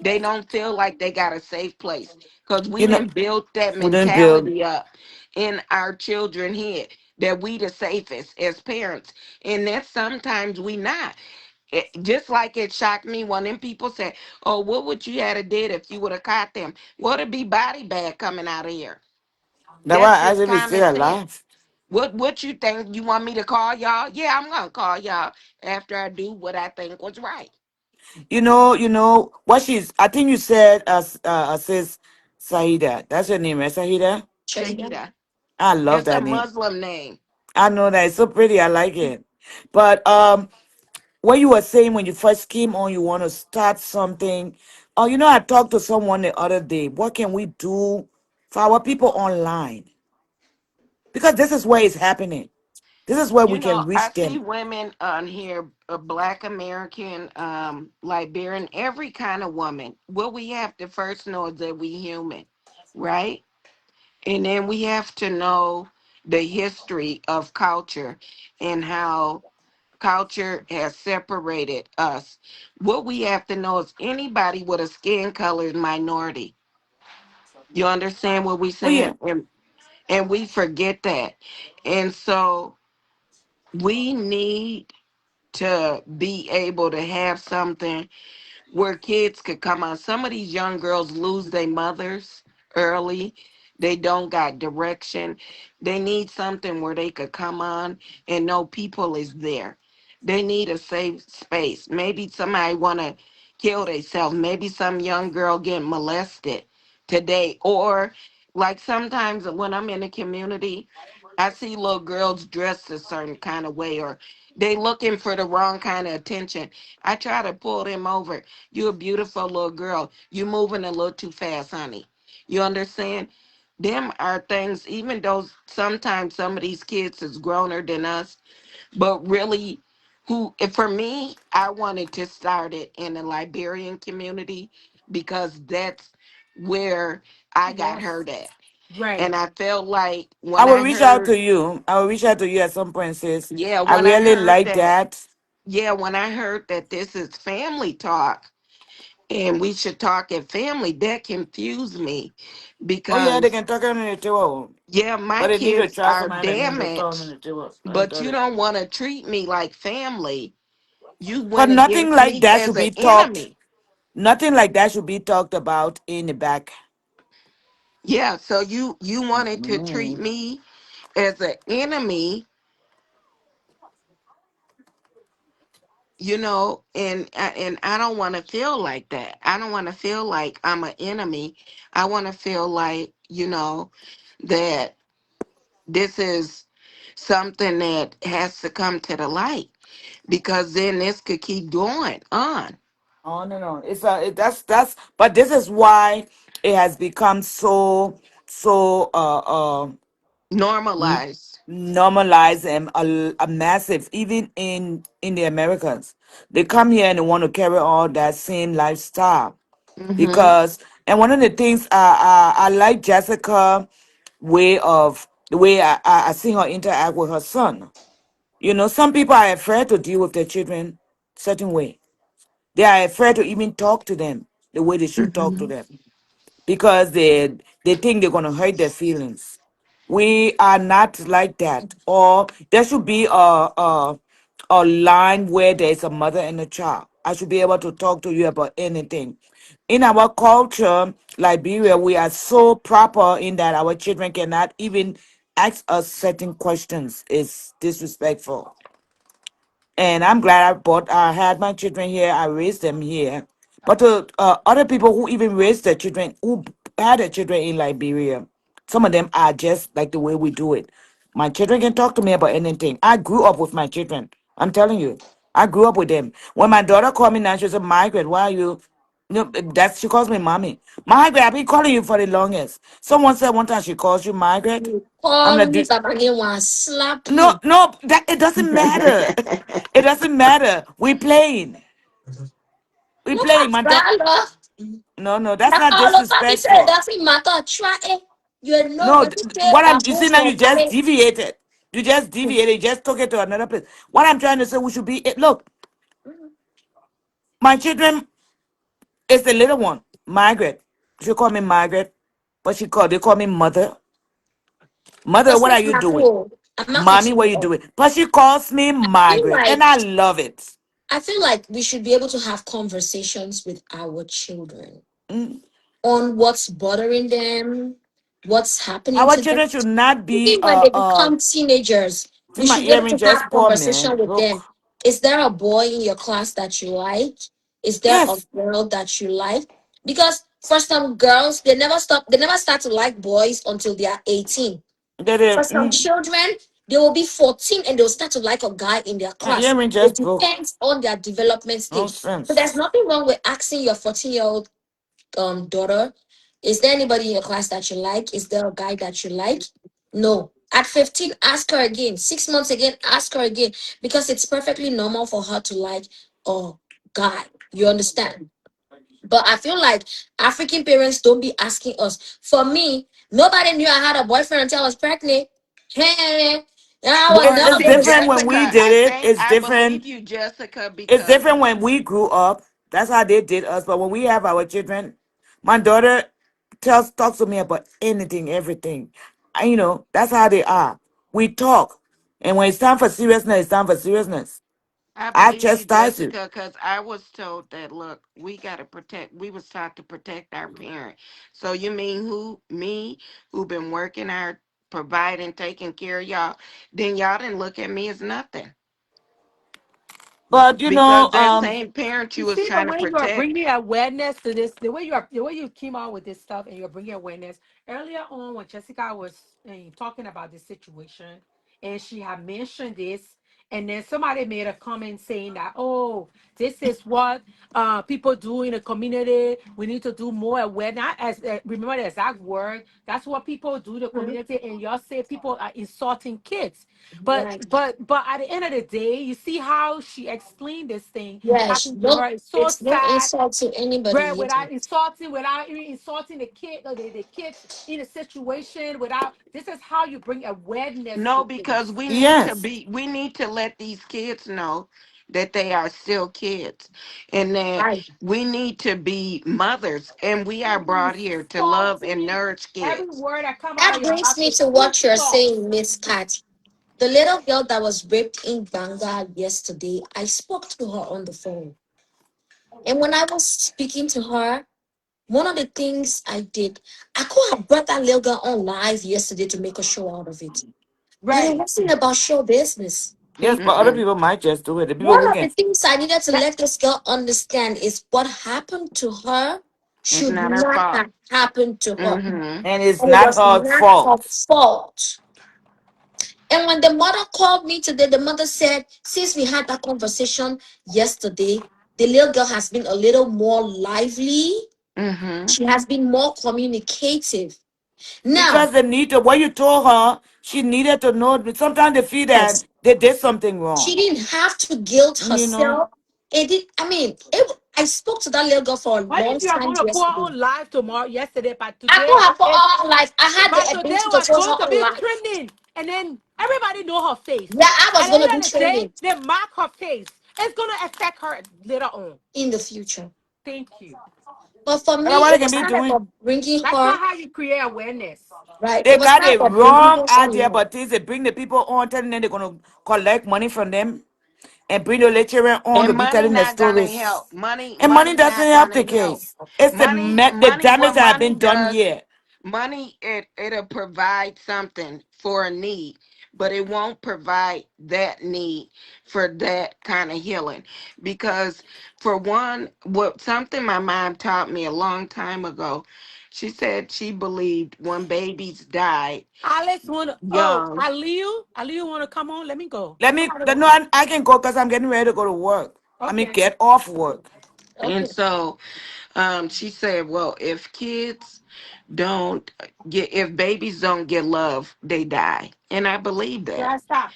They don't feel like they got a safe place because we You know, didn't build that we didn't build. mentality up in our children head that we the safest as parents. And that sometimes we not. Just like it shocked me when them people said, oh, what would you have did if you would have caught them? Would it be body bag coming out of here? That's why That's I asked just if he's common still sense. alive. What you think? You want me to call y'all? Yeah, I'm gonna call y'all after I do what I think was right. You know what she's. I think you said sis Saida. That's her name, right? Saida. Shahida. Shahida. I love It's a that name. Muslim name. I know that it's so pretty. I like it. But what you were saying when you first came on, you want to start something. Oh, I talked to someone the other day. What can we do for our people online? Because this is where it's happening. This is where You we know, can I reach see them. women on here, Black American, Liberian, every kind of woman. What we have to first know is that we human, right? And then we have to know the history of culture and how culture has separated us. What we have to know is anybody with a skin color is minority. You understand what we're Oh yeah. saying? And we forget that. And so we need to be able to have something where kids could come on. Some of these young girls lose their mothers early. They don't got direction. They need something where they could come on and know people is there. They need a safe space. Maybe somebody want to kill themselves. Maybe some young girl getting molested today, or Like sometimes when I'm in the community, I see little girls dressed a certain kind of way, or they looking for the wrong kind of attention. I try to pull them over. You a beautiful little girl. You moving a little too fast, honey. You understand? Them are things, even though sometimes some of these kids is growner than us, but really for me, I wanted to start it in the Liberian community because that's where I got Yes. hurt at. Right. And I felt like I when will I reach out heard, to you. I will reach out to you at some point, sis. yeah, I when I really heard like that, that. yeah, when I heard that this is family talk and we should talk at family, that confused me Oh yeah, they because, can talk on the table. yeah, my But they need to kids try are somebody that can talk on damaged, the table. Let me but tell you you. don't want to treat me like family. You Because went nothing against like me that as should an be talked. enemy. Nothing like that should be talked about in the back. Yeah, so you wanted to treat Mm. me as an enemy, and I don't want to feel like that. I don't want to feel like I'm an enemy. I want to feel like, that this is something that has to come to the light because then this could keep going on. On and on. That's. But this is why it has become so Normalized. normalized and a massive, even in the Americans. They come here and they want to carry on that same lifestyle Mm-hmm. because, and one of the things I like Jessica way of the way I see her interact with her son. Some people are afraid to deal with their children certain way. They are afraid to even talk to them the way they should talk to Mm-hmm. them because they think they're gonna hurt their feelings. We are not like that. Or there should be a line where there's a mother and a child. I should be able to talk to you about anything. In our culture, Liberia, we are so proper in that our children cannot even ask us certain questions. It's disrespectful. And I'm glad I had my children here. I raised them here. But to other people who even raised their children, who had their children in Liberia, some of them are just like the way we do it. My children can talk to me about anything. I grew up with my children. I'm telling you, I grew up with them. When my daughter called me now, she said, "Margaret, why are you?" No, that's she calls me mommy. Margaret, I've been calling you for the longest. Someone said one time she calls you Margaret. You I'm call like, me, Baba Nwa, slap no, you. no, that it doesn't matter. It doesn't matter. We playing. We Look playing. at My daughter. Brother. No, no, that's That's not all of that. He said, disrespectful. doesn't matter. Try it. You're not No, going to take what a you move see now, for you just carry. deviated. You just deviated. You just took it to another place. What I'm trying to say, we should be. Look, my children is the little one, Margaret. She call me Margaret, but they call me mother. Mother, Because what are it's you not doing? cool. I'm not Mommy, cutting what you you off. doing? But she calls me feel Margaret, and like I love it. I feel like we should be able to have conversations with our children Mm. on what's bothering them, what's happening Our to them. children should not be Even when they become teenagers, see we my should be able earring to just have poor man. conversation with them. Look. Is there a boy in your class that you like? Is there a Yes. girl that you like? Because for some girls, they never start to like boys until they are 18. That For some children, they will be 14 and they'll start to like a guy in their my class. earring It just broke. depends on their development stage. So there's Nonsense. nothing wrong with asking your 14-year-old daughter, is there anybody in your class that you like? Is there a guy that you like? No. At 15, ask her again. 6 months again, ask her again. Because it's perfectly normal for her to like a guy. You understand? But I feel like African parents don't be asking us. For me, nobody knew I had a boyfriend until I was pregnant. Hey, and I was Well, never It's see, going to different say, when we Jessica, did it. It's I different. believe you, Jessica, It's because different when we grew up. That's how they did us. But when we have our children, my daughter talks to me about anything, everything. That's how they are. We talk. And when it's time for seriousness, it's time for seriousness. I I believe you, chastise you. Jessica, because I was told that, look, we got to protect, we was taught to protect our parent. So you mean me, who been working hard, providing, taking care of y'all, then y'all didn't look at me as nothing. But because that same parent You you was see the trying to way you are protect. bringing awareness to this, the way you came out with this stuff, and you're bringing awareness. Earlier on, when Jessica was talking about this situation, and she had mentioned this, and then somebody made a comment saying that, oh, this is what people do in the community. We need to do more awareness. As remember the exact word. That's what people do in the Mhm. community, and y'all say people are insulting kids. But Right. but at the end of the day, you see how she explained this thing Yes. happened to No, her. It's so it's no sad. insult to anybody Where either. without even insulting the kid or the kids in a situation, without this is how you bring awareness No, to because things. yes, we need to let these kids know that they are still kids, and that Right. we need to be mothers, and we are brought here to love and Insulting nourish every kids. word that come out That of your brings mouth me is to what you're insult. saying, Miss Cat. The little girl that was raped in Banga yesterday, I spoke to her on the phone. And when I was speaking to her, one of the things I did, I could have brought that little girl on live yesterday to make a show out of it. But it Right. wasn't about show business. yes. Thank But you. other Mm-mm. people might just do it. The people One who of the can, things I needed to That, let this girl understand is what happened to her It's should not her not fault. have happened to her. Mm-hmm. and it's And it not was her not her fault. fault. And when the mother called me today, the mother said, since we had that conversation yesterday, the little girl has been a little more lively. Mm-hmm. She has been more communicative. Now, Because they need to. What you told her, she needed to know. Sometimes they feel that yes, they did something she wrong. didn't have to guilt You know. herself. It did, I mean, I spoke to that little girl for a what long if you are time going to put her yesterday. on live tomorrow, yesterday, but I today put her for is all her life. I had but the today ability to was post her going to on be life. trending, and then everybody know her face. Yeah, I was At the going to end be of the day, training they mark her face. It's gonna affect her later on. in the future. Thank you. But for That's me, what they it can was be not doing. about bringing That's her, not how you create awareness. right? They It was got not it about bringing wrong her idea, online. but things they bring the people on, telling them they're gonna collect money from them, and bring the lecturer on to And be money telling the not gonna stories. help. Money, And money money doesn't not help the gonna help. case. It's the the Money. damage What that have money been done does, here. money it'll provide something for a need, but it won't provide that need for that kind of healing. Because for one, what something my mom taught me a long time ago, she said she believed when babies died Alex wanna young. Aliu wanna come on? Let me go. Let me Somebody no, I can go because I'm getting ready to go to work. I mean, okay. get off work. And Okay. so she said, well, if kids don't get, if babies don't get love, they die. And I believe that. Yeah, stop.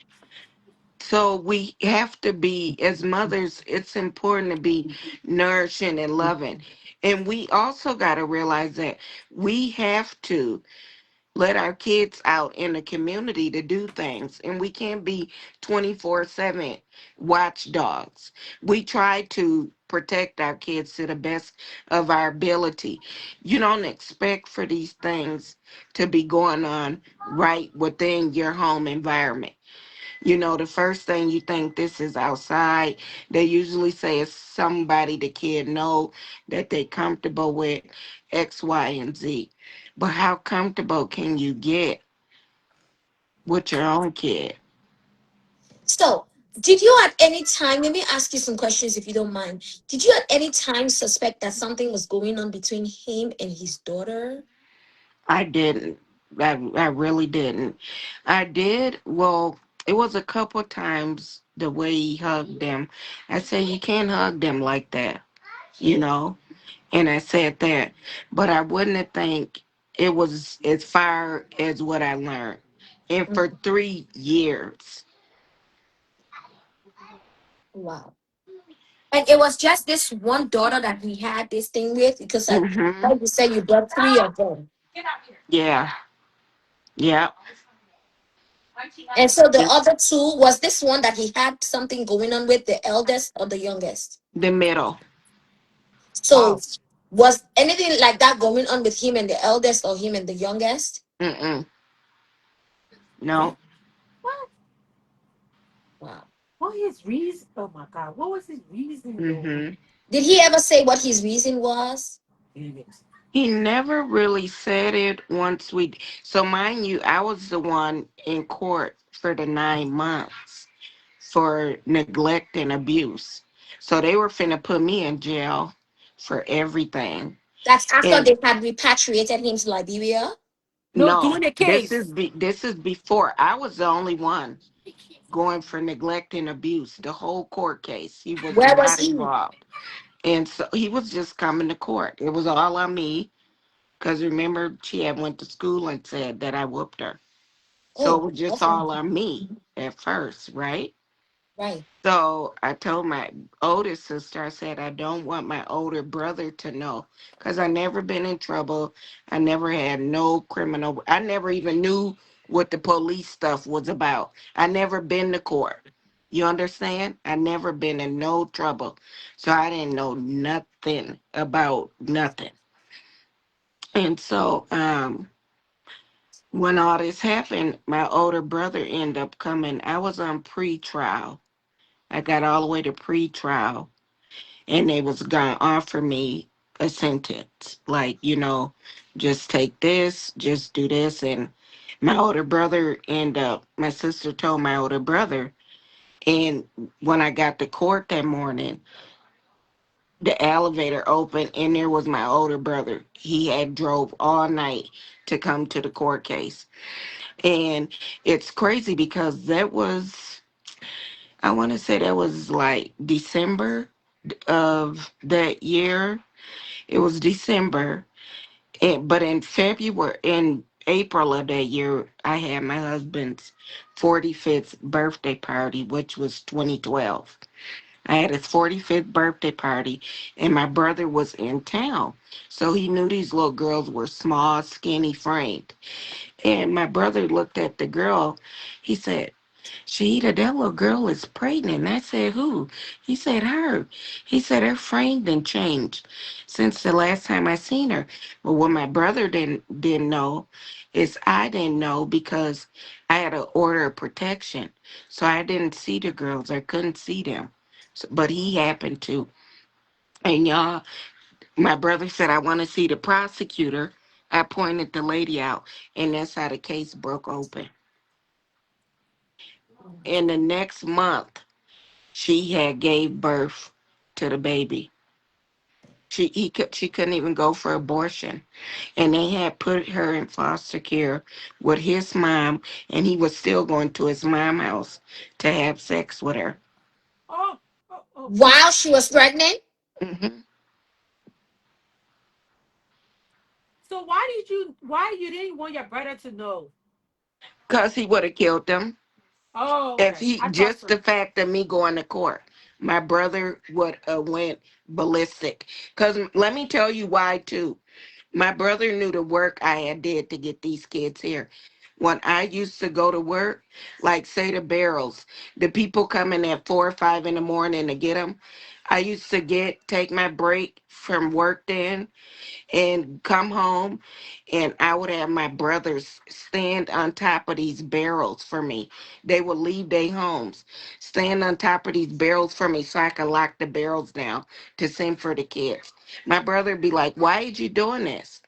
So we have to be, as mothers, it's important to be nourishing and loving. And we also got to realize that we have to let our kids out in the community to do things, and we can't be 24/7 watchdogs. We try to protect our kids to the best of our ability. You don't expect for these things to be going on right within your home environment. You know, the first thing you think this is outside, they usually say it's somebody the kid know that they comfortable with, X, Y, and Z. But how comfortable can you get with your own kid? So, did you at any time, let me ask you some questions if you don't mind. Did you at any time suspect that something was going on between him and his daughter? I didn't. I really didn't. I did. Well, it was a couple times the way he hugged them. I said, you can't hug them like that, you know? And I said that. But I wouldn't think it was as far as what I learned. And for Mhm. 3 years. Wow. And it was just this one daughter that he had this thing with because I Mm-hmm. like you said you brought three of them. Yeah. Yeah. And so the Yeah. other two was this one that he had something going on with the eldest or the youngest. The middle. So was anything like that going on with him and the eldest or him and the youngest? Mm-mm. What? No. What? Wow. What his reason? Oh my God! What was his reason though? Mm-hmm. Did he ever say what his reason was? Damn it. He never really said it once we. So, mind you, I was the one in court for the 9 months. for neglect and abuse. So they were finna put me in jail for everything. That's after And they had repatriated him to Liberia. No, doing no, the case. this is before I was the only one going for neglect and abuse. The whole court case, he was Where was not he? involved, and so he was just coming to court. It was all on me because remember she had went to school and said that I whooped her, so it Oh, was just okay. all on me at first, right? Right. So I told my oldest sister, I said, I don't want my older brother to know because I never been in trouble. I never had no criminal. I never even knew what the police stuff was about. I never been to court. You understand? I never been in no trouble. So I didn't know nothing about nothing. And so when all this happened, my older brother ended up coming. I was on pre-trial. I got all the way to pre-trial and they was gonna offer me a sentence like just take this, just do this. And my older brother and my sister told my older brother, and when I got to court that morning, the elevator opened and there was my older brother. He had drove all night to come to the court case. And it's crazy because that was, I want to say that was like December of that year. It was December, but in February, in April of that year, I had my husband's 45th birthday party, which was 2012. I had his 45th birthday party, and my brother was in town. So he knew these little girls were small, skinny framed. And my brother looked at the girl. He said, Sheeta, that little girl is pregnant. I said, who? He said, her. He said, her frame didn't change since the last time I seen her. But what my brother didn't know is I didn't know because I had an order of protection. So I didn't see the girls. I couldn't see them. So, but he happened to. And y'all, my brother said, I want to see the prosecutor. I pointed the lady out, and that's how the case broke open. In the next month, she had gave birth to the baby. She couldn't even go for abortion, and they had put her in foster care with his mom, and he was still going to his mom's house to have sex with her. Oh, oh, oh. While she was pregnant? Hmm. So why you didn't want your brother to know? Cause he would have killed them Oh, if okay. he I thought just so. the fact of me going to court. My brother would have went ballistic. Cause let me tell you why too. My brother knew the work I had did to get these kids here. When I used to go to work, like say the barrels, the people coming at 4 or 5 in the morning to get them, I used to take my break from work then and come home, and I would have my brothers stand on top of these barrels for me. They would leave their homes, stand on top of these barrels for me so I could lock the barrels down to send for the kids. My brother would be like, why are you doing this?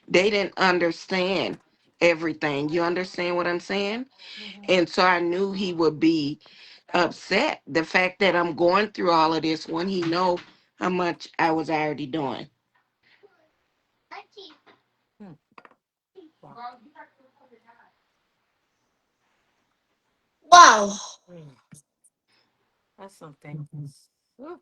They didn't understand everything. You understand what I'm saying? Mhm. And so I knew he would be upset. The fact that I'm going through all of this when he know how much I was already doing. Hmm. Wow. Wow. Mm. That's something. Ooh.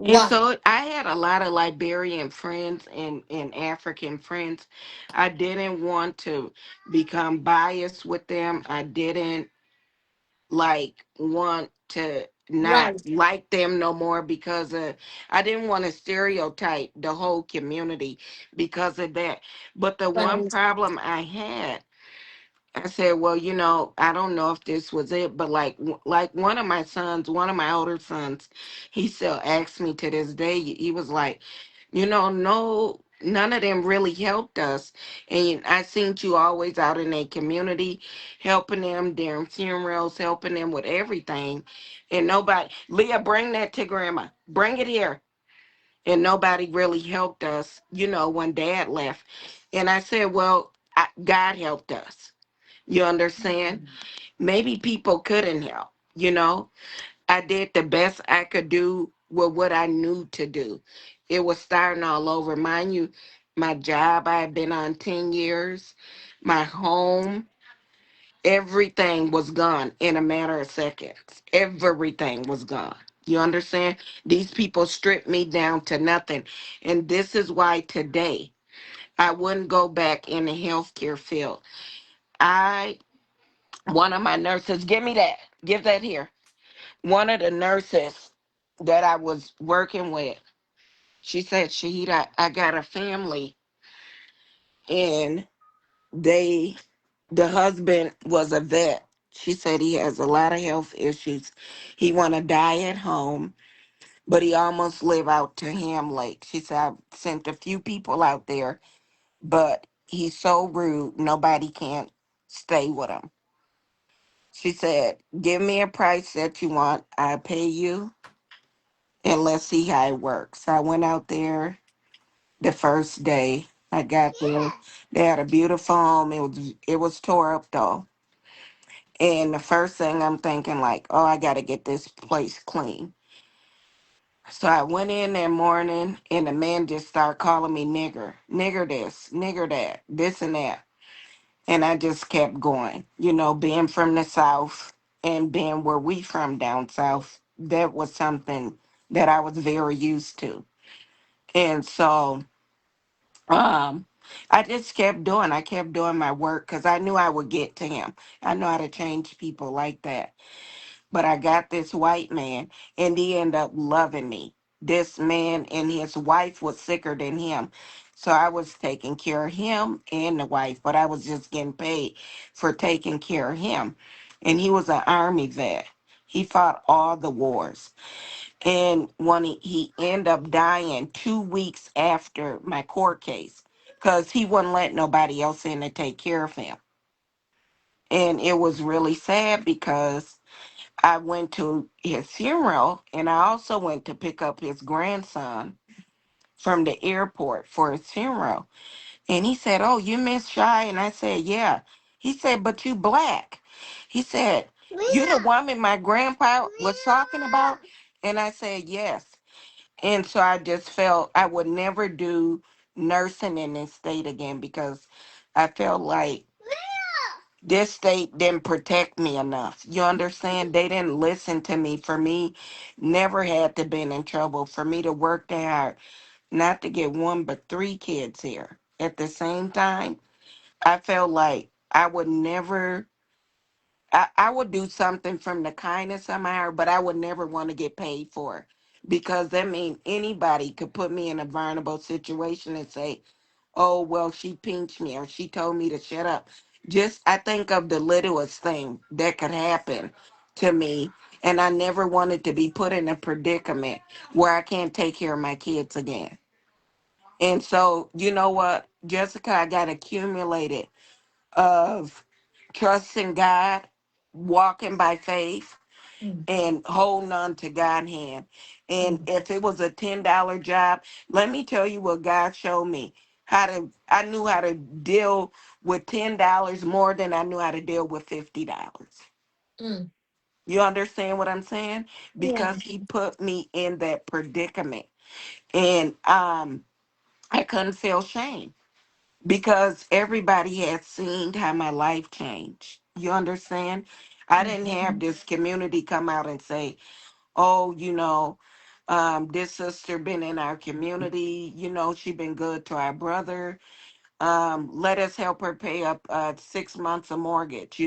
And Wow. so I had a lot of Liberian friends and African friends. I didn't want to become biased with them. I didn't like want to not Right. like them no more because I didn't want to stereotype the whole community because of that. But the one Right. problem I had, I said, well, I don't know if this was it, but like one of my sons, one of my older sons, he still asks me to this day. He was like, no, none of them really helped us, and I seen you always out in a community, helping them during funerals, helping them with everything, and nobody. Leah, bring that to Grandma. Bring it here. And nobody really helped us, when Dad left. And I said, well, God helped us. You understand? Maybe people couldn't help. You know, I did the best I could do with what I knew to do. It was starting all over. Mind you, my job I had been on 10 years, my home, everything was gone in a matter of seconds. Everything was gone. You understand? These people stripped me down to nothing. And this is why today I wouldn't go back in the healthcare field. I, one of my nurses, give me that, give that here. One of the nurses that I was working with, she said, Shahida, I got a family and they, the husband was a vet. She said he has a lot of health issues. He want to die at home, but he almost live out to Ham Lake. She said, I've sent a few people out there, but he's so rude, nobody can stay with him. She said, give me a price that you want. I pay you and let's see how it works. So I went out there the first day. I got there. They had a beautiful home. It was tore up though. And the first thing I'm thinking like, oh, I gotta get this place clean. So I went in that morning and the man just started calling me nigger. Nigger this, nigger that, this and that. And I just kept going. You know, being from the South and being where we from down south, that was something that I was very used to. And so um I just kept doing. I kept doing my work because I knew I would get to him. I know how to change people like that. But I got this white man and he ended up loving me. This man and his wife was sicker than him. So I was taking care of him and the wife, but I was just getting paid for taking care of him. And he was an army vet. He fought all the wars. And when he ended up dying 2 weeks after my court case, because he wouldn't let nobody else in to take care of him. And it was really sad because I went to his funeral and I also went to pick up his grandson from the airport for his funeral. And he said, oh, you Miss Shy? And I said, yeah. He said, but you black. He said, you the woman my grandpa was talking about? And I said, yes. And so I just felt I would never do nursing in this state again because I felt like this state didn't protect me enough. You understand? They didn't listen to me. For me, never had to been in trouble. For me to work that hard, not to get one but three kids here at the same time, I felt like I would never. I would do something from the kindness of my heart, but I would never want to get paid for it because that means anybody could put me in a vulnerable situation and say, oh, well, she pinched me or she told me to shut up. Just, I think of the littlest thing that could happen to me. And I never wanted to be put in a predicament where I can't take care of my kids again. And so, you know what, Jessica, I got accumulated of trusting God, walking by faith, and holding on to God's hand. And if it was a $10 job, let me tell you what God showed me. I knew how to deal with $10 more than I knew how to deal with $50. Mm. You understand what I'm saying? Yeah. Because he put me in that predicament. And I couldn't feel shame because everybody had seen how my life changed. You understand? I didn't have this community come out and say, oh, this sister been in our community, she been good to our brother. Let us help her pay up 6 months of mortgage,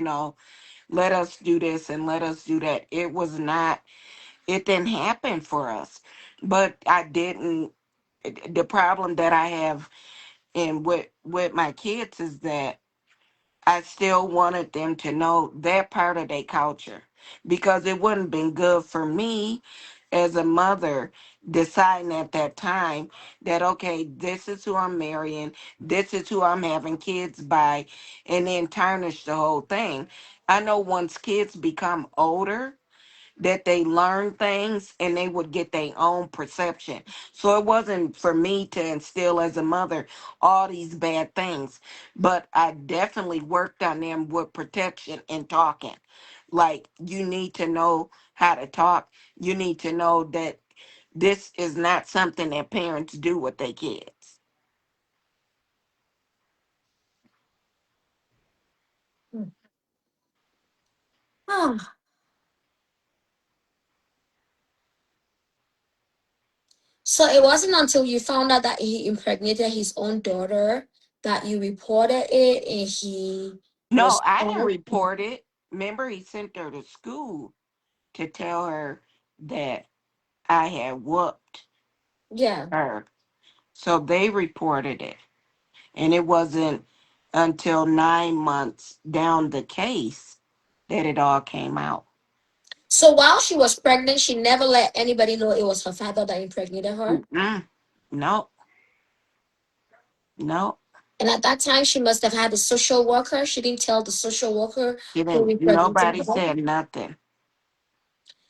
let us do this and let us do that. It didn't happen for us. But I didn't, the problem that I have in with my kids is that I still wanted them to know that part of their culture because it wouldn't have been good for me as a mother deciding at that time that, okay, this is who I'm marrying, this is who I'm having kids by, and then tarnish the whole thing. I know once kids become older, that they learn things and they would get their own perception. So it wasn't for me to instill as a mother all these bad things, but I definitely worked on them with protection and talking. Like, you need to know how to talk. You need to know that this is not something that parents do with their kids. Ah, so it wasn't until you found out that he impregnated his own daughter that you reported it and he No, was I didn't told. report it. Remember, he sent her to school to tell her that I had whooped Yeah. her. So they reported it. And it wasn't until 9 months down the case that it all came out. So while she was pregnant, she never let anybody know it was her father that impregnated her. Mm-mm. No, no. And at that time, she must have had a social worker. She didn't tell the social worker She who didn't, impregnated nobody her. said nothing.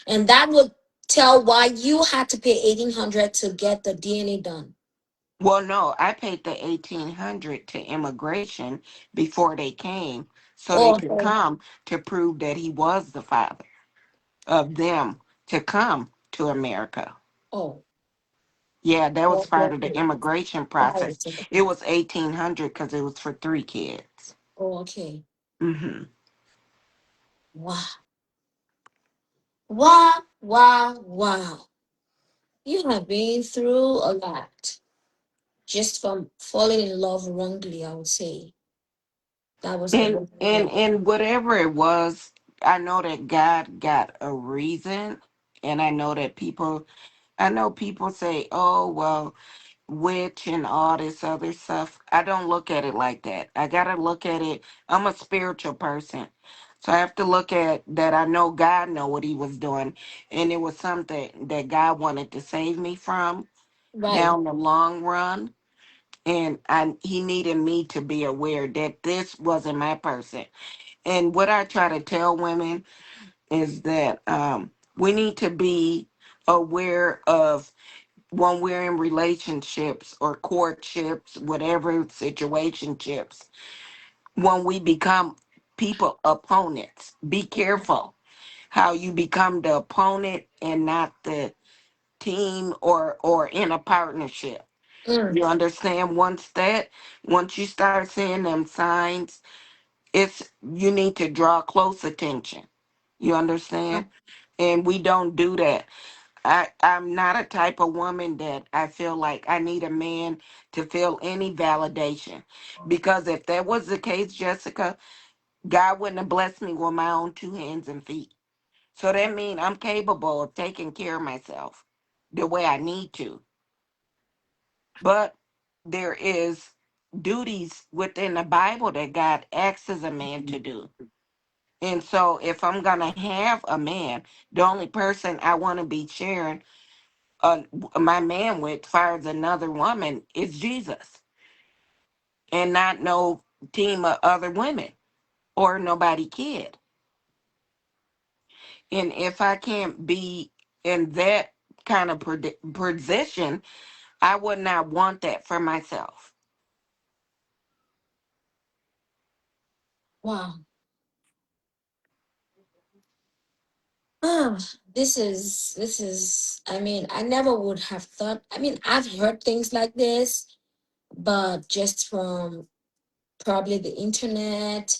And that would tell why you had to pay 1,800 to get the DNA done. Well, no, I paid the 1,800 to immigration before they came so they Oh, could okay. come to prove that he was the father of them to come to America. Oh, Yeah, that was okay. part of the immigration Oh, process. It was 1,800 because it was for 3 kids. okay. Hmm. Wow. Wow, wow, wow. You have been through a lot just from falling in love wrongly, I would say. That was the And wrong and way. and whatever it was, I know that God got a reason, and I know people say, "Oh, well, witch and all this other stuff." I don't look at it like that. I gotta look at it. I'm a spiritual person, so I have to look at that. I know God know what He was doing, and it was something that God wanted to save me from Right. down the long run. And he needed me to be aware that this wasn't my person. And what I try to tell women is that we need to be aware of when we're in relationships or courtships, whatever situationships, when we become people opponents. Be careful how you become the opponent and not the team or in a partnership. Mm. You understand? Once you start seeing them signs, it's you need to draw close attention. You understand? And we don't do that. I'm not a type of woman that I feel like I need a man to feel any validation. Because if that was the case, Jessica, God wouldn't have blessed me with my own 2 hands and feet. So that means I'm capable of taking care of myself the way I need to. But there is duties within the Bible that God asks a man to do. And so if I'm going to have a man, the only person I want to be sharing my man with, far as another woman, is Jesus, and not no team of other women or nobody kid. And if I can't be in that kind of position, I would not want that for myself. Wow. Ah, this is I mean, I never would have thought. I mean, I've heard things like this, but just from probably the internet.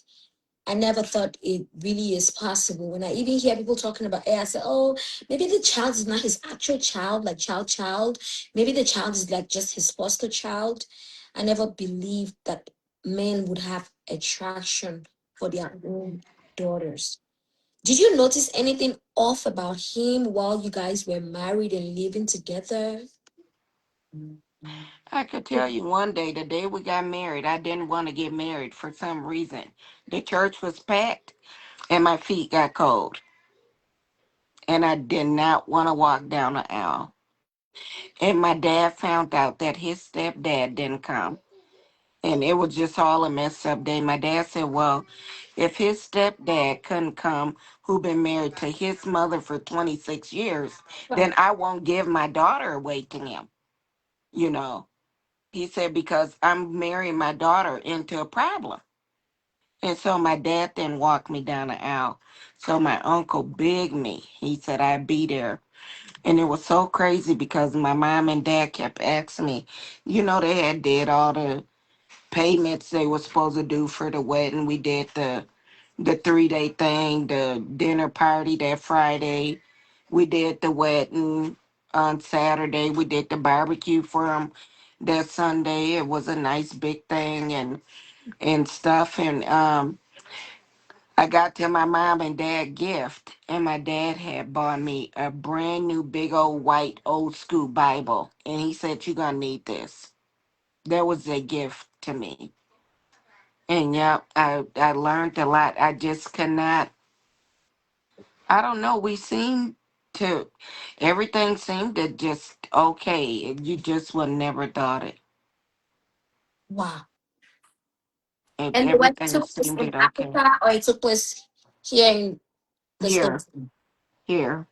I never thought it really is possible. When I even hear people talking about AI, I say, oh, maybe the child is not his actual child, like child. Maybe the child is like just his foster child. I never believed that men would have attraction for their own daughters. Did you notice anything off about him while you guys were married and living together? I could tell you one day, the day we got married, I didn't want to get married for some reason. The church was packed and my feet got cold. And I did not want to walk down the aisle. And my dad found out that his stepdad didn't come. And it was just all a mess up day. My dad said, well, if his stepdad couldn't come, who been married to his mother for 26 years, then Right. I won't give my daughter away to him. You know, he said, because I'm marrying my daughter into a problem. And so my dad then walked me down the aisle. So my uncle begged me. He said I'd be there. And it was so crazy because my mom and dad kept asking me, they had did all the payments they were supposed to do for the wedding. We did the 3-day thing, the dinner party that Friday. We did the wedding on Saturday. We did the barbecue for them that Sunday. It was a nice big thing and stuff. And I got to my mom and dad gift, and my dad had bought me a brand new big old white old school Bible, and he said, "You're gonna need this." That was a gift to me. And yeah, I learned a lot. I just cannot. I don't know. We seem to everything seemed to just okay. You just would never thought it. Wow. And And the wedding everything took place seemed in it okay. Africa or it took place here in the Here, States? here.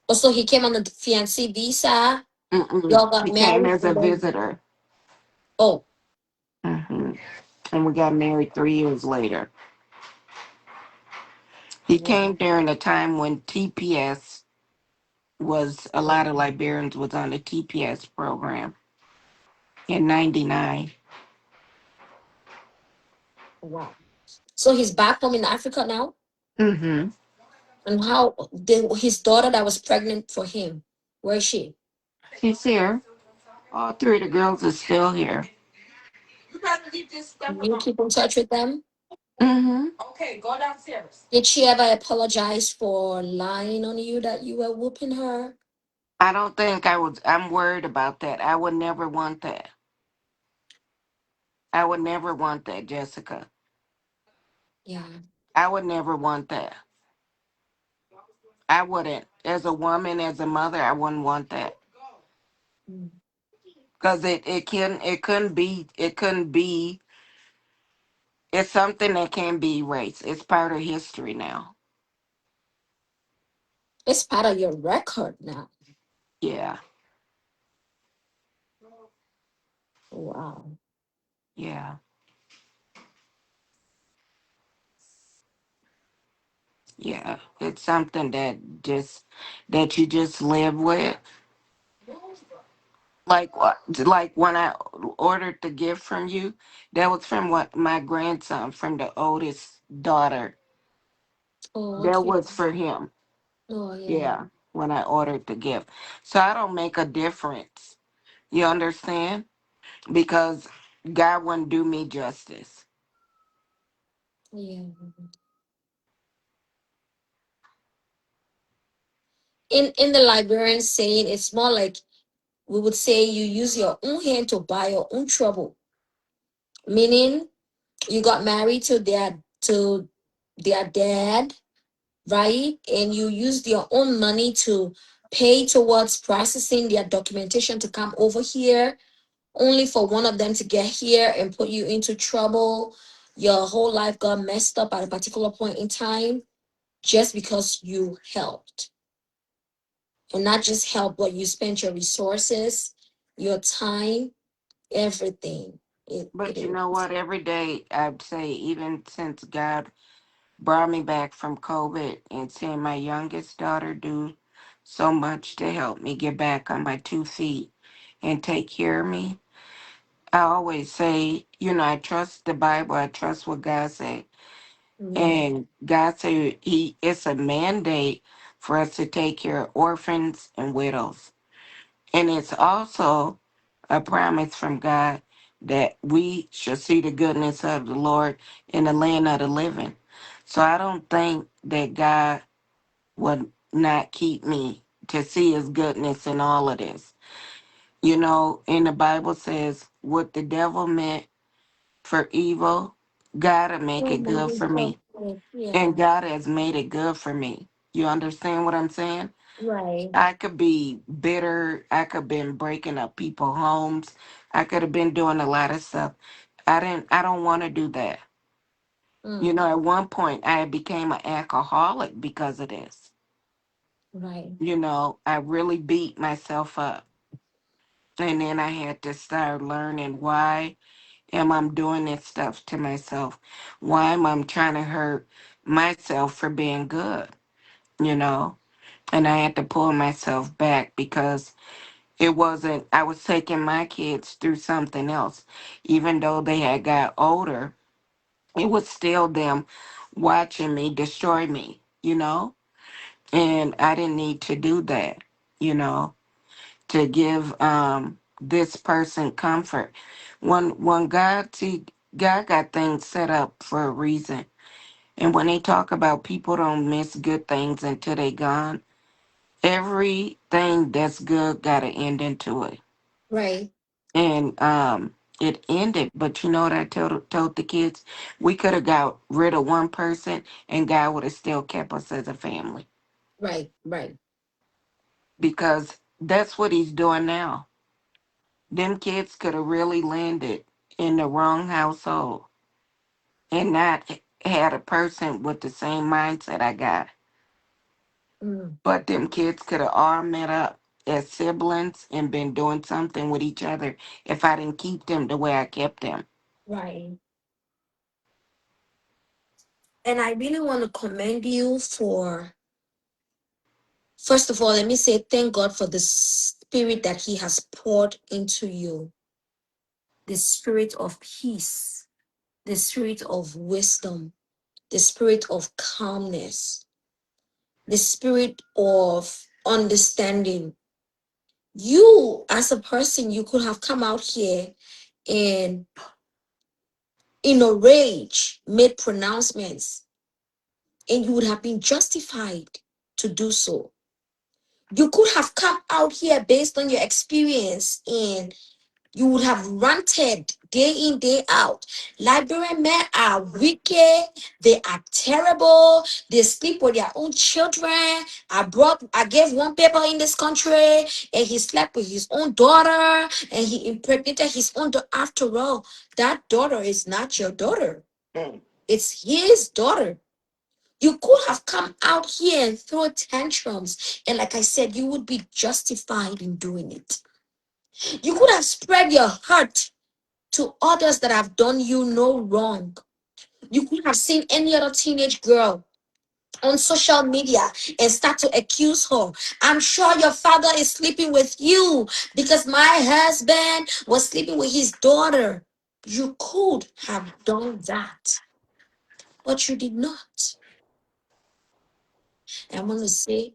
Also, he came on the fiancé visa. Mm-mm. Y'all got He came married as a and then, visitor. oh, Hmm. And we got married 3 years later. He wow. came during a time when TPS was a lot of Liberians was on the TPS program in '99. Wow. So he's back home in Africa now? Mm-hmm. And how his daughter that was pregnant for him, where is she? He's here. All three of the girls are still here. You better leave this stuff You alone. keep in touch with them? Mm-hmm. Okay, go downstairs. Did she ever apologize for lying on you that you were whooping her? I don't think I was. I'm worried about that. I would never want that. I would never want that, Jessica. Yeah. I would never want that. I wouldn't. As a woman, as a mother, I wouldn't want that. Mm. Because it couldn't be, it's something that can be erased. It's part of history now. It's part of your record now. Yeah, Wow. yeah, yeah. It's something that you just live with. Like what? Like when I ordered the gift from you, that was from what my grandson, from the oldest daughter. Oh, That okay. was for him. Oh, yeah. Yeah, when I ordered the gift. So I don't make a difference. You understand? Because God wouldn't do me justice. Yeah. In the Liberian saying, it's more like we would say you use your own hand to buy your own trouble. Meaning you got married to their dad, right? And you used your own money to pay towards processing their documentation to come over here, only for one of them to get here and put you into trouble. Your whole life got messed up at a particular point in time just because you helped. And not just help, but you spent your resources, your time, everything. It But you know is. what? Every day I'd say, even since God brought me back from COVID and seeing my youngest daughter do so much to help me get back on my 2 feet and take care of me, I always say, I trust the Bible. I trust what God said. Mm. And God said it's a mandate for us to take care of orphans and widows. And it's also a promise from God that we shall see the goodness of the Lord in the land of the living. So I don't think that God would not keep me to see his goodness in all of this. In the Bible says what the devil meant for evil, God will make Oh it my good for me. God. And Yeah, God has made it good for me. You understand what I'm saying? right. I could be bitter. I could have been breaking up people's homes. I could have been doing a lot of stuff. I don't want to do that. You Mm, know, at one point I became an alcoholic because of this. right, You know, I really beat myself up. And then I had to start learning, why am I doing this stuff to myself? Why am I trying to hurt myself for being good? You know? And I had to pull myself back because it wasn't, I was taking my kids through something else. Even though they had got older, it was still them watching me destroy me, you know? And I didn't need to do that, you know, to give this person comfort. When God, see, God got things set up for a reason. And when they talk about people don't miss good things until they gone, everything that's good got an ending to it. right, And it ended, but you know what I told the kids? We could have got rid of one person and God would have still kept us as a family. right, right. Because that's what he's doing now. Them kids could have really landed in the wrong household and not had a person with the same mindset I got. Mm, But them kids could have all met up as siblings and been doing something with each other if I didn't keep them the way I kept them. right. And I really want to commend you for, first of all, let me say thank God for the spirit that He has poured into you, the spirit of peace, the spirit of wisdom, the spirit of calmness, the spirit of understanding. You, as a person, you could have come out here and, in a rage, made pronouncements, and you would have been justified to do so. You could have come out here based on your experience and you would have ranted day in, day out. Liberian men are wicked. They are terrible. They sleep with their own children. I gave one paper in this country and he slept with his own daughter and he impregnated his own daughter. After all, that daughter is not your daughter. Mm. It's his daughter. You could have come out here and throw tantrums. And like I said, you would be justified in doing it. You could have spread your hurt to others that have done you no wrong. You could have seen any other teenage girl on social media and start to accuse her. I'm sure your father is sleeping with you because my husband was sleeping with his daughter. You could have done that, but you did not. I want to say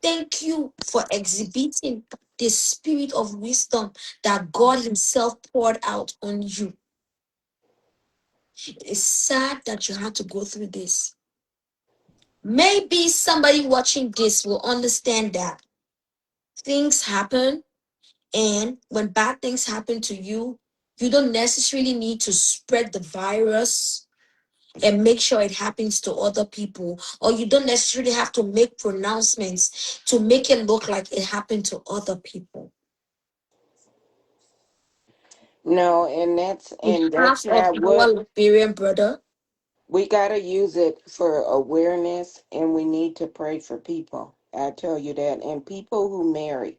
thank you for exhibiting the spirit of wisdom that God Himself poured out on you. It's sad that you had to go through this. Maybe somebody watching this will understand that things happen, and when bad things happen to you, you don't necessarily need to spread the virus and make sure it happens to other people, or you don't necessarily have to make pronouncements to make it look like it happened to other people. No, and Behalf that's of not our what Liberian brother. we gotta use it for awareness, and we need to pray for people. I tell you that, and people who marry.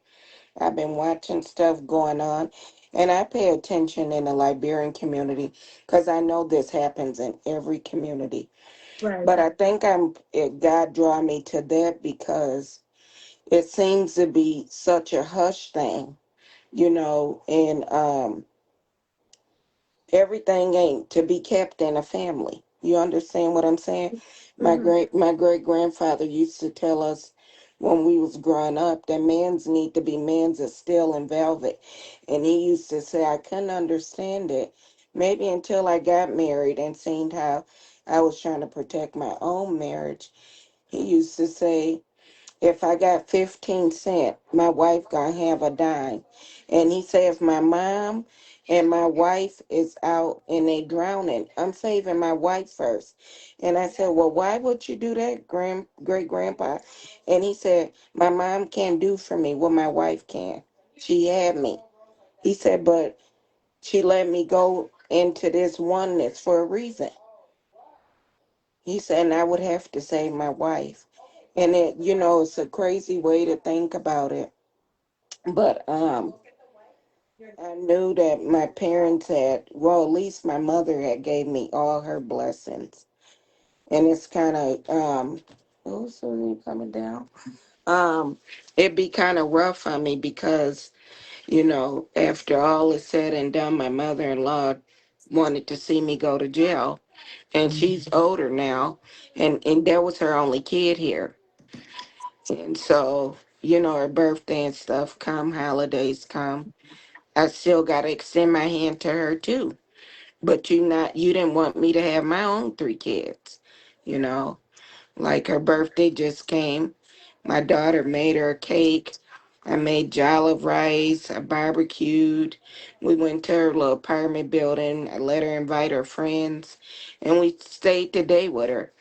I've been watching stuff going on, and I pay attention in the Liberian community because I know this happens in every community. Right. But I think God draw me to that because it seems to be such a hush thing, you know, and everything ain't to be kept in a family. You understand what I'm saying? Mhm. My great grandfather used to tell us when we was growing up that men's need to be men's of steel and velvet. And he used to say I couldn't understand it. Maybe until I got married and seen how I was trying to protect my own marriage. He used to say if I got 15 cents, my wife gonna have a dime. And he said, if my mom and my wife is out and they drowning, I'm saving my wife first. And I said, well, why would you do that, great grandpa? And he said, my mom can't do for me what my wife can. She had me. He said, but she let me go into this oneness for a reason. He said, and I would have to save my wife. And it, it's a crazy way to think about it. But I knew that my parents had, well, at least my mother had gave me all her blessings. And it's kind of, oh, so you coming down? It'd be kind of rough on me because, after all is said and done, my mother-in-law wanted to see me go to jail. And she's older now. And that was her only kid here. And so, her birthday and stuff come, holidays come. I still got to extend my hand to her too. But you didn't want me to have my own three kids, you know. Like her birthday just came. My daughter made her a cake. I made jollof rice. I barbecued. We went to her little apartment building. I let her invite her friends. And we stayed today with her.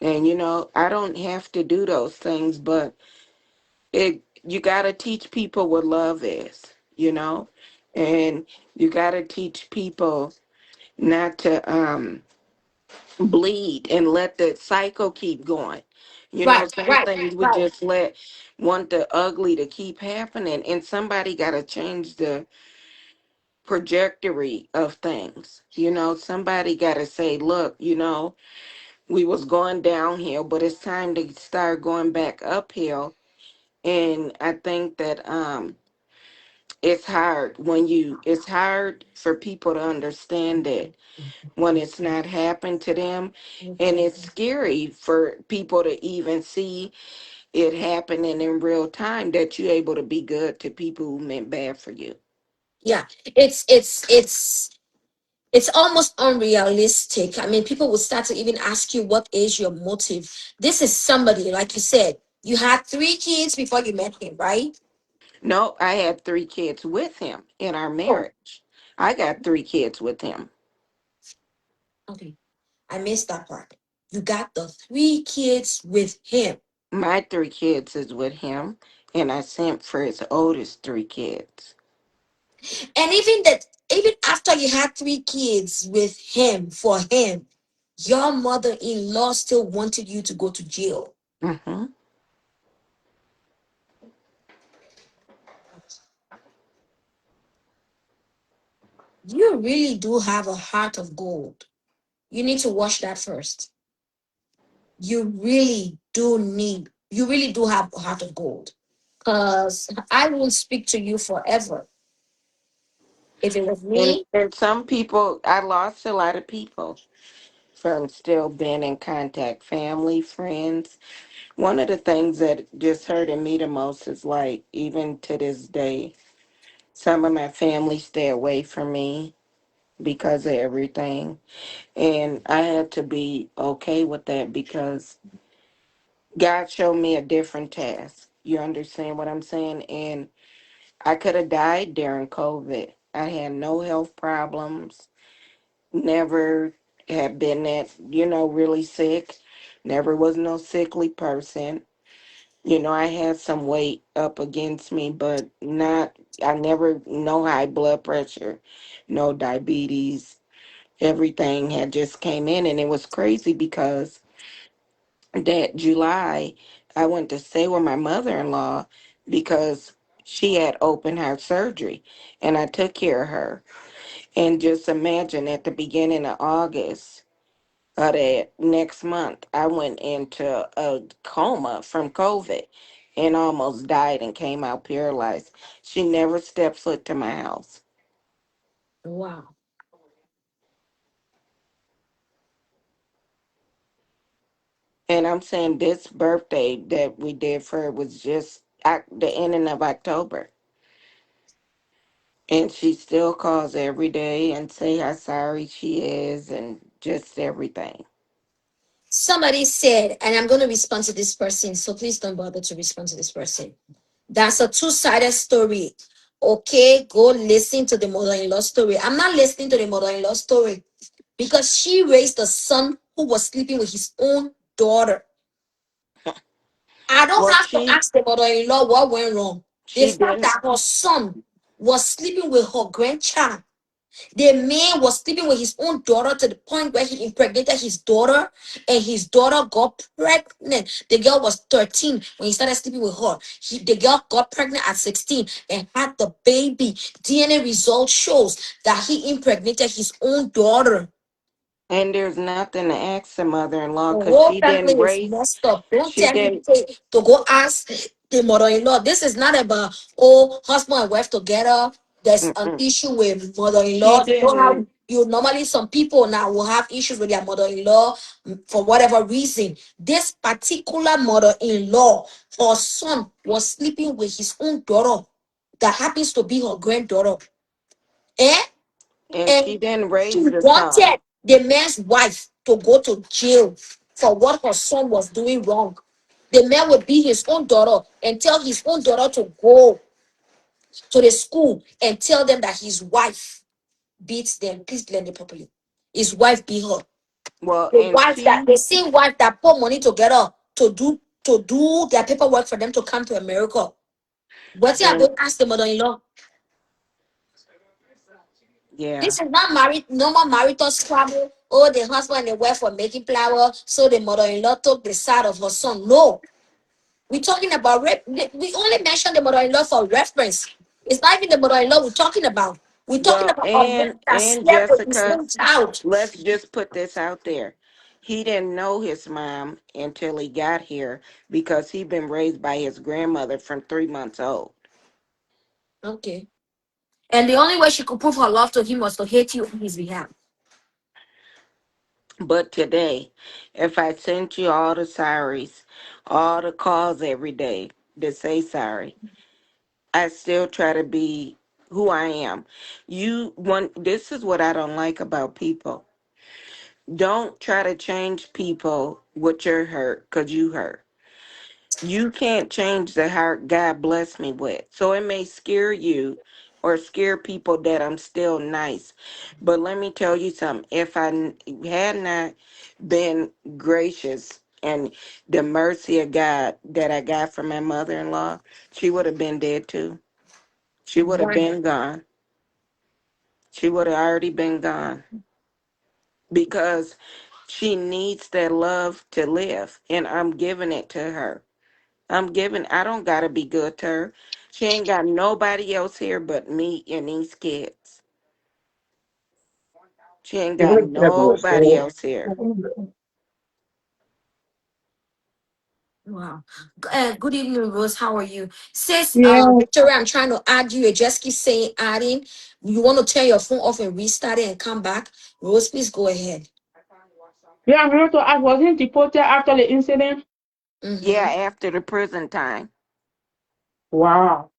And I don't have to do those things, but you gotta teach people what love is, you know? And you gotta teach people not to bleed and let the cycle keep going. Right, Some right, things we right. just want the ugly to keep happening, and somebody got to change the trajectory of things. Somebody got to say, look, we was going downhill, but it's time to start going back uphill. And I think that it's hard for people to understand that when it's not happened to them. And it's scary for people to even see it happening in real time, that you're able to be good to people who meant bad for you. Yeah, it's almost unrealistic. I mean, people will start to even ask you, what is your motive? This is somebody, like you said, you had 3 kids before you met him, right? No, I had 3 kids with him in our Oh, marriage. I got 3 kids with him. okay. I missed that part. You got the 3 kids with him. My 3 kids is with him, and I sent for his oldest 3 kids. And even that, even after you had 3 kids with him, for him, your mother-in-law still wanted you to go to jail. Hmm. You really do have a heart of gold. You need to wash that first. You really do have a heart of gold. Because I will speak to you forever. If it was And me, and some people, I lost a lot of people from still being in contact, family, friends. One of the things that just hurted me the most is, like, even to this day, some of my family stay away from me because of everything. And I had to be okay with that because God showed me a different task. You understand what I'm saying? And I could have died during COVID. I had no health problems, never had been that, really sick, never was no sickly person. I had some weight up against me, but I never, no high blood pressure, no diabetes. Everything had just came in, and it was crazy because that July, I went to stay with my mother-in-law because she had open heart surgery, and I took care of her. And just imagine, at the beginning of August, that next month, I went into a coma from COVID and almost died and came out paralyzed. She never stepped foot to my house. wow. And I'm saying this birthday that we did for her was just the ending of October. And she still calls every day and say how sorry she is and just everything. Somebody said, and I'm going to respond to this person, so please don't bother to respond to this person. That's a two-sided story. Okay, go listen to the mother-in-law story. I'm not listening to the mother-in-law story because she raised a son who was sleeping with his own daughter. I don't Well, have to ask the mother-in-law what went wrong. The she fact didn't. that her son was sleeping with her grandchild. The man was sleeping with his own daughter to the point where he impregnated his daughter, and his daughter got pregnant. The girl was 13 when he started sleeping with her. The girl got pregnant at 16 and had the baby. DNA result shows that he impregnated his own daughter. And there's nothing to ask the mother-in-law The because whole she family didn't is raise. messed up. Don't She tell me didn't. to go ask the mother-in-law. This is not about husband and wife together. There's an Mm-mm. issue with She mother-in-law. You know how didn't. you normally some people now will have issues with their mother-in-law for whatever reason. This particular mother-in-law, her son was sleeping with his own daughter that happens to be her granddaughter. Eh? And And she didn't she raise the son. wanted the man's wife to go to jail for what her son was doing wrong. The man would beat his own daughter and tell his own daughter to go to the school and tell them that his wife beats them. Please learn it properly. His wife beat her. Well, The and wife that she, the same wife that put money together to do their paperwork for them to come to America. What's I and go ask the mother-in-law? yeah. This is not married, normal marital squabble. Oh, the husband and the wife were making flour, so the mother-in-law took the side of her son. No, we're talking about we only mention the mother-in-law for reference. It's not even the mother-in-law we're talking about. We're talking Well, about a man that and slept with his Jessica, own child. let's just put this out there. He didn't know his mom until he got here because he'd been raised by his grandmother from 3 months old. Okay. And the only way she could prove her love to him was to hate you on his behalf. But today, if I sent you all the sorries, all the calls every day to say sorry, I still try to be who I am. This is what I don't like about people. Don't try to change people with your hurt because you hurt. You can't change the heart God blessed me with. So it may scare you or scare people that I'm still nice. But let me tell you something. If had not been gracious and the mercy of God that I got from my mother-in-law, she would have been dead too. She would have Why? been gone. She would have already been gone because she needs that love to live, and I'm giving it to her. I don't gotta be good to her. She ain't got nobody else here but me and these kids. She ain't got nobody else here. Wow. Good evening, Rose. How are you? Sis, Yeah, Victoria, I'm trying to add you. It just keep saying adding. You want to turn your phone off and restart it and come back? Rose, please go ahead. yeah, I'm here to ask, was he deported after the incident? Yeah, Mm-hmm. after the prison time. Wow.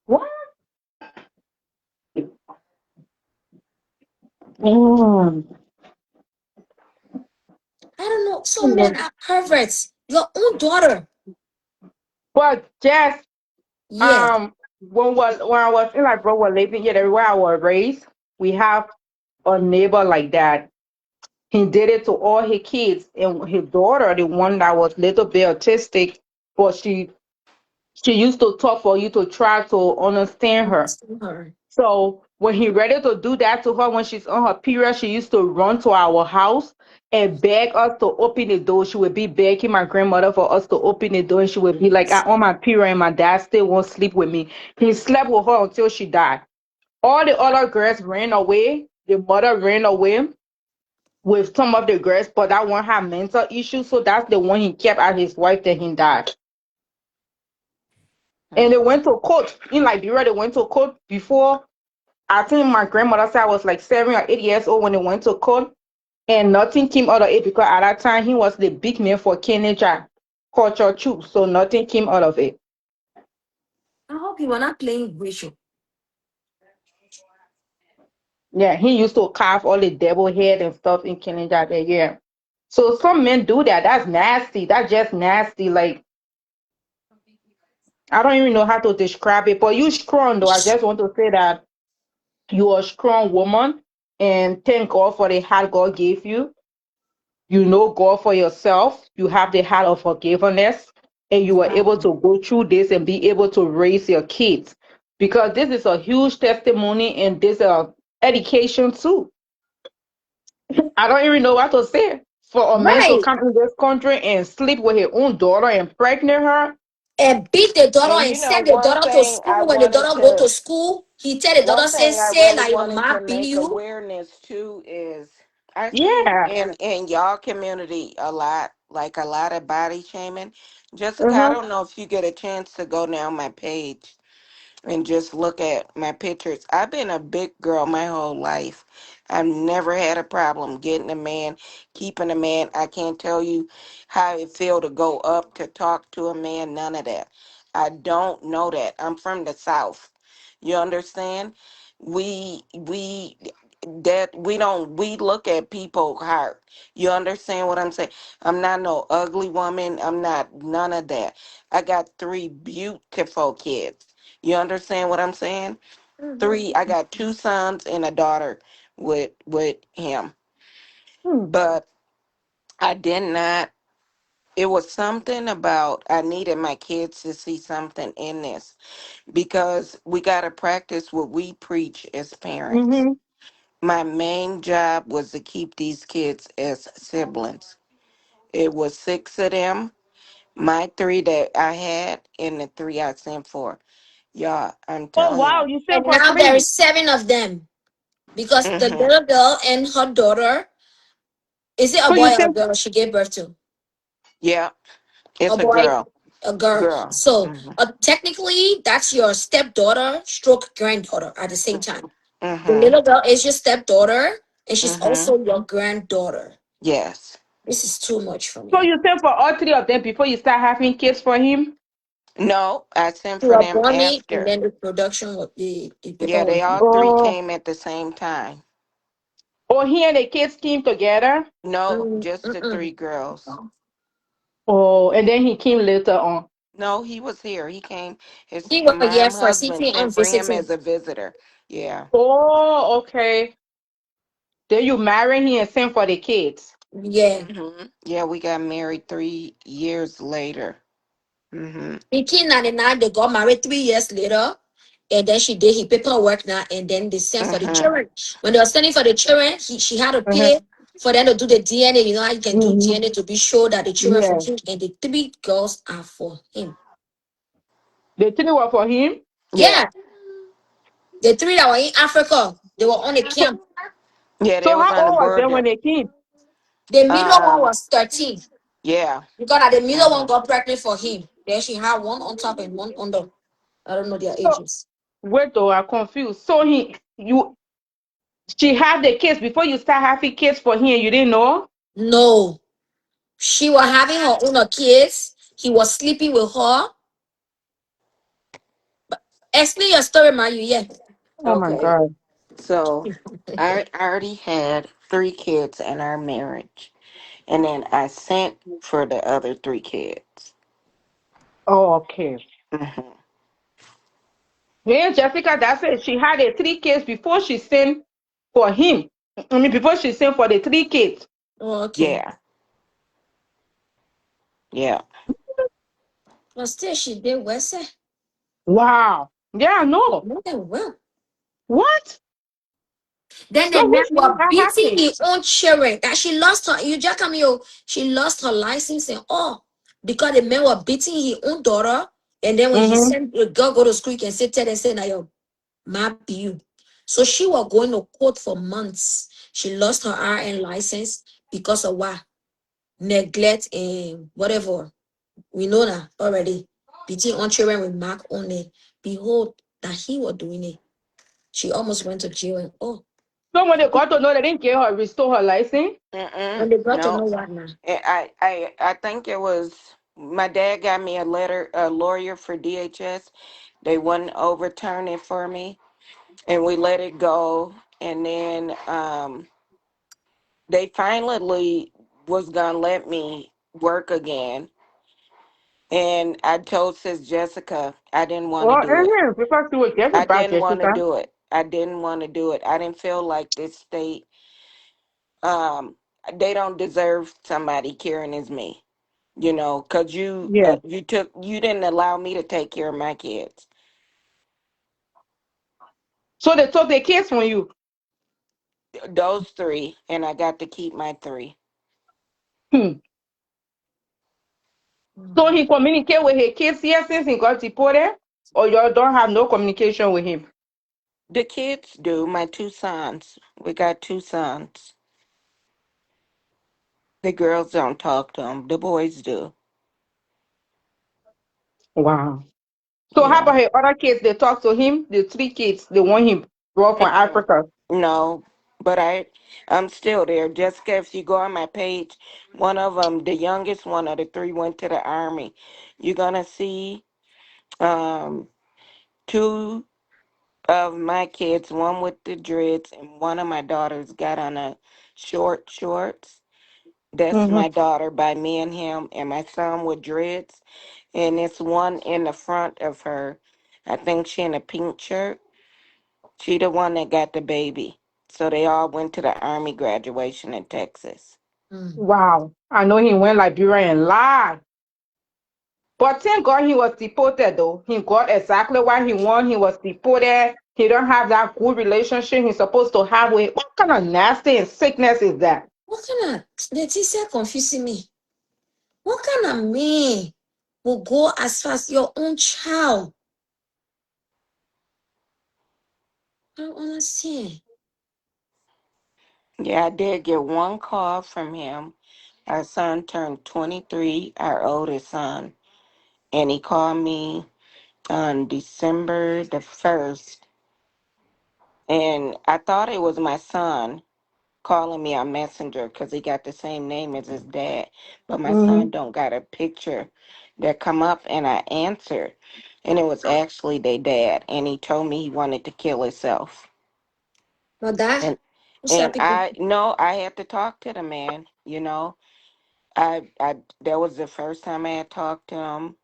What? Mm. I don't know. Some men are perverts. Your own daughter. But just Yes. when I was in like bro was living here where I was raised, we have a neighbor like that. He did it to all his kids and his daughter, the one that was little bit autistic, but she used to talk for you to try to understand her. Her. So when he ready to do that to her when she's on her period, she used to run to our house and beg us to open the door. She would be begging my grandmother for us to open the door, and she would be like, "I'm on my period, and my dad still won't sleep with me." He slept with her until she died. All the other girls ran away. The mother ran away with some of the girls, but that one had mental issues, so that's the one he kept as his wife till he died. And they Mm. went to court in Liberia. They went to court before. I think my grandmother said I was like 7 or 8 years old when they went to court, and nothing came out of it because at that time he was the big man for Kenneja culture too. So nothing came out of it. I hope you are not playing Rachel. Yeah, he used to carve all the devil head and stuff in Kenneja there. Yeah. So some men do that. That's nasty. That's just nasty. Like I don't even know how to describe it. But you strong though. I just want to say that you're a strong woman and thank God for the heart God gave you. You know God for yourself. You have the heart of forgiveness, and you are able Wow. to go through this and be able to raise your kids. because this is a huge testimony and this education too. I don't even know what to say. For a man to Right. come in this country and sleep with his own daughter and pregnant her. And beat the daughter And and you know, send the daughter to school. When the daughter go to school, he tell the daughter, one say, thing I say really like your wanted to mom beat make you. awareness too is I see Yeah. in y'all community a lot, like a lot of body shaming. Jessica, I Uh-huh. don't know if you get a chance to go down my page and just look at my pictures. I've been a big girl my whole life. I've never had a problem getting a man, keeping a man. I can't tell you how it feel to go up to talk to a man, none of that. I don't know that. I'm from the South. You understand? We that we don't we look at people hard. You understand what I'm saying? I'm not no ugly woman. I'm not none of that. I got three beautiful kids. You understand what I'm saying? Three. I got two sons and a daughter with him. Hmm. But I did not. It was something about I needed my kids to see something in this because we got to practice what we preach as parents. Mm-hmm. My main job was to keep these kids as siblings. It was six of them, my three that I had, and the three I sent for. Y'all, I'm Oh telling wow, y'all. you sent And for now there three. is 7 of them. Because the Hmm. little girl and her daughter, is it a So you boy or a sent girl she gave birth to? Yeah, A it's a boy, girl. a girl. Girl. So Hmm. technically, that's your stepdaughter, stroke granddaughter at the same time. The Hmm. little girl is your stepdaughter, and she's Hmm. also your granddaughter. Yes. This is too much for so me. you sent for all three of them before you start having kids for him? No, I sent She for was them born me, and after. then the production, the paper Yeah, they was all me. three Oh, came at the same time. oh, he and the kids came together. No, Mm, just the mm-mm. three girls. Oh, and then he came later on. No, he was here. He came. His He was here mom first. He husband came on sent for him visiting. as a visitor. Yeah. Oh, okay. Then you marry him and send for the kids. Yeah. Yeah, we got married 3 years later. Hmm. 1899, they got married 3 years later. And then she did his paperwork now, and then they sent for the Hmm. children. When they were sending for the children, she had to Uh-huh. pay for them to do the DNA. You know how you can do Hmm. DNA to be sure that the children for Yeah. him and the 3 girls are for him. The three were for him. Yeah. Yeah, the 3 that were in Africa, they were on the So, camp. Yeah, so they was how on the old was them when border. they came? The middle one Um. was 13 Yeah. because the middle one Hmm. got pregnant for him. Then she had one on top and one under. I don't know their So ages. wait, though, I'm confused. So she had the kids before you start having kids for him. You didn't know? No, she was having her own kids. He was sleeping with her. Explain your story, Mayu. Yeah. Oh my Okay. God. So I already had three kids in our marriage, and then I sent for the other three kids. Oh, okay. Hmm. Yeah, Jessica, that's it. She had the three kids before she sent for him. I mean, before she sent for the three kids. Oh, okay. Yeah. Yeah. But still, she did well, say. Wow. Yeah, no. More than well. What? Then the So man which made was that beating happen? his own children. That she lost her, you just come here, she lost her license and all. Because the man was beating his own daughter. And then when he Mm-hmm. sent the girl go to school, he can sit there and say, now yo, my you. So she was going to court for months. She lost her RN license because of what? Neglect and whatever. We know that already. Beating on children with mark on it. Behold, that he was doing it. She almost went to jail and oh, So when they got to know they didn't get her, restore her license. when Mm-mm. they got to know No. what now. I think it was my dad got me a lawyer for DHS. They wouldn't overturn it for me, and we let it go. And then they finally was gonna let me work again. And I told Sis Jessica I didn't want to Oh, do it. because she was getting I back, didn't want to Jessica. do it. I didn't want to do it. I didn't feel like this state um they don't deserve somebody caring as me. You know, because Yeah. you didn't allow me to take care of my kids. So they took the kids from you. Those three, and I got to keep my three. Hmm. So he communicate with his kids here since he got deported, or you don't have no communication with him. The kids do. My two sons. We got two sons. The girls don't talk to them. The boys do. Wow. So how Yeah. about his other kids? They talk to him. The three kids, the one he brought from Mm-mm. Africa. No, but I'm still there. Jessica, if you go on my page, one of them, the youngest one of the three, went to the army. You're gonna see um two of my kids, one with the dreads, and one of my daughters got on a shorts. That's Mm-hmm. my daughter by me and him, and my son with dreads. And it's one in the front of her. I think she in a pink shirt. She the one that got the baby. So they all went to the army graduation in Texas. Mm. Wow. I know he went Liberia and lied. But thank God he was deported though. He got exactly what he wanted. He was deported. He don't have that good relationship he's supposed to have with. What kind of nasty and sickness is that? What kind of Leticia confusing me? What kind of man will go as far as your own child? I don't understand. Yeah, I did get one call from him. Our son turned 23, our oldest son, and he called me on December the 1st. And I thought it was my son calling me on Messenger because he got the same name as his dad. But my Mm-hmm. son don't got a picture that come up, and I answered. And it was actually their dad. And he told me he wanted to kill himself. But that, And what's and that people? I no, I had to talk to the man. I that was the first time I had talked to him.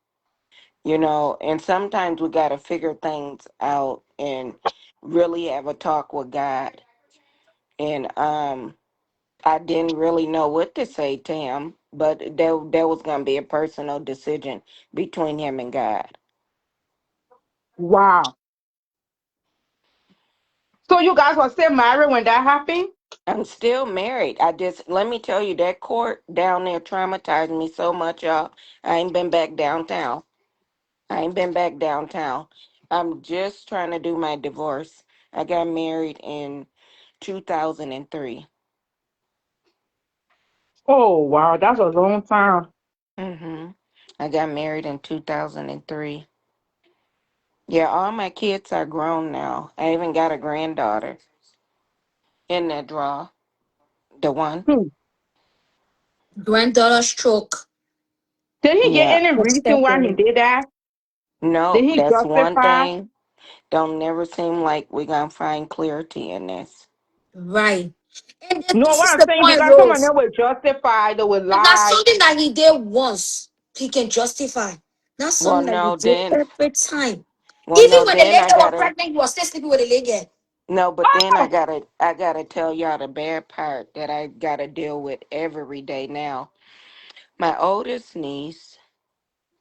And sometimes we gotta figure things out and really have a talk with God. And I didn't really know what to say to him, but there was gonna be a personal decision between him and God. Wow. So you guys were still married when that happened? I'm still married. I just let me tell you that court down there traumatized me so much, y'all. I ain't been back downtown. I ain't been back downtown. I'm just trying to do my divorce. I got married in 2003. Oh wow, that's a long time. Mm-hmm. I got married in 2003. Yeah, all my kids are grown now. I even got a granddaughter in that draw. The one. Hmm. Granddaughter stroke. Did he get Yeah. any reason why he Respectfully. did that? Did No, he that's one justify? thing. Don't never seem like we're gonna find clarity in this. Right. And No, this what is I'm the saying, point, because some of Rose. them will justify, they will If that's lie. something that he did once, he can justify. Not Well, something that he no, did then, every time. well, Even no, when the then lady I was gotta, pregnant, he was still sleeping with the lady. no, but then I gotta tell y'all the bad part that I gotta deal with every day now. My oldest niece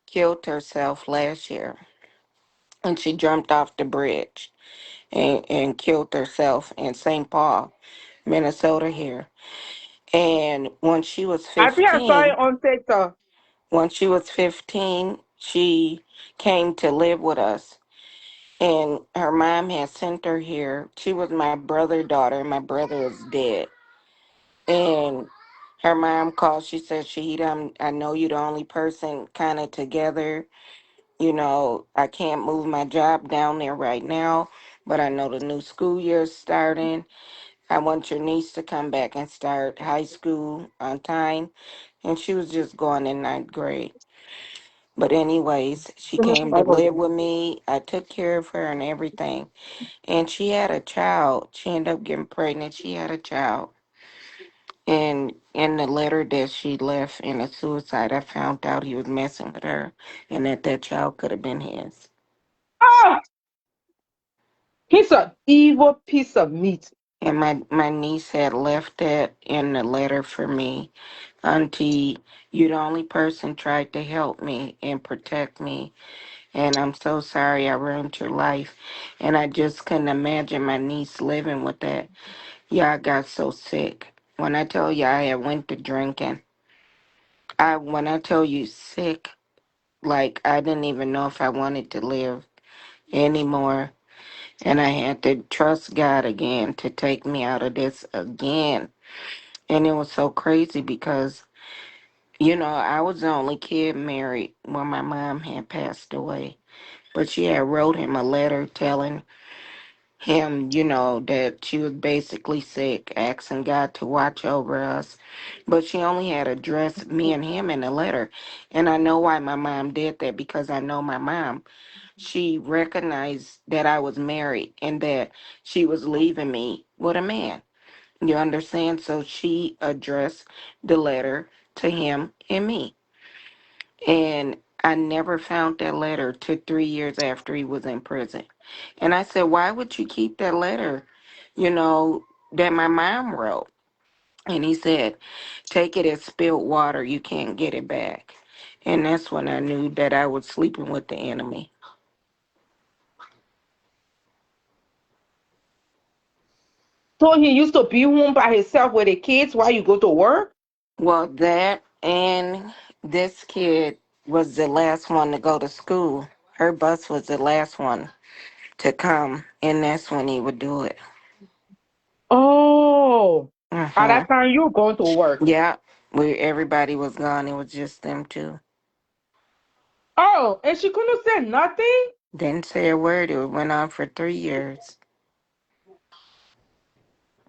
killed herself last year, and she jumped off the bridge and killed herself in St. Paul, Minnesota here. And I think I saw it on TikTok. when she was 15, she came to live with us. And her mom had sent her here. She was my brother's daughter. My brother is dead. And her mom called. She said, Shahida, I know you're the only person kind of together. I can't move my job down there right now, but I know the new school year's starting. I want your niece to come back and start high school on time. And she was just going in ninth grade. But anyways, she Give me came to five of live them. with me. I took care of her and everything. And she had a child. She ended up getting pregnant. She had a child. And in the letter that she left in a suicide, I found out he was messing with her and that child could have been his. Oh, he's an evil piece of meat. And my niece had left that in the letter for me. Auntie, you the only person tried to help me and protect me. And I'm so sorry I ruined your life. And I just couldn't imagine my niece living with that. Yeah, I got so sick. When I tell you I had went to drinking, when I tell you sick, like I didn't even know if I wanted to live anymore. And I had to trust God again to take me out of this again. And it was so crazy because, I was the only kid married when my mom had passed away. But she had wrote him a letter telling him, that she was basically sick, asking God to watch over us. But she only had addressed me and him in the letter. And I know why my mom did that, because I know my mom. She recognized that I was married and that she was leaving me with a man. You understand? So she addressed the letter to him and me. And I never found that letter till 3 years after he was in prison. And I said, why would you keep that letter, you know, that my mom wrote? And he said, take it as spilled water. You can't get it back. And that's when I knew that I was sleeping with the enemy. So he used to be home by himself with the kids while you go to work? Well, that and this kid was the last one to go to school. Her bus was the last one to come, and that's when he would do it. Oh, at Uh-huh. that time you going to work. Yeah, everybody was gone. It was just them two. Oh, and she couldn't say nothing? Didn't say a word. It went on for 3 years.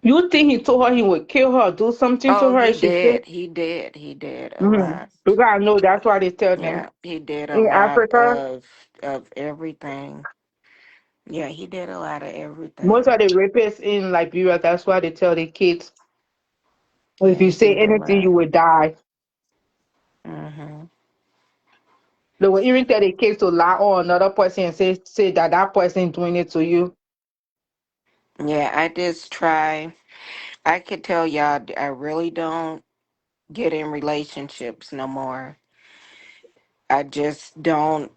You think he told her he would kill her, do something to Oh, her, he and she said, did. He did. He did a mm-hmm. lot. You gotta know that's why they tell them Yeah, he did a in lot Africa, of everything. Yeah, he did a lot of most of everything. the rapists in Liberia, that's why they tell the kids, if Yeah, you he say did a anything, you lot. will die. Mhm. They will even tell the kids to lie on another person and say that that person doing it to you. Yeah, I just try. I could tell y'all, I really don't get in relationships no more. I just don't.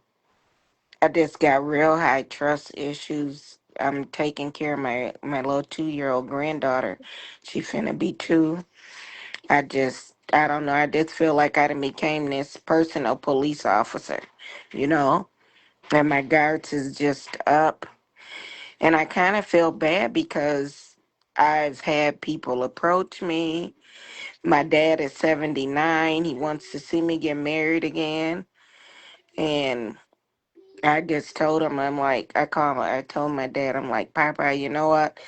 I just got real high trust issues. I'm taking care of my little 2-year-old granddaughter. She finna be 2. I don't know. I just feel like I done became this personal police officer, you know? And my guards is just up. And I kind of feel bad because I've had people approach me. My dad is 79. He wants to see me get married again. And I just told him, I told my dad, I'm like, Papa, you know what?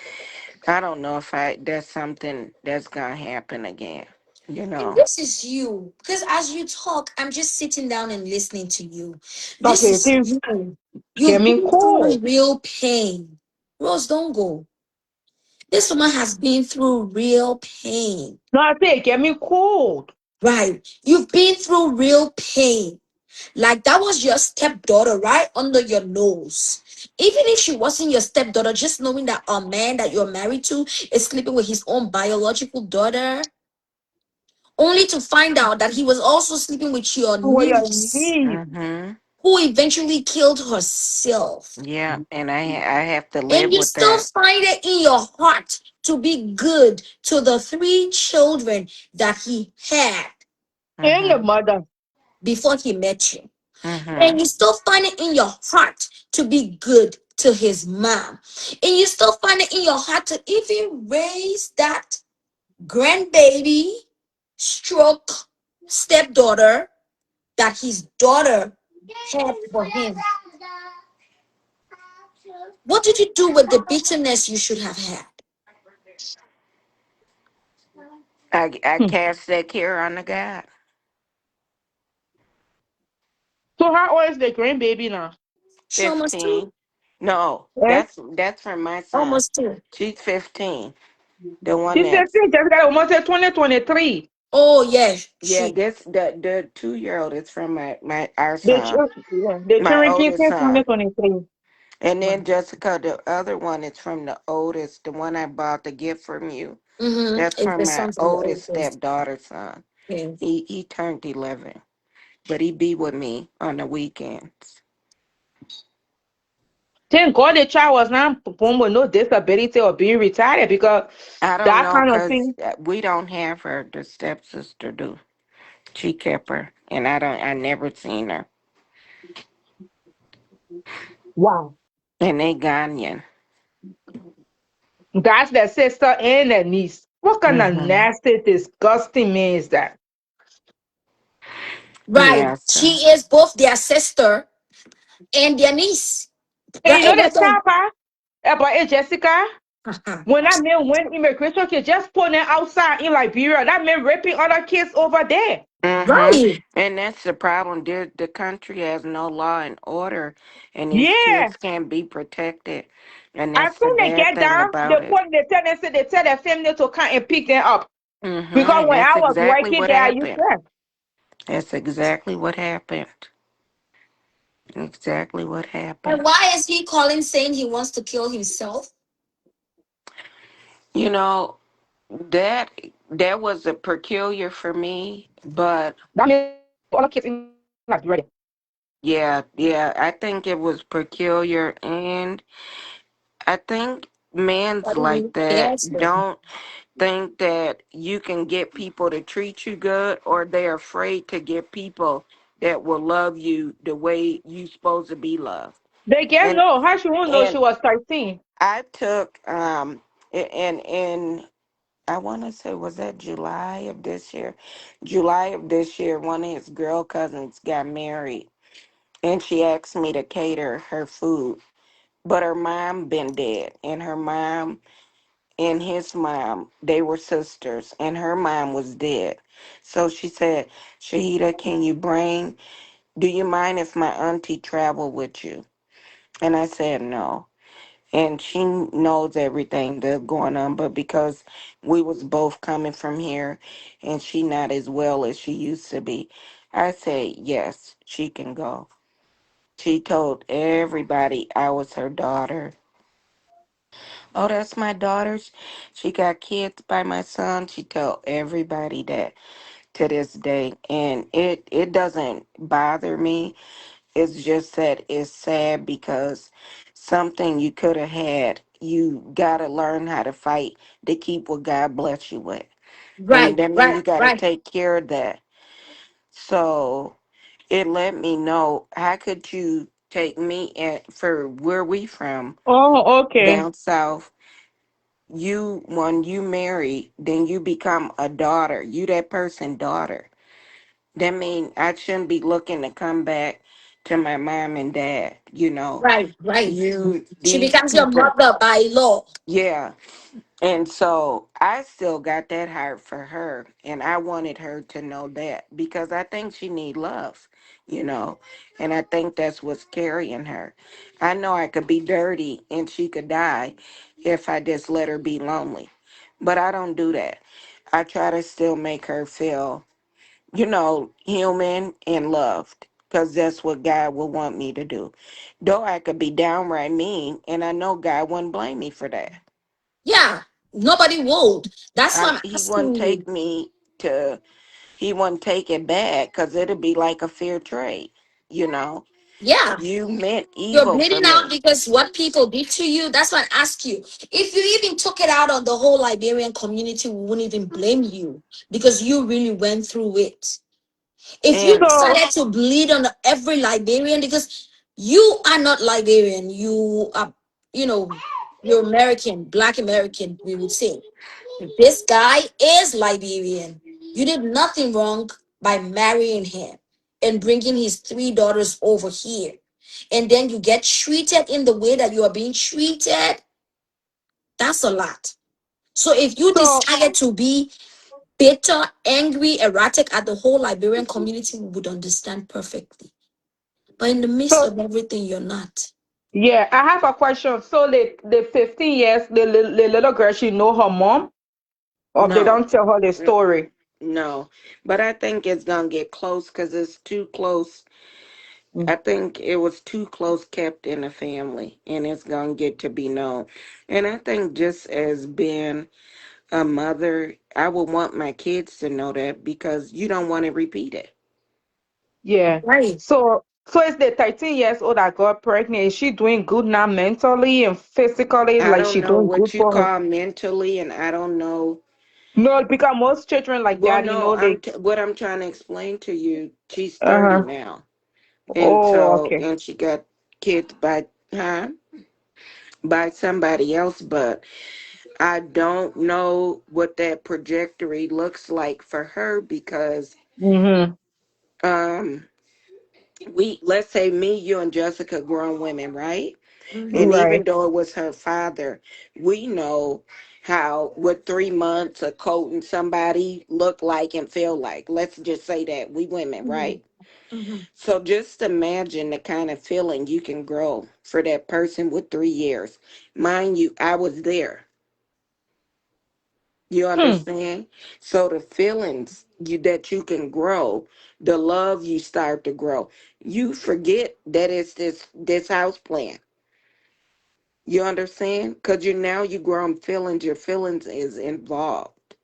I don't know if that's something that's gonna happen again, you And know. this is you. Because as you talk, I'm just sitting down and listening to you. This Okay, is things you. get You've me been through cold. real pain. Rose, don't go. This woman has been through real pain. No, I say get me cold. Right. You've been through real pain. Like that was your stepdaughter right under your nose. Even if she wasn't your stepdaughter, just knowing that a man that you're married to is sleeping with his own biological daughter, only to find out that he was also sleeping with your Where your niece, knees. Mm-hmm. who eventually killed herself. Yeah, and I have to And live you with still that. find it in your heart to be good to the 3 children that he had And the Mm-hmm. mother. before he met you. Mm-hmm. And you still find it in your heart to be good to his mom. And you still find it in your heart to even raise that grandbaby, stroke stepdaughter that his daughter had for him. What did you do with the bitterness you should have had? I Hmm. cast that care on the God. So how old is the grandbaby now? She almost two. 15. No, Eh? that's from my son. Almost two. She's 15. The one She said, that's "See, just got almost 2023. Oh yeah, yeah, she. the 2-year-old is from our The son, children, yeah, the my children came oldest since son. 2023. And then Jessica, the other one is from the oldest, the one I bought the gift from you. Mm-hmm. That's It's from the my son from the oldest oldest. stepdaughter's son. Yeah. He turned 11, but he be with me on the weekends. Thank God the child was not born with no disability or being retarded, because I don't that know kind of because thing. we don't have her. The stepsister do. She kept her, and I don't. I never seen her. Wow. And they Ghanaian. That's the sister and the niece. What kind of Mm-hmm. nasty, disgusting man is that? Right. Yeah. She So. is both their sister and their niece. And you know the Let them. sad part about it, Jessica? When that man went immigration, he just put them outside in Liberia. That man raping other kids over there. Mm-hmm. Right. And that's the problem. The country has no law and order, and these Yeah. kids can't be protected. And As that's the soon they bad get thing down, they about it. put they tell them, say they tell their family to come and pick them up. Mm-hmm. Because And when that's I was exactly working what there, I used happened. to. That's exactly what happened. Exactly what And happened. why is he calling saying he wants to kill himself? You know, that that was a peculiar for me, but That means other kids in Liberia. yeah, yeah, I think it was peculiar, and I think men's What do like you that answer? don't think that you can get people to treat you good, or they're afraid to get people that will love you the way you supposed to be loved. They get And no. How she won't know she and was 13? I took and I want to say, was that July of this year? July of this year, one of his girl cousins got married, and she asked me to cater her food. But her mom been dead, and her mom and his mom, they were sisters, and her mom was dead. So she said, Shahida, do you mind if my auntie travel with you? And I said, no. And she knows everything that's going on, but because we was both coming from here and she not as well as she used to be, I said, yes, she can go. She told everybody I was her daughter. Oh, that's my daughter's. She got kids by my son. She told everybody that to this day. And it doesn't bother me. It's just that it's sad because something you could have had, you got to learn how to fight to keep what God bless you with. And Right, that mean right, you got to right. take care of that. So it let me know, how could you take me at for where we from Oh, okay. down south? You, when you marry, then you become a daughter. You that person daughter. That mean I shouldn't be looking to come back to my mom and dad. Right, right. You She these becomes your people. mother by law. Yeah. And so I still got that heart for her, and I wanted her to know that because I think she need love, you know, and I think that's what's carrying her. I know I could be dirty and she could die if I just let her be lonely, but I don't do that. I try to still make her feel, human and loved, because that's what God will want me to do. Though I could be downright mean, and I know God wouldn't blame me for that. Yeah, nobody would. That's why I'm He wouldn't asking you. take me to, he wouldn't take it back because it'd be like a fair trade, you know. Yeah, You meant you're evil for bleeding out me. because what people did to you. That's why I ask you. If you even took it out on the whole Liberian community, we wouldn't even blame you because you really went through it. If you And So, decided to bleed on every Liberian, because you are not Liberian, you are, you know, you're American, Black American, we would say. This guy is Liberian. You did nothing wrong by marrying him and bringing his three daughters over here. And then you get treated in the way that you are being treated. That's a lot. So if you so, decided to be bitter, angry, erratic at the whole Liberian community, we would understand perfectly. But in the midst so, of everything, you're not. yeah, I have a question. So, the 15 years, the little girl, she know her mom, or they no, don't tell her the n- story. no. But I think it's going to get close because it's too close. Mm. I think it was too close kept in the family and it's going to get to be known. And I think just as being a mother, I would want my kids to know that because you don't want to repeat it. Yeah. Right. So, So it's the 13 years old that got pregnant. Is she doing good now mentally and physically? I Like don't she know doing good what you for her? call mentally, and I don't know. No, because most children like Well, that, no, they what I'm trying to explain to you. She's 30 uh-huh. now, and Oh, so okay. and she got kids by by somebody else, but I don't know what that trajectory looks like for her because Mm-hmm. um we, let's say me, you, and Jessica, grown women, right? And Mm-hmm. Right. even though it was her father, we know how what 3 months of coating somebody look like and feel like. Let's just say that we women, Mm-hmm. right? Mm-hmm. So just imagine the kind of feeling you can grow for that person with 3 years. Mind you, I was there. You Hmm. understand? So the feelings that you can grow, the love you start to grow. You forget that it's this house plan. You understand? Because you now you grown feelings, your feelings is involved.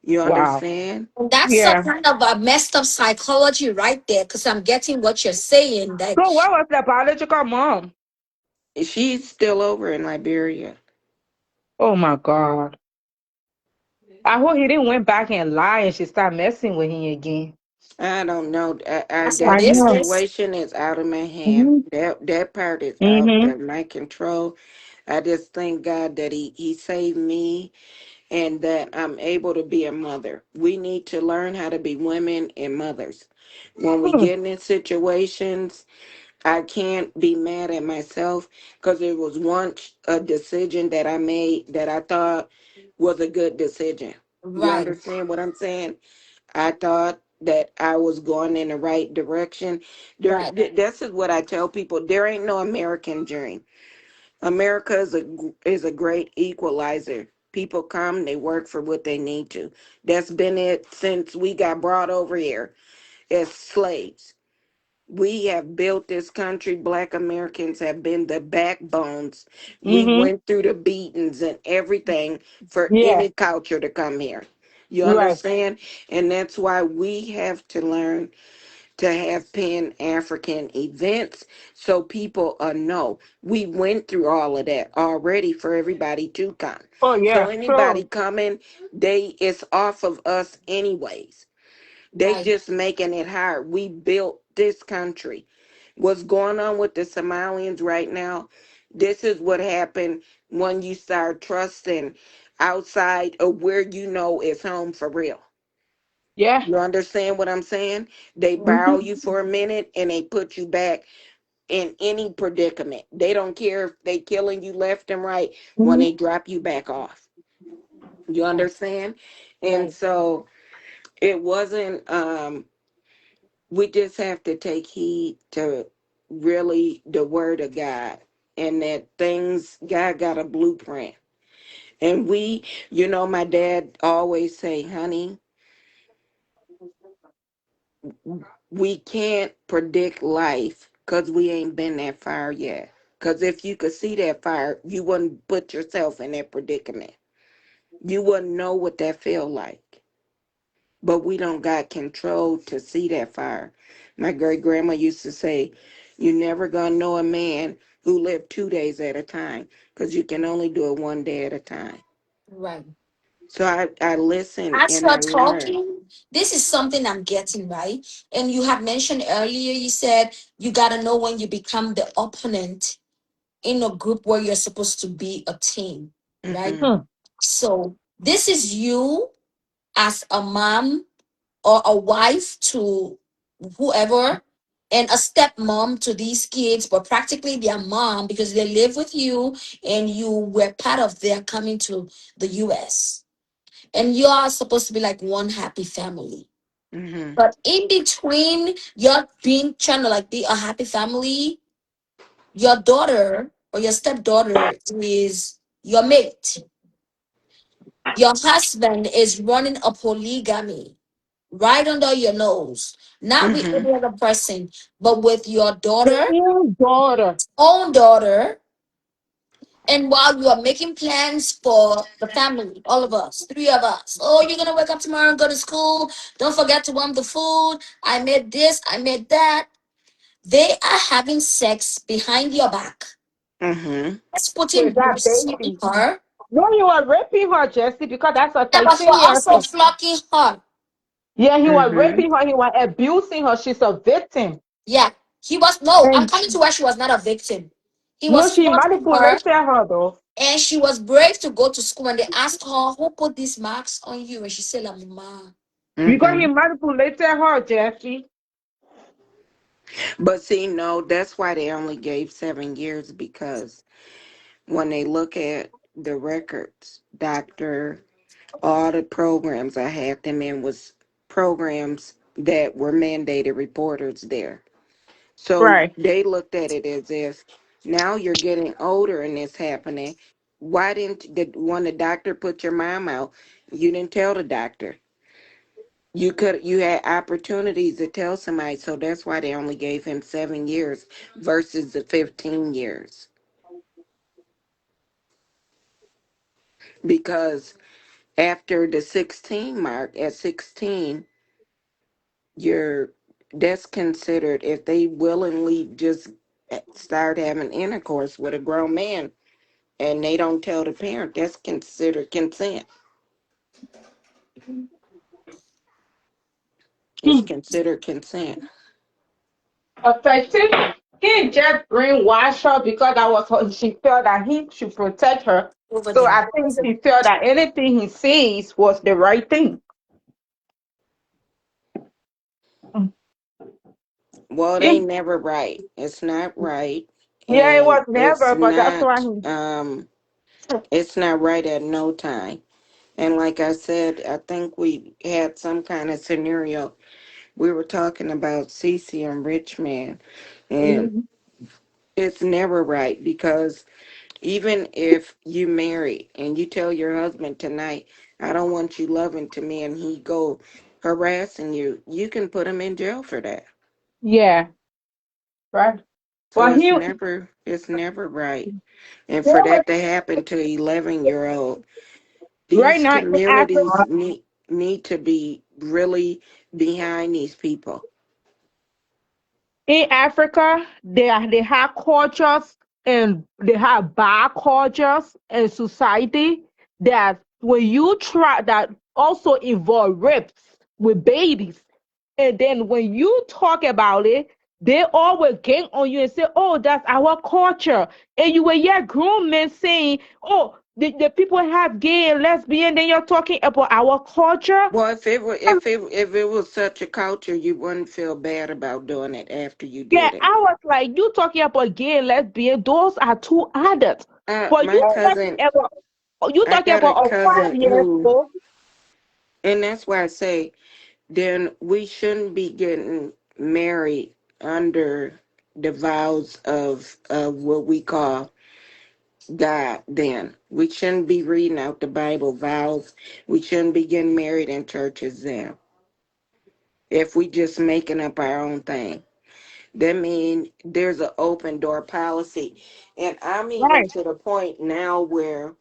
You Wow. understand? And that's some Yeah. kind of a messed up psychology right there, because I'm getting what you're saying. That So what was the biological mom? She's still over in Liberia. Oh my God. I hope he didn't went back and lie and she started messing with him again. I don't know. that's her I That know. business. situation is out of my hand. Mm-hmm. That part is out Mm-hmm. of my control. I just thank God that he saved me and that I'm able to be a mother. We need to learn how to be women and mothers. When we Hmm. get in situations, I can't be mad at myself because it was once a decision that I made that I thought was a good decision. You Right, understand what I'm saying? I thought that I was going in the right direction. right, This is what I tell people. There ain't no American dream. America is a great equalizer. People come, they work for what they need to. That's been it since we got brought over here as slaves. We have built this country. Black Americans have been the backbones. We Mm-hmm. went through the beatings and everything for Yeah. any culture to come here. You Right. understand? And that's why we have to learn to have Pan African events so people know we went through all of that already for everybody to come. Oh So yeah. anybody Sure. coming, it's off of us anyways. They right. just making it hard. We built this country. What's going on with the Somalians right now? This is what happened when you start trusting outside of where you know is home for real. Yeah. You understand what I'm saying? They borrow Mm-hmm. you for a minute and they put you back in any predicament. They don't care if they killing you left and right when Mm-hmm. they drop you back off. You Right, understand? And right, so it wasn't we just have to take heed to really the word of God and that things God got a blueprint. And my dad always say, honey, we can't predict life because we ain't been that far yet. Because if you could see that fire, you wouldn't put yourself in that predicament. You wouldn't know what that feel like. But we don't got control to see that fire. My great grandma used to say, "You never gonna know a man who lived 2 days at a time, because you can only do it one day at a time." right. So I listen As and you're I learn. talking, this is something I'm getting, right. And you have mentioned earlier, you said you got to know when you become the opponent in a group where you're supposed to be a team, right? Hmm. Hmm. So this is you as a mom or a wife to whoever, and a stepmom to these kids, but practically their mom because they live with you and you were part of their coming to the US. And you are supposed to be like one happy family. Hmm. But in between your being trying to like be a happy family, your daughter or your stepdaughter is your mate. Your husband is running a polygamy right under your nose, not with Hmm. any other person, but with your The daughter, own daughter. own daughter, And while you are making plans for the family, all of us, three of us, oh, you're gonna wake up tomorrow and go to school. Don't forget to warm the food. I made this, I made that. They are having sex behind your back. Mm-hmm. That's putting with that bruises on baby. her. No, he was raping her, Jesse, because that's a Yeah, but for 13 years also old. flocking her. Yeah, he was Mm-hmm. raping her. He was abusing her. She's a victim. Yeah, he was no. I'm And coming to where she was not a victim. He no, was she flocking her, manipulated her though. and she was brave to go to school. And they asked her, "Who put these marks on you?" And she said, "La mama." Because he Mm-hmm. manipulated her, Jesse. But see, no, that's why they only gave 7 years, because when they look at the records, doctor, all the programs I had them in was programs that were mandated reporters there. So Right. they looked at it as if now you're getting older and it's happening. Why didn't when the doctor put your mom out, you didn't tell the doctor? You had opportunities to tell somebody, so that's why they only gave him 7 years versus the 15 years. Because after the 16 mark, at 16, you're that's considered, if they willingly just start having intercourse with a grown man and they don't tell the parent, that's considered consent. It's Hmm. considered consent. Affected. He just brainwashed her because that was her. She felt that he should protect her. Over So there. I think he felt that anything he says was the right thing. Mm. Well, it He- ain't never right. It's not right. yeah, it And was never, but that's why it's not right at no time. And like I said, I think we had some kind of scenario. We were talking about Cece and Rich Man, and he. it's never right, because even if you marry and you tell your husband tonight, I don't want you loving to me, and he go harassing you, you can put him in jail for that. Yeah, right. So But it's he never right. And for always that to happen to 11-year-old, right these now in communities Africa. need to be really behind these people. In Africa, they have cultures and they have bad cultures and society that when you try that also involve rapes with babies. And then when you talk about it, they always gang on you and say, "Oh, that's our culture." And you will hear grown men saying, "Oh, the people have gay and lesbian." Then you're talking about our culture. Well, if it was such a culture, you wouldn't feel bad about doing it after you Yeah, did it. I was like, you talking about gay and lesbian, those are two adults. But My you talking cousin, about you I talking got a about a five cousin years who, old. and that's why I say, then we shouldn't be getting married under the vows of what we call God. Then we shouldn't be reading out the Bible vows. We shouldn't be getting married in churches then. If we just making up our own thing, that mean there's an open door policy. And I'm even Right. to the point now where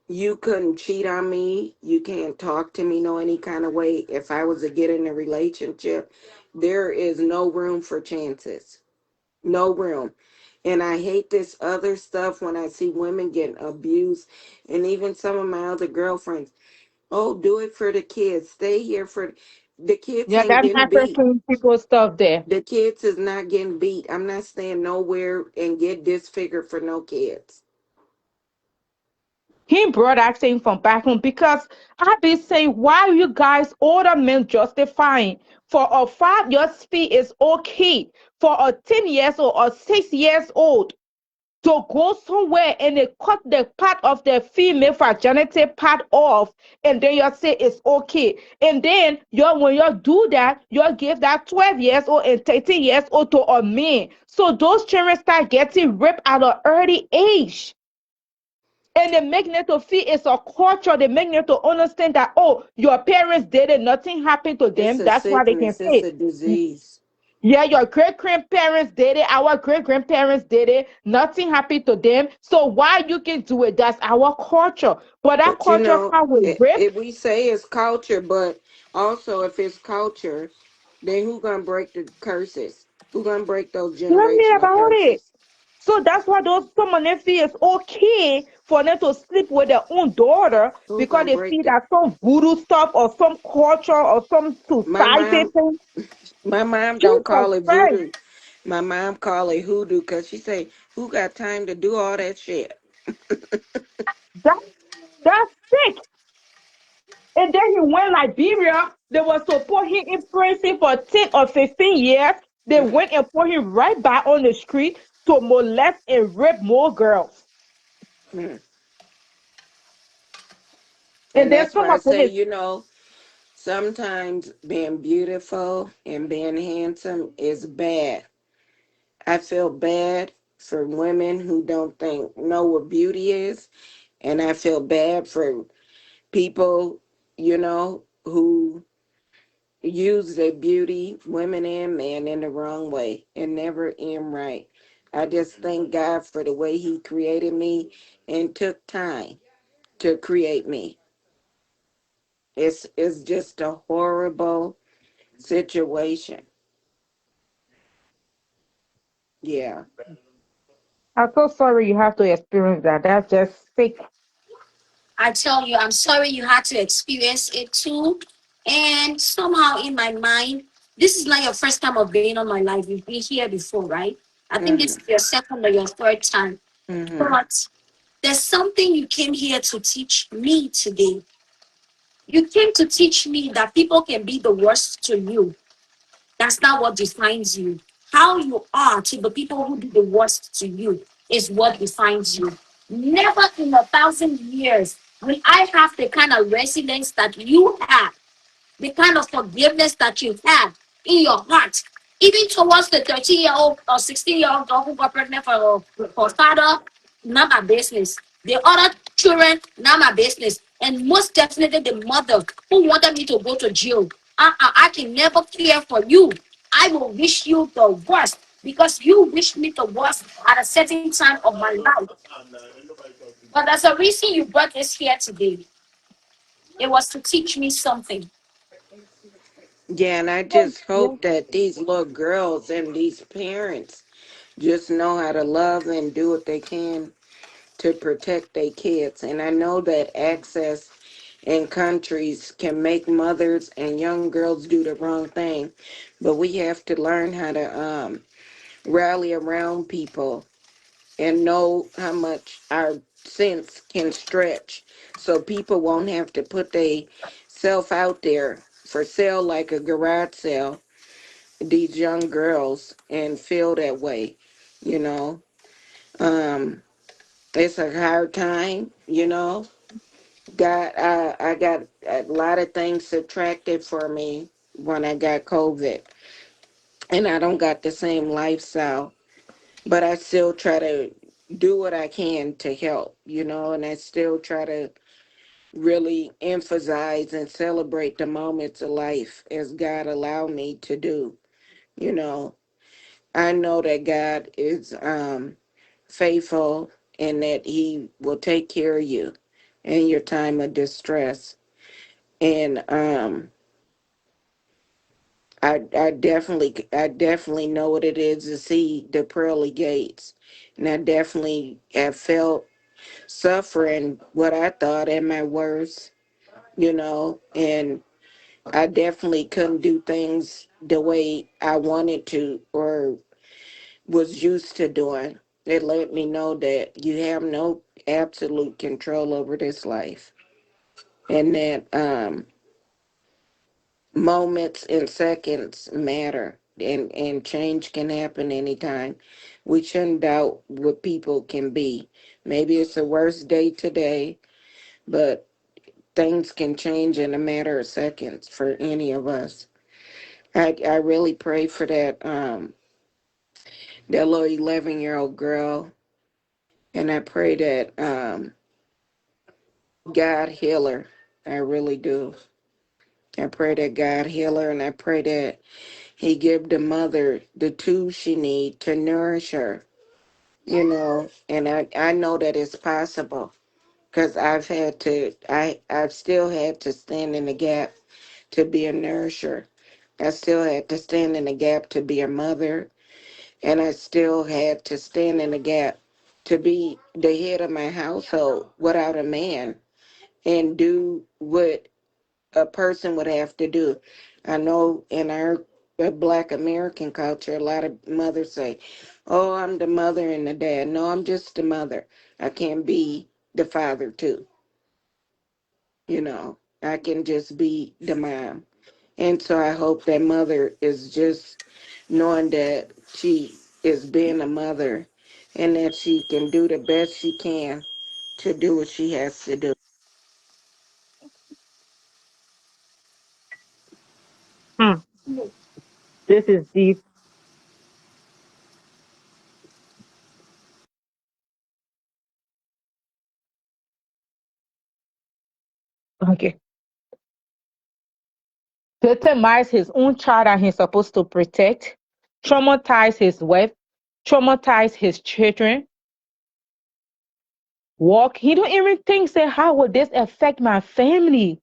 you couldn't cheat on me. You can't talk to me no any kind of way. If I was to get in a relationship, there is no room for chances. No room. And I hate this other stuff when I see women getting abused. And even some of my other girlfriends, oh, do it for the kids. Stay here for the kids Yeah, ain't that getting beat. African people stuff there. The kids is not getting beat. I'm not staying nowhere and get disfigured for no kids. He brought that thing from back home because I've been saying, why are you guys older men justifying for a 5 years fee is okay for a 10 years old or 6 years old to go somewhere and they cut the part of the female virginity part off, and then you say it's okay. And then you when you do that, you give that 12 years old and 13 years old to a man. So those children start getting raped at an early age. And they make them to feel it's a culture. They make them to understand that, oh, your parents did it, nothing happened to It's them. a That's why they can sickness, it's say. a disease. Yeah, your great grandparents did it. Our great grandparents did it. Nothing happened to them. So why you can do it? That's our culture. But that But culture come with rape. if we say it's culture, but also if it's culture, then who gonna break the curses? Who gonna break those Tell me generational about it. curses? So that's why those some of them feel it's okay for them to sleep with their own daughter Who because gonna they break see it? that some voodoo stuff or some culture or some My society mom, thing. my mom don't Jesus call it Christ. voodoo. My mom call it hoodoo because she say, "Who got time to do all that shit?" That that's sick. And then he went Liberia. They were to put him in prison for 10 or 15 years. They Mm, went and put him right back on the street to molest and rape more girls. mm. And And then that's some why I of say, them, sometimes being beautiful and being handsome is bad. I feel bad for women who don't know what beauty is, and I feel bad for people, who use their beauty, women and men, in the wrong way and never end right. I just thank God for the way He created me and took time to create me. It's just a horrible situation. Yeah. I'm so sorry you have to experience that. That's just sick. I tell you, I'm sorry you had to experience it too. And somehow in my mind, this is not your first time of being on my life. You've been here before, right? I think this Mhm. is your second or your third time. Mhm. But there's something you came here to teach me today. You came to teach me that people can be the worst to you. That's not what defines you. How you are to the people who do the worst to you is what defines you. Never in 1,000 years will I have the kind of resilience that you have, the kind of forgiveness that you have in your heart, even towards the 13-year-old or 16-year-old girl who got pregnant for father, not my business. The other children, not my business. And most definitely the mother who wanted me to go to jail. I can never care for you. I will wish you the worst because you wish me the worst at a certain time of my life. But there's a reason you brought this here today. It was to teach me something. Yeah, and I just hope that these little girls and these parents just know how to love and do what they can to protect their kids. And I know that access in countries can make mothers and young girls do the wrong thing, but we have to learn how to rally around people and know how much our sense can stretch, so people won't have to put their self out there for sale like a garage sale, these young girls, and feel that way, you know. Um, it's a hard time, I got a lot of things subtracted for me when I got COVID, and I don't got the same lifestyle, but I still try to do what I can to help, and I still try to really emphasize and celebrate the moments of life as God allowed me to do. You know, I know that God is faithful and that He will take care of you in your time of distress. And I definitely know what it is to see the pearly gates, and I definitely have felt suffering what I thought at my worst, and I definitely couldn't do things the way I wanted to or was used to doing. It let me know that you have no absolute control over this life, and that moments and seconds matter, and change can happen anytime. We shouldn't doubt what people can be. Maybe it's the worst day today, but things can change in a matter of seconds for any of us. I really pray for that little 11-year-old girl, and I pray that God heal her. I really do. I pray that God heal her, and I pray that He give the mother the tools she need to nourish her, and I know that it's possible because I've still had to stand in the gap to be a nourisher. I still had to stand in the gap to be a mother, and I still had to stand in the gap to be the head of my household without a man and do what a person would have to do. I know in our Black American culture, a lot of mothers say, "Oh, I'm the mother and the dad." No, I'm just the mother. I can't be the father too. I can just be the mom. And so I hope that mother is just knowing that she is being a mother and that she can do the best she can to do what she has to do. Hmm. This is deep. Okay. Victimize his own child that he's supposed to protect, traumatize his wife, traumatize his children, walk. He don't even think, say, how would this affect my family?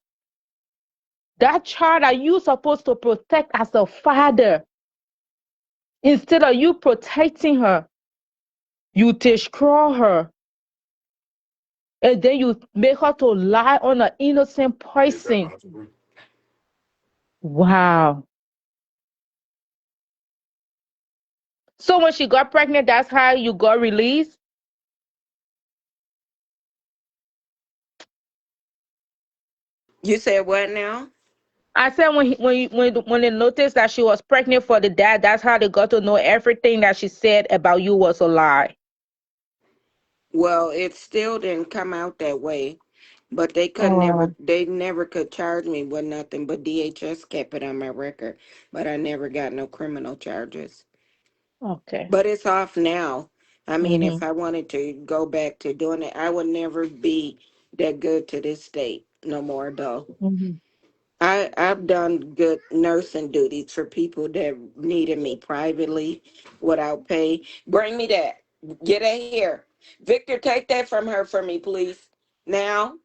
That child that you supposed to protect as a father, instead of you protecting her, you destroy her. And then you make her to lie on an innocent person. Wow. So when she got pregnant, that's how you got released? You said what now? I said when they noticed that she was pregnant for the dad, that's how they got to know everything that she said about you was a lie. Well, it still didn't come out that way, but Oh, they never could charge me with nothing, but DHS kept it on my record, but I never got no criminal charges. okay. But it's off now. I mean, Mm-hmm. if I wanted to go back to doing it, I would never be that good to this state no more, though. Mm-hmm. I've done good nursing duties for people that needed me privately without pay. Bring me that. Get that here. Victor, take that from her for me, please. Now.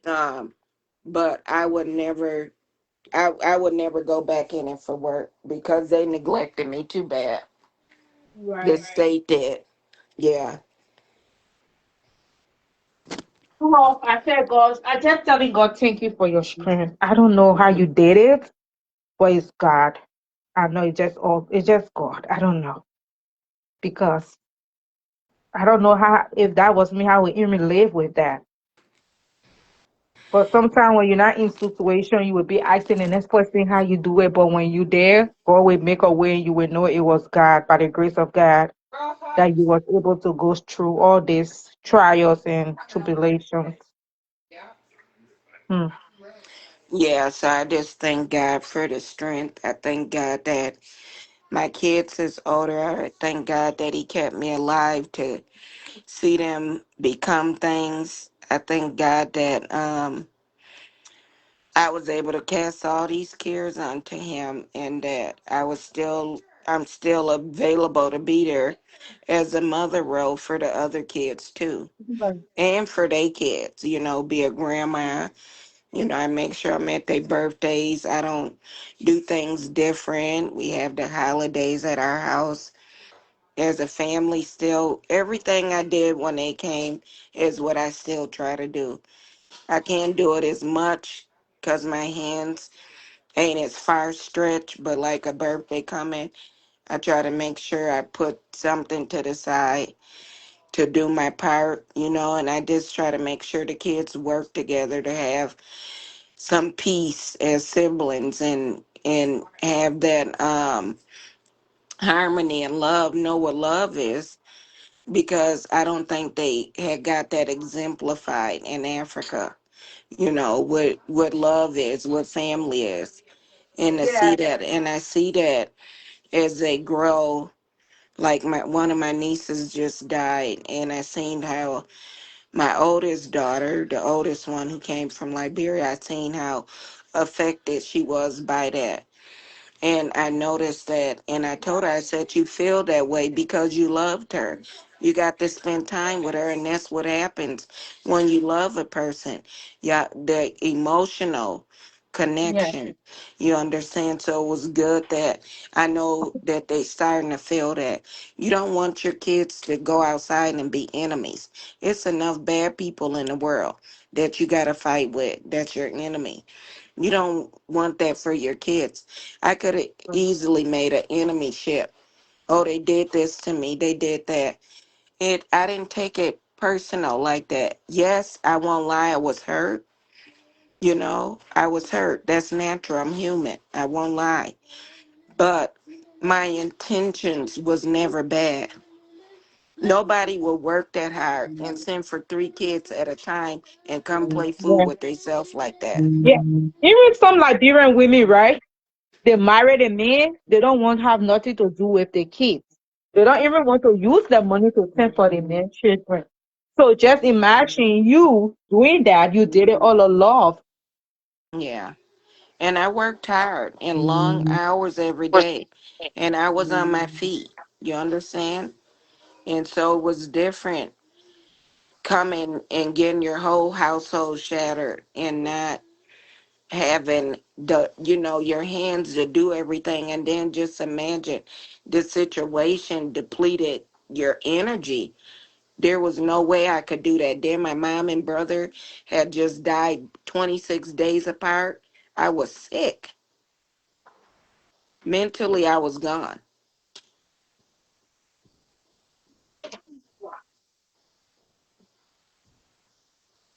Um, but I would never go back in it for work because they neglected me too bad. The Right. state did. Yeah. Oh, I said, God, I just telling God, thank you for your strength. I don't know how you did it, but it's God. I know it's just God. I don't know because I don't know how if that was me, how would even live with that. But sometimes when you're not in situation, you would be asking the next person how you do it. But when you there, God will make a way and you will know it was God by the grace of God that you was able to go through all these trials and tribulations. Hmm. Yeah, so I just thank God for the strength. I thank God that my kids is older. I thank God that He kept me alive to see them become things. I thank God that I was able to cast all these cares onto Him and that I'm still available to be there as a mother role for the other kids too. And for their kids, be a grandma. I make sure I'm at their birthdays. I don't do things different. We have the holidays at our house as a family still. Everything I did when they came is what I still try to do. I can't do it as much because my hands ain't as far stretched, but like a birthday coming, I try to make sure I put something to the side to do my part, and I just try to make sure the kids work together to have some peace as siblings and have that harmony and love, know what love is, because I don't think they had got that exemplified in Africa. What love is, what family is, and to see that, and I see that as they grow. Like one of my nieces just died, and I seen how my oldest daughter, the oldest one who came from Liberia, I seen how affected she was by that. And I noticed that, and I told her, I said, you feel that way because you loved her. You got to spend time with her, and that's what happens when you love a person. Yeah, the emotional Yeah. connection. You understand? So it was good that I know that they starting to feel that. You don't want your kids to go outside and be enemies. It's enough bad people in the world that you got to fight with. That's your enemy. You don't want that for your kids. I could have easily made an enemy ship. Oh, they did this to me. They did that. I didn't take it personal like that. Yes, I won't lie. I was hurt. I was hurt. That's natural. I'm human. I won't lie. But my intentions was never bad. Nobody will work that hard and send for 3 kids at a time and come play fool Yeah. with themselves like that. Yeah. Even some Liberian women, right? They marry a man, they don't want to have nothing to do with the kids. They don't even want to use the money to send for the man's children. So just imagine you doing that. You did it all alone. Yeah. And I worked hard and long hours every day. And I was on my feet. You understand? And so it was different coming and getting your whole household shattered and not having your hands to do everything. And then just imagine the situation depleted your energy. There was no way I could do that. Then my mom and brother had just died 26 days apart. I was sick. Mentally, I was gone.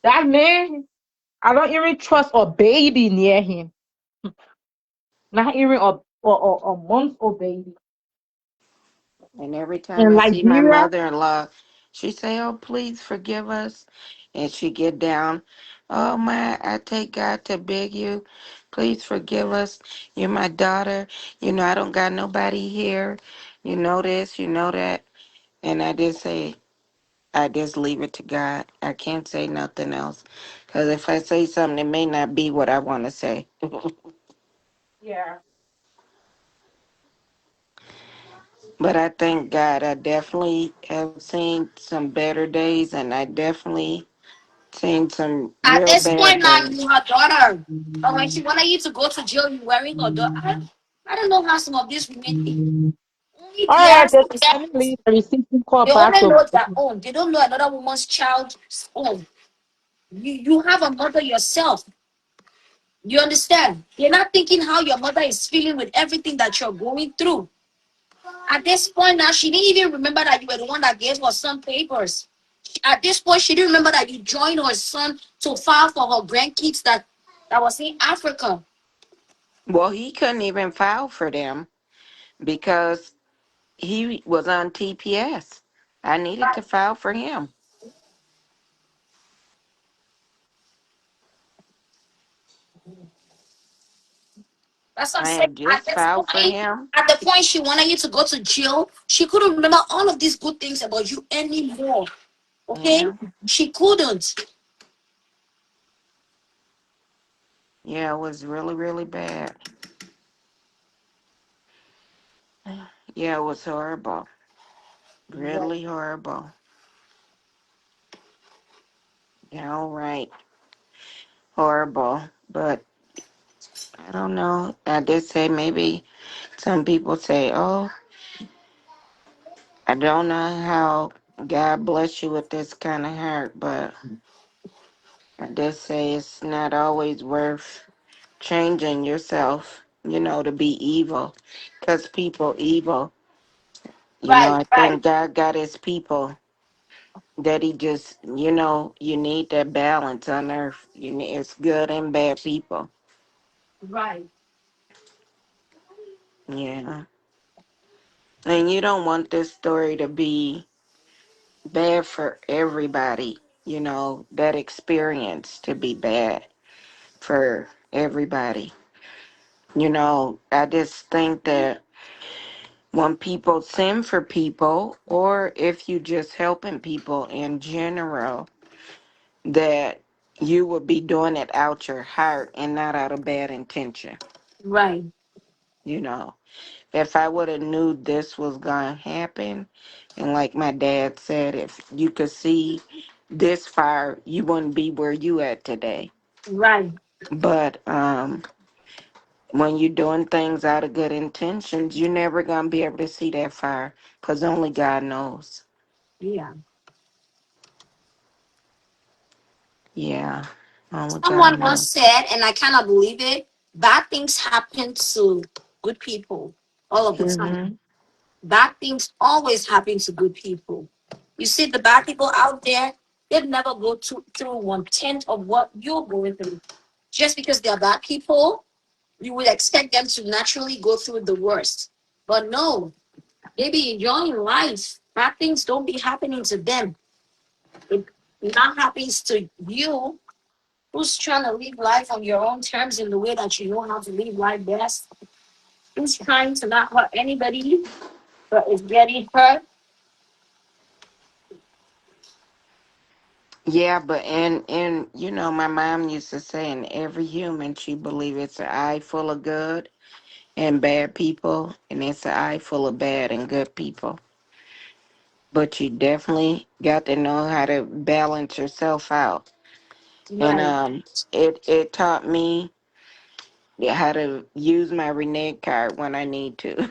That man, I don't even trust a baby near him. Not even a month old baby. And every time In I see my Liberia, mother-in-law, she say, "Oh, please forgive us," and she get down. "Oh my, I take God to beg you, please forgive us. You're my daughter. I don't got nobody here. You know this, you know that." And I just leave it to God. I can't say nothing else, because if I say something, it may not be what I want to say. yeah. But I thank God. I definitely have seen some better days, and I definitely seen some At real this bad point now, you days. her daughter. But when she wanted you to go to jail, you wearing her daughter. I don't know how some of these women think. Only All right, theirs is let me leave and receive the call they back only to. know their own. They don't know another woman's child's own. You have a mother yourself. You understand? They're not thinking how your mother is feeling with everything that you're going through. At this point now, she didn't even remember that you were the one that gave her son papers. At this point, she didn't remember that you joined her son to file for her grandkids that was in Africa. Well, he couldn't even file for them because he was on TPS. I needed to file for him. That's what I'm I saying. had just filed for him. At the point she wanted you to go to jail, she couldn't remember all of these good things about you anymore. Okay? Yeah. She couldn't. Yeah, it was really, really bad. Yeah, it was horrible. Really horrible. Yeah, all right. Horrible. But I don't know. I did say maybe some people say, oh, I don't know how God bless you with this kind of heart, but I did say it's not always worth changing yourself, to be evil. Because people evil. Right, I right, think God got his people that he just, you need that balance on earth. It's good and bad people. right. Yeah. And you don't want this story to be bad for everybody, that experience to be bad for everybody. I just think that when people send for people, or if you just helping people in general, that you would be doing it out your heart and not out of bad intention. Right. You know, if I would have knew this was gonna happen, and like my dad said, if you could see this far, you wouldn't be where you at today. Right. But when you're doing things out of good intentions, you're never gonna be able to see that far, cause only God knows. Yeah. Yeah, only God Someone once knows. said, and I cannot believe it, bad things happen to good people all of the time. Hmm. Bad things always happen to good people. You see, the bad people out there, they'd never go through one tenth of what you're going through. Just because they're bad people, you would expect them to naturally go through the worst. But no, they be enjoying life. Bad things don't be happening to them. It not happens to you who's trying to live life on your own terms in the way that you know how to live life best. Who's trying to not hurt anybody but is getting hurt. Yeah, but and you know, my mom used to say, in every human, she believed it's an eye full of good and bad people, and it's an eye full of bad and good people. But you definitely got to know how to balance yourself out. And Right. it taught me how to use my renege card when I need to.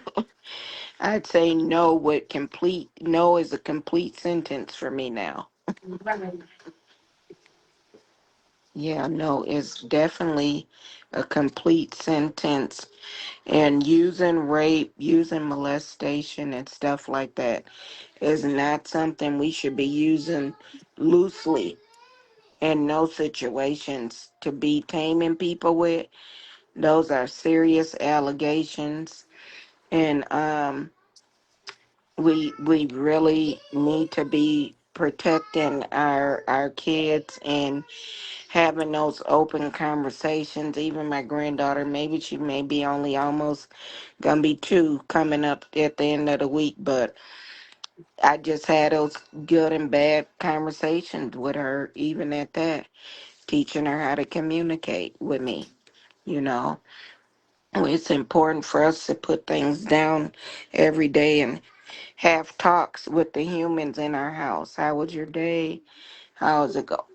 I'd say no with complete no is a complete sentence for me now. Right. Yeah, no is definitely a complete sentence. And using rape, using molestation and stuff like that is not something we should be using loosely in no situations to be taming people with. Those are serious allegations, and we really need to be protecting our kids and having those open conversations. Even my granddaughter, maybe she may be only almost gonna be 2 coming up at the end of the week, but I just had those good and bad conversations with her, even at that, teaching her how to communicate with me. You know, it's important for us to put things down every day and have talks with the humans in our house. How was your day? How's it go?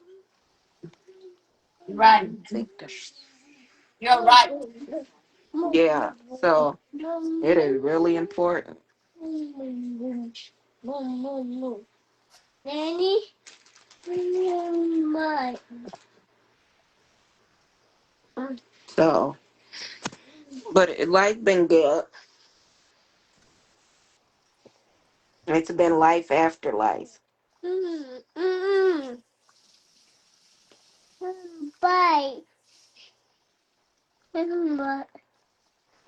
Right. Victor. You're right. Yeah, so it is really important. So, but life been good. It's been life after life.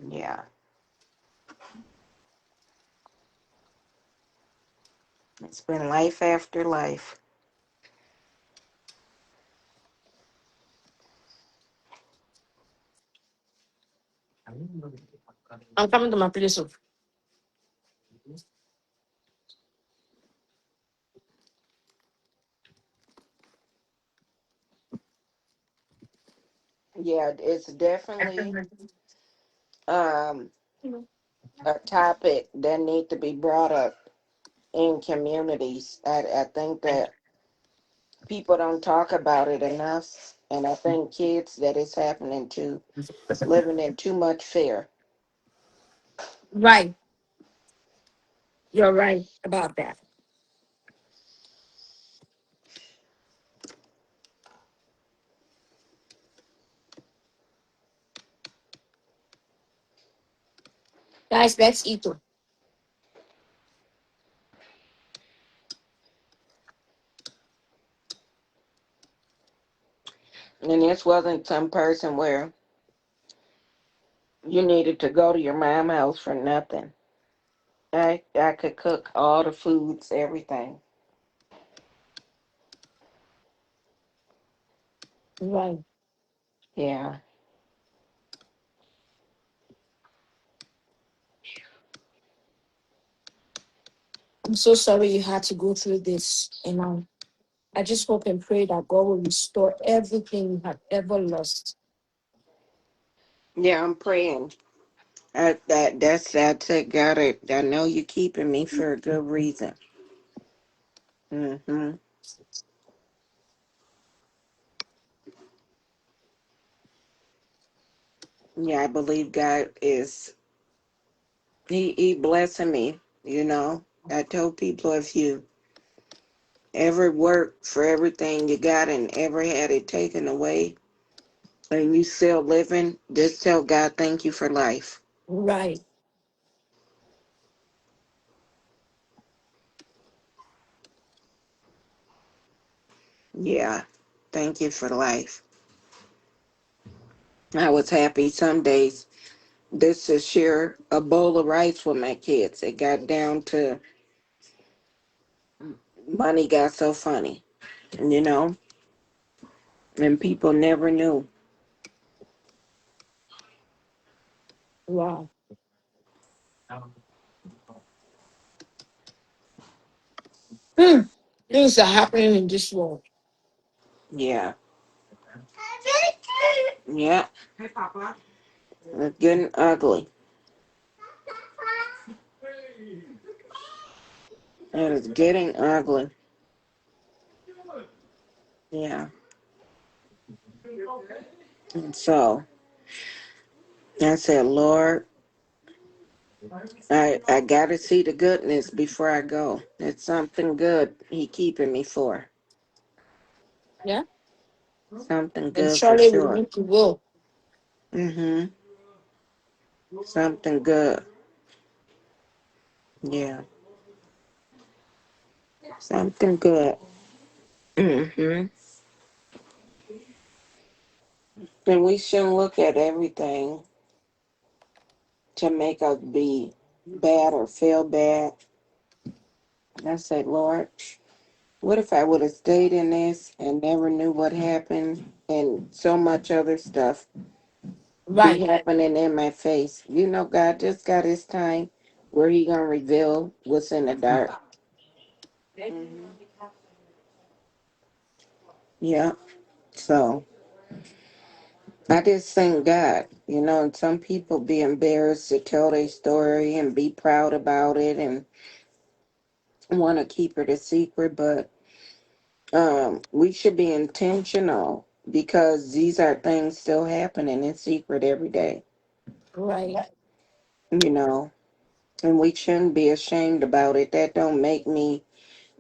Yeah, it's been life after life. I'm coming to my place of Yeah, it's definitely um a topic that need to be brought up in communities. I think that people don't talk about it enough, and I think kids that it's happening to living in too much fear. right. You're right about that. Guys, let's eat. And this wasn't some person where you needed to go to your mom house for nothing. I could cook all the foods, everything. Right. Yeah. I'm so sorry you had to go through this. I just hope and pray that God will restore everything you had ever lost. Yeah, I'm praying. That's it. Got it. I know you're keeping me for a good reason. Hmm. Yeah, I believe God is he blessing me. I told people if you ever work for everything you got and ever had it taken away, and you still living, just tell God thank you for life. Right. Yeah, thank you for life. I was happy some days. This to share a bowl of rice with my kids. It got down to money got so funny, you know, and people never knew. Wow. Hmm. Things are happening in this world. Yeah, yeah, it's getting ugly. It is getting ugly. Yeah, and so I said, Lord, I gotta see the goodness before I go. It's something good He keeping me for. Yeah. Something And good for surely we sure. need to go. Mm-hmm. Something good. Yeah. Something good. Mm-hmm. And we shouldn't look at everything to make us be bad or feel bad. And I said, Lord, what if I would have stayed in this and never knew what happened and so much other stuff be Right. happening in my face? God just got his time where he gonna reveal what's in the dark. Mhm. Yeah. So I just thank God, and some people be embarrassed to tell their story and be proud about it and want to keep it a secret, but we should be intentional because these are things still happening in secret every day, Right. you know, and we shouldn't be ashamed about it. That don't make me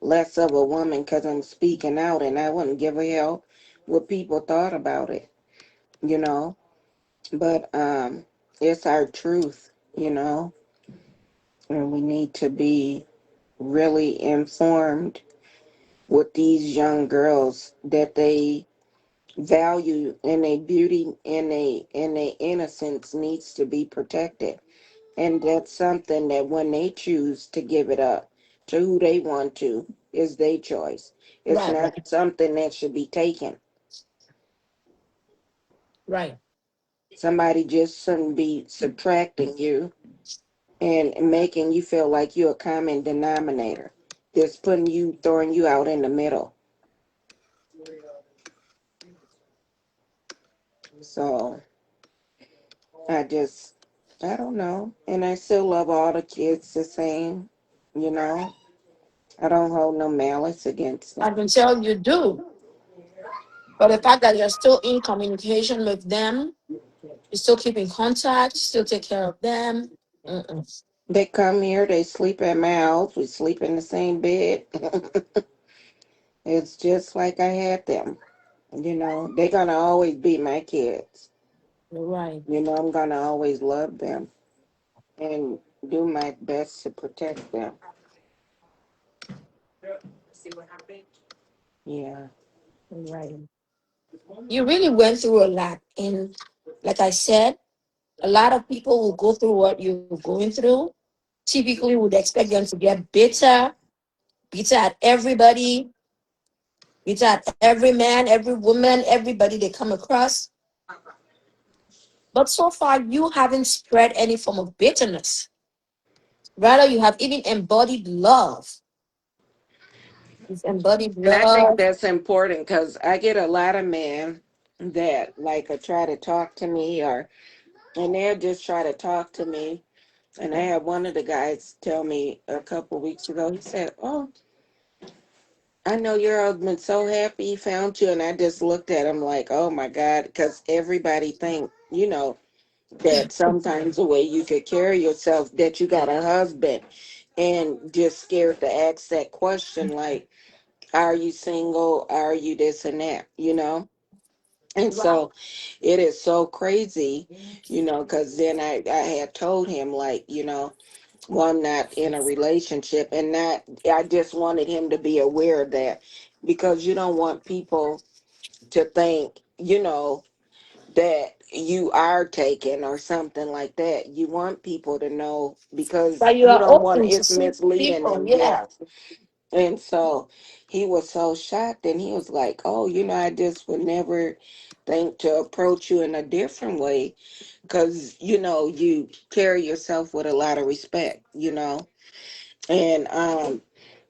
less of a woman because I'm speaking out and I wouldn't give a hell what people thought about it, you know, but it's our truth, and we need to be really informed with these young girls that they value and a beauty and a innocence needs to be protected, and that's something that when they choose to give it up to who they want to is their choice. It's Right. not something that should be taken. Right. Somebody just shouldn't be subtracting you and making you feel like you're a common denominator, just throwing you out in the middle. So I don't know. And I still love all the kids the same, you know. I don't hold no malice against I them. can tell you do. But the fact that you're still in communication with them, you still keep in contact, you still take care of them. Mm-mm. They come here, they sleep at my house, we sleep in the same bed. It's just like I had them. They're gonna always be my kids. Right. I'm gonna always love them and do my best to protect them. Yeah. Right. You really went through a lot. And like I said, a lot of people will go through what you're going through. Typically would expect them to get bitter, bitter at everybody, bitter at every man, every woman, everybody they come across. But so far, you haven't spread any form of bitterness. Rather, you have even embodied love. You've embodied And I think love. that's important because I get a lot of men that like try to talk to me or and they'll just try to talk to me. And I had one of the guys tell me a couple weeks ago, he said, "Oh, I know your husband's so happy he found you." And I just looked at him like, oh my God, because everybody think, that sometimes the way you could carry yourself, that you got a husband, and just scared to ask that question like, are you single? Are you this and that? And so it is so crazy, because then I had told him, like, well, I'm not in a relationship, and not, I just wanted him to be aware of that, because you don't want people to think, that you are taken or something like that. You want people to know, because But you you are don't want open to it's see misleading people, them. Yeah. yeah. And so he was so shocked, and he was like, oh, I just would never think to approach you in a different way, because you carry yourself with a lot of respect. And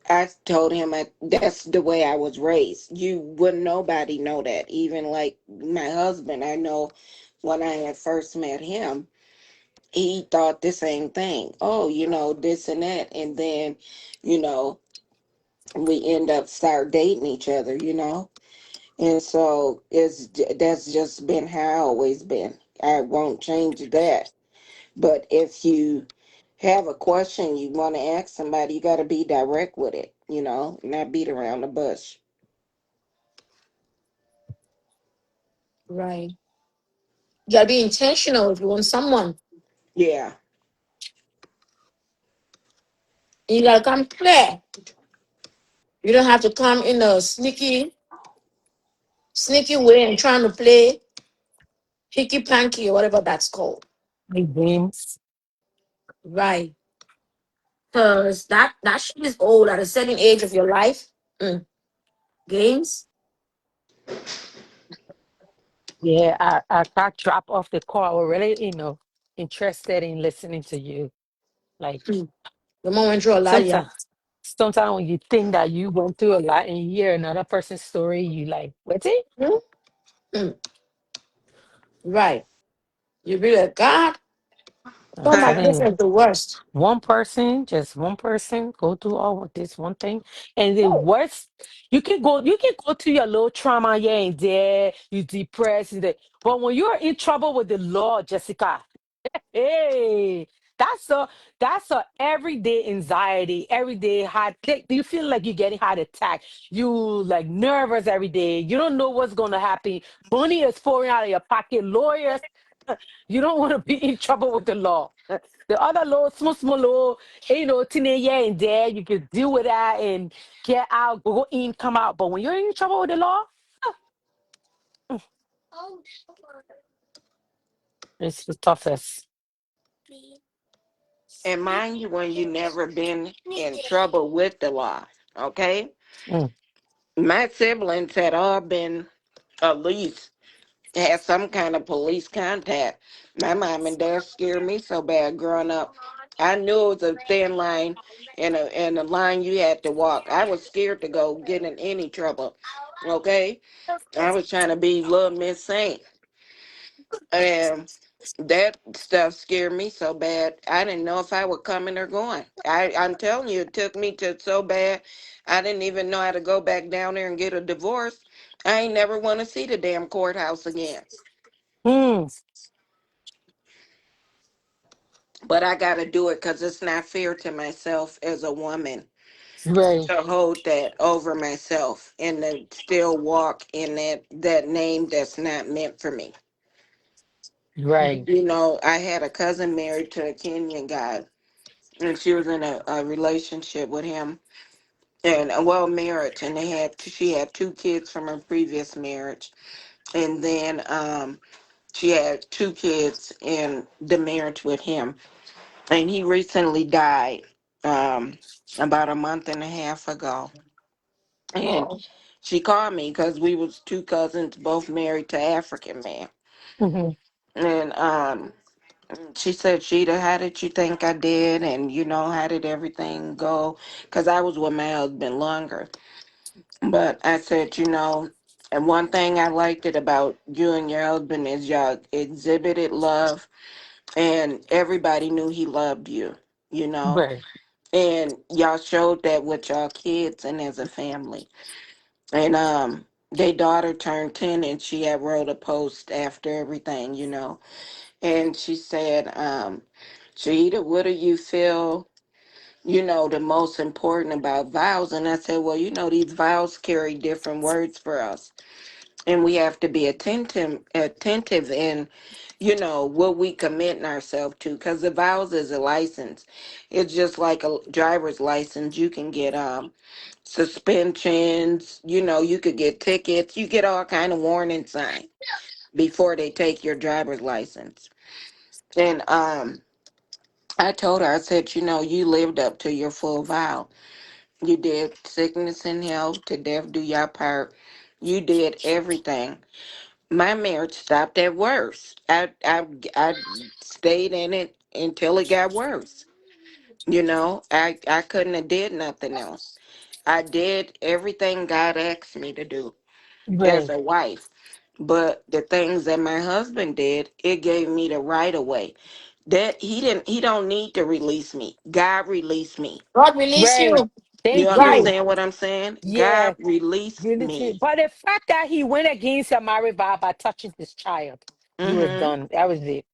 I told him, that's the way I was raised. You wouldn't nobody know that. Even like my husband, I know when I had first met him, he thought the same thing. Oh, this and that. And then, you know, we end up start dating each other. And so that's just been how I always been. I won't change that. But if you have a question you want to ask somebody, you got to be direct with it, not beat around the bush. Right. You gotta be intentional if you want someone. Yeah. You gotta come clear. You don't have to come in a sneaky way and trying to play hickey panky or whatever that's called. Big dreams. Right. Because that shit is old at a certain age of your life. Mm. Games. Yeah, I got drop off the call. I was really, interested in listening to you. Like Mm. The moment went through a lot, yeah. sometimes when you think that you went through a lot and you hear another person's story, you like, what's it? Mm. Mm. Right. You be like, God, I'm oh my Huh? telling you. goodness, the worst. One person, just one person, go through all of this one thing. And the worst, you can go to your little trauma here and there, you depressed, but when you're in trouble with the law, Jessica, hey, that's a that's a everyday anxiety, everyday heart. Do you feel like you're getting heart attack? You like nervous every day. You don't know what's gonna happen. Money is pouring out of your pocket. Lawyers, you don't want to be in trouble with the law. The other law, small law, teenage here and there, you can deal with that and get out, go in, come out. But when you're in trouble with the law, it's the toughest. And mind you, when you never been in trouble with the law, okay? Mm, My siblings had all been, at least had some kind of police contact. My mom and dad scared me so bad growing up. I knew it was a thin line, and a line you had to walk. I was scared to go get in any trouble. Okay? I was trying to be little Miss Saint. And that stuff scared me so bad. I didn't know if I were coming or going. I'm telling you, it took me to so bad. I didn't even know how to go back down there and get a divorce. I ain't never want to see the damn courthouse again. mm, But I got to do it because it's not fair to myself as a woman right, to hold that over myself and to still walk in that name that's not meant for me. right. I had a cousin married to a Kenyan guy, and she was in a relationship with him, and well, marriage, and she had two kids from her previous marriage, and then she had two kids in the marriage with him, and he recently died um about a month and a half ago. And Oh, she called me because we was two cousins, both married to African men. Hmm. And she said, Sheeta, how did you think I did? And how did everything go? Because I was with my husband longer. But I said, And one thing I liked it about you and your husband is y'all exhibited love, and everybody knew he loved you, you know? Right. And y'all showed that with y'all kids and as a family. And their daughter turned 10, and she had wrote a post after everything, and she said, Shaida, what do you feel, the most important about vows? And I said, well, these vows carry different words for us, and we have to be attentive in, what we commit ourselves to, because the vows is a license. It's just like a driver's license. You can get suspensions, you could get tickets, you get all kind of warning signs before they take your driver's license. And I told her, I said, you lived up to your full vow. You did sickness and health, to death do your part. You did everything. My marriage stopped at worse. I stayed in it until it got worse. I couldn't have did nothing else. I did everything God asked me to do as Right. a wife. But the things that my husband did, it gave me the right of way. That he don't need to release me. God released me. God release Right. you. You Thank Right. you. understand what I'm saying? Yeah. God released Unity. me. But the fact that he went against your marriage vow by touching his child, you were Mm-hmm. done. That was it.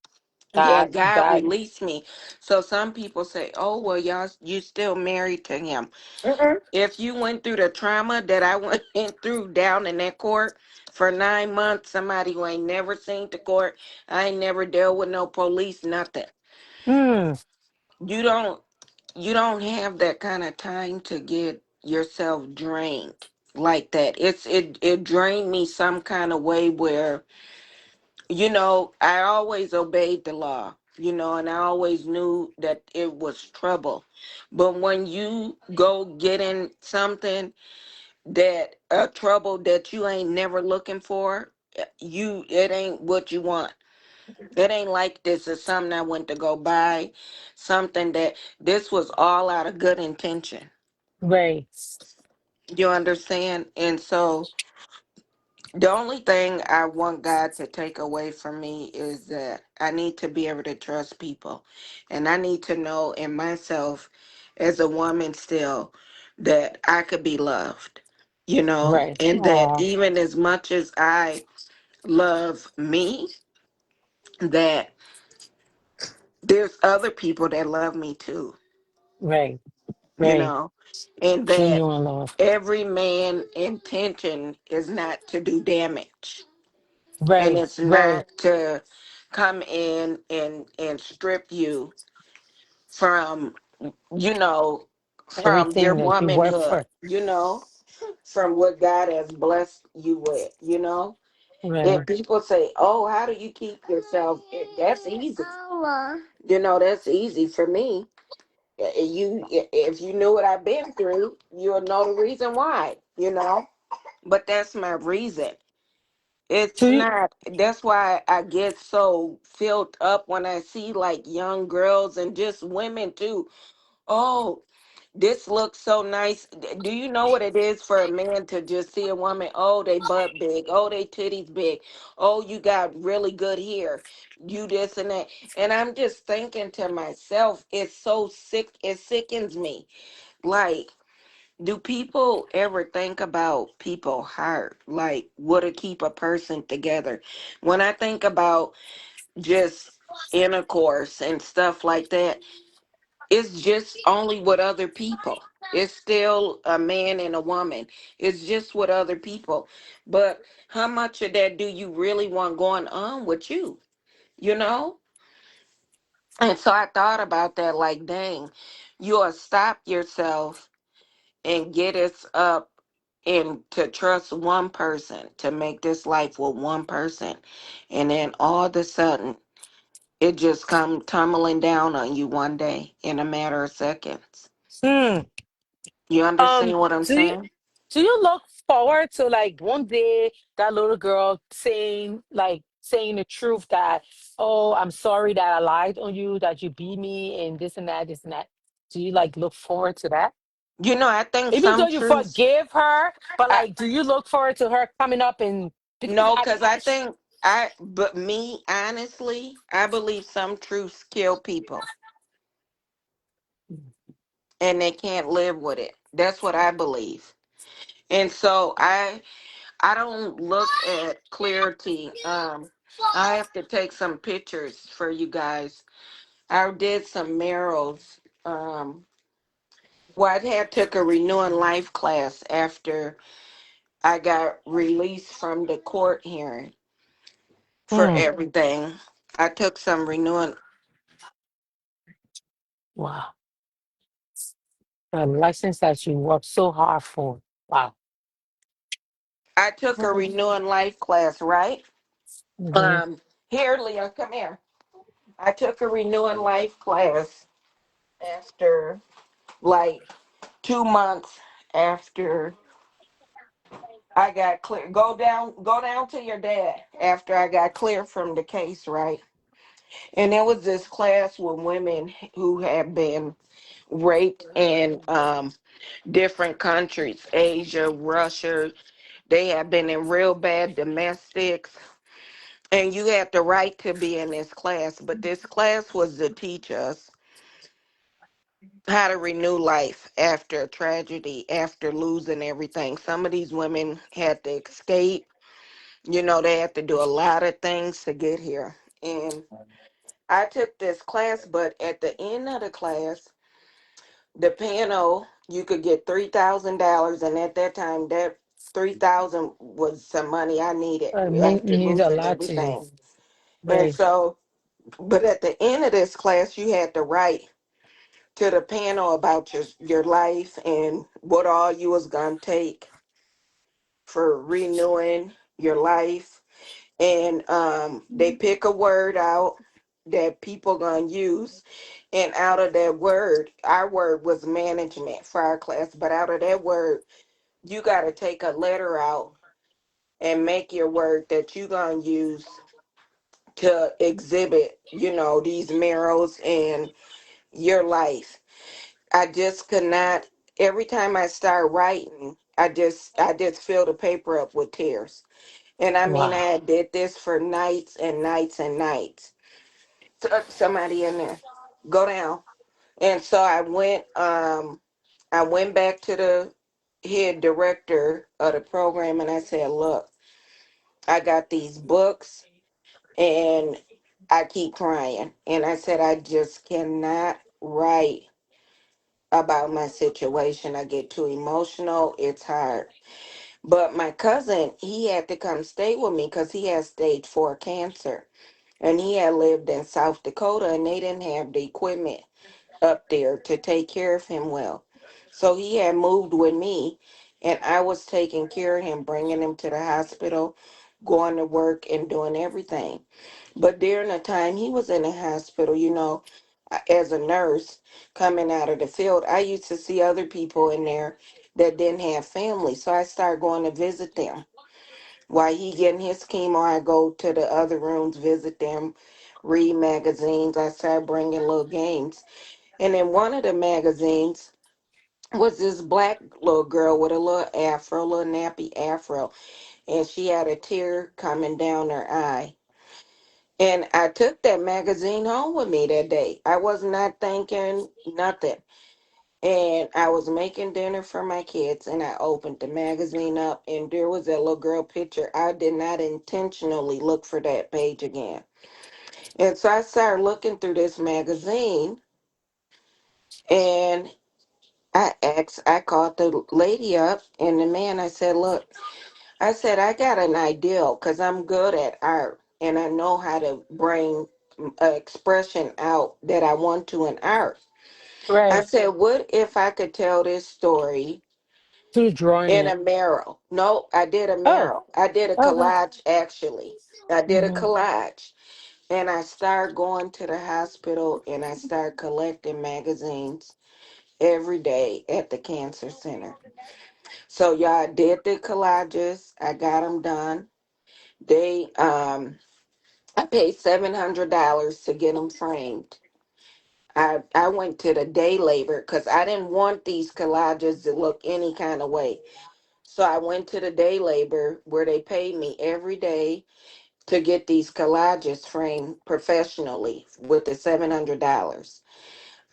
Yeah, God, God God. released me. So some people say, "Oh, well, y'all, you still married to him." Mm-mm. If you went through the trauma that I went through down in that court for 9 months, somebody who ain't never seen the court, I ain't never dealt with no police, nothing. Hmm. You don't, you don't have that kind of time to get yourself drained like that. It drained me some kind of way where, I always obeyed the law, and I always knew that it was trouble. But when you go get in something that a trouble that you ain't never looking for, it ain't what you want. It ain't like this is something I went to go buy, something that this was all out of good intention. Right. You understand? And so the only thing I want God to take away from me is that I need to be able to trust people. And I need to know in myself as a woman still that I could be loved, Right. and that Oh, even as much as I love me, that there's other people that love me too, right. you Right. know, and that Genuine love. every man intention is not to do damage, and Right. it's Right. not to come in and strip you from, you know from your Everything that you work womanhood, for. from what God has blessed you with, Right. if people say, oh, how do you keep yourself, that's easy. That's easy for me. If you knew what I've been through, you'll know the reason why, but that's my reason. So It's you, not. That's why I get so filled up when I see like young girls and just women too. Oh, this looks so nice. Do you know what it is for a man to just see a woman? Oh, they butt big. Oh, they titties big. Oh, you got really good hair. You this and that. And I'm just thinking to myself, it's so sick. It sickens me. Like, do people ever think about people heart? Like, what to keep a person together? When I think about just intercourse and stuff like that, it's just only with other people. It's still a man and a woman. It's just with other people. But how much of that do you really want going on with you? You know? And so I thought about that like, dang, you'll stop yourself and get us up and to trust one person to make this life with one person. And then all of a sudden, it just come tumbling down on you one day in a matter of seconds. hmm. You Um, understand what I'm do you saying? do you look forward to like one day that little girl saying the truth that, oh, I'm sorry that I lied on you, that you beat me and this and that, this and that. Do you like look forward to that? I think Even though some you truths. forgive her, but I like, do you look forward to her coming up and because No, because I think but me honestly, I believe some truths kill people and they can't live with it. That's what I believe. And so I don't look at clarity. I have to take some pictures for you guys. I did some marrows. Well, I had took a renewing life class after I got released from the court hearing for mm, everything. I took some renewing. wow, a license that you worked so hard for. Wow. I took a renewing life class, right? Mm-hmm. Um, Here, Leah, come here. I took a renewing life class after like 2 months after I got clear. Go down to your dad after I got clear from the case, right? And there was this class with women who had been raped in different countries, Asia, Russia. They have been in real bad domestics. And you had the right to be in this class, but this class was to teach us how to renew life after a tragedy, after losing everything. Some of these women had to escape. They had to do a lot of things to get here. And I took this class, but at the end of the class, the piano, you could get $3,000. And at that time, that 3,000 was some money I needed after Means a losing lot to you. everything. And Right. so, but at the end of this class, you had to write to the panel about your life and what all you was gonna take for renewing your life. And they pick a word out that people gonna use, and out of that word, our word was management for our class, but out of that word, you gotta take a letter out and make your word that you gonna use to exhibit, these marrows and your life. I just could not. Every time I start writing, I just fill the paper up with tears. And I mean, I Wow. had did this for nights and nights and nights. Somebody in there, go down. And so I went back to the head director of the program and I said, look, I got these books and I keep crying. And I said, I just cannot write about my situation. I get too emotional. It's hard. But my cousin, he had to come stay with me because he had stage 4 cancer. And he had lived in South Dakota and they didn't have the equipment up there to take care of him well. So he had moved with me and I was taking care of him, bringing him to the hospital, going to work and doing everything. But during the time he was in the hospital, as a nurse coming out of the field, I used to see other people in there that didn't have family. So I started going to visit them. While he getting his chemo, I go to the other rooms, visit them, read magazines. I started bringing little games. And in one of the magazines was this black little girl with a little afro, little nappy afro. And she had a tear coming down her eye. And I took that magazine home with me that day. I was not thinking nothing. And I was making dinner for my kids and I opened the magazine up and there was that little girl picture. I did not intentionally look for that page again. And so I started looking through this magazine and I called the lady up and the man, I said, look, I said, I got an ideal because I'm good at art and I know how to bring expression out that I want to in art. I Right. said, what if I could tell this story Through drawing in a it. mural? No, I did a Oh, mural. I did a okay. collage, actually. I did a Hmm. collage. And I started going to the hospital and I started collecting magazines every day at the cancer center. So y'all did the collages. I got them done. I paid $700 to get them framed. I went to the day labor because I didn't want these collages to look any kind of way. So I went to the day labor where they paid me every day to get these collages framed professionally with the $700.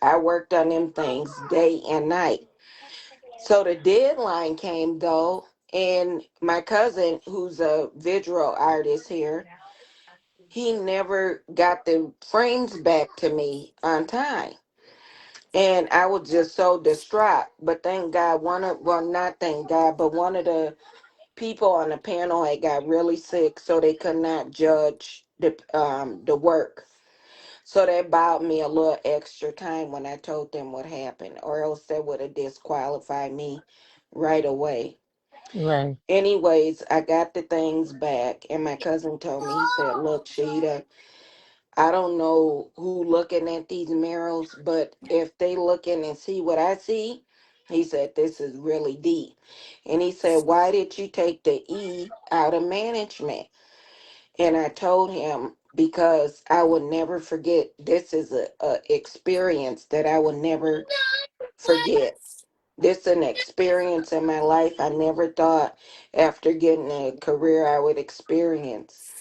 I worked on them things day and night. So the deadline came though, and my cousin, who's a visual artist here, he never got the frames back to me on time. And I was just so distraught. But thank God, well, not thank God, but one of the people on the panel had got really sick, so they could not judge the work. So that bought me a little extra time when I told them what happened, or else they would have disqualified me right away. Right. Anyways, I got the things back, and my cousin told me, he said, "Look, Sheeta, I don't know who looking at these mirrors, but if they looking and see what I see," he said, "this is really deep." And he said, "Why did you take the E out of management?" And I told him, because I will never forget. This is a experience that I will never forget. This is an experience in my life I never thought after getting a career I would experience.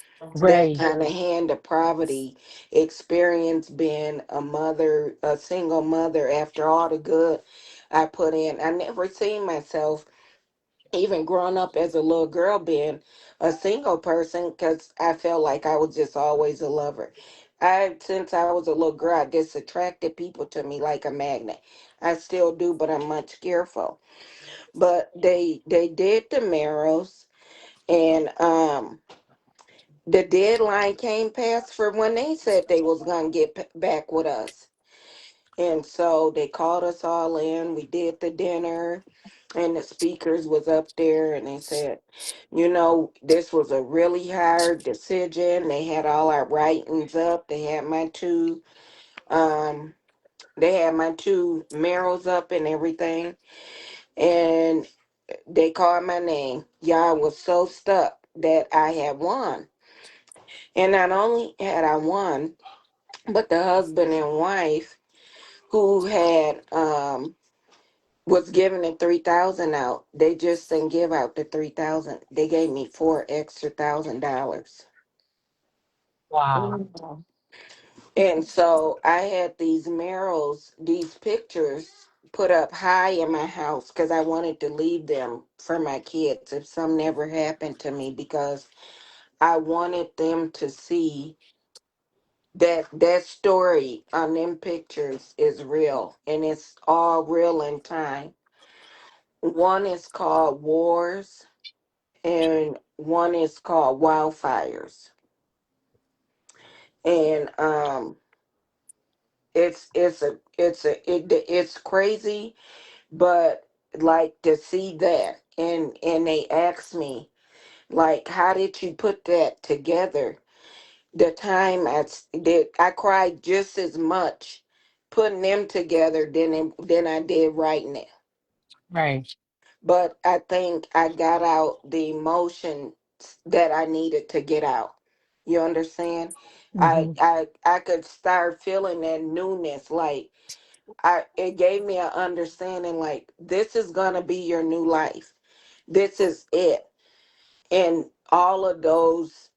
That Right. kind of hand of poverty experience, being a mother, a single mother, after all the good I put in. I never seen myself, even growing up as a little girl, being a single person, because I felt like I was just always a lover. Since I was a little girl, I just attracted people to me like a magnet. I still do, but I'm much careful. But they did the marrows, and the deadline came past for when they said they was gonna get back with us. And so they called us all in. We did the dinner, and the speakers was up there, and they said, this was a really hard decision. They had all our writings up. Um, they had my two marrows up and everything, and they called my name. Y'all was so stuck that I had won. And not only had I won, but the husband and wife who had was giving the 3,000 out. They just didn't give out the 3,000. They gave me four extra $1,000. Wow. Mhm. And so I had these murals, these pictures put up high in my house because I wanted to leave them for my kids if some never happened to me, because I wanted them to see that that story on them pictures is real, and it's all real in time. One is called Wars, and one is called Wildfires. And it's crazy, but like to see that, and they asked me, like, how did you put that together? The time did, I cried just as much putting them together than I did writing it. Right. But I think I got out the emotions that I needed to get out. You understand? I Mm-hmm. I I could start feeling that newness. Like, it gave me an understanding, like, this is gonna be your new life. This is it. And all of those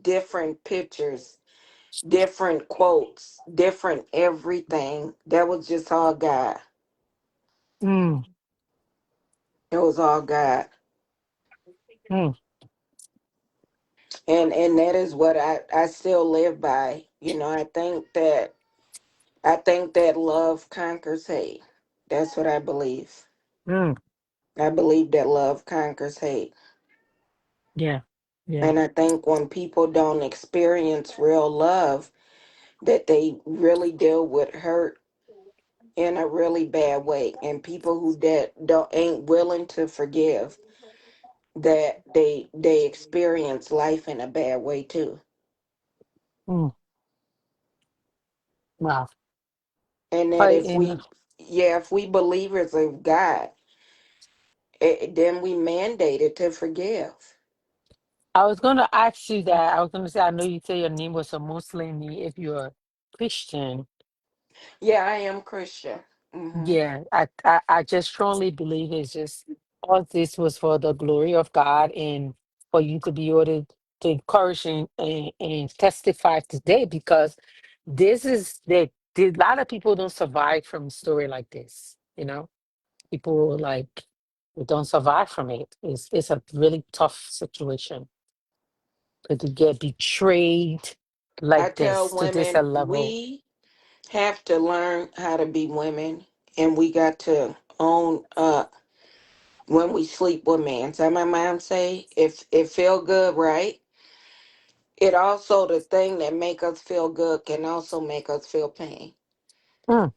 different pictures, different quotes, different everything. That was just all God. Mm. It was all God. Mm. And that is what I still live by. I think that love conquers hate. That's what I believe. Mm. I believe that love conquers hate. Yeah. Yeah. And I think when people don't experience real love, that they really deal with hurt in a really bad way. And people who that don't ain't willing to forgive, that they experience life in a bad way too. Mm. Wow. And that But in if we believers of God, then we mandated to forgive. I was gonna ask you that. I was gonna say I know you say your name was a Muslim if you're Christian. Yeah, I am Christian. Hmm. Yeah, I just strongly believe it's just all this was for the glory of God and for you to be able to encourage and testify today because this is that a lot of people don't survive from a story like this, you know? People like don't survive from it. It's a really tough situation to get betrayed I like tell this to this a women level. we have to learn how to be women, and we got to own up when we sleep with men. So my mom say, if it feel good, right? It also the thing that make us feel good can also make us feel pain. Mm,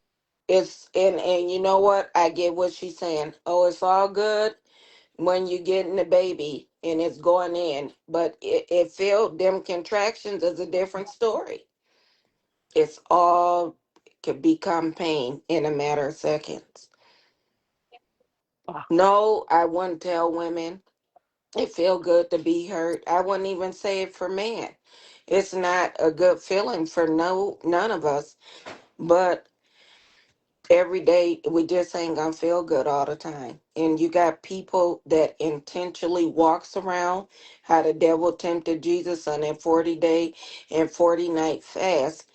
It's and you know what? I get what she's saying. Oh, it's all good when you getting the baby and it's going in, but it feel them contractions is a different story. It's all could become pain in a matter of seconds. wow, No, I wouldn't tell women it feel good to be hurt. I wouldn't even say it for men. It's not a good feeling for none of us. But every day we just ain't gonna feel good all the time. And you got people that intentionally walks around how the devil tempted Jesus on that 40-day and 40-night fast.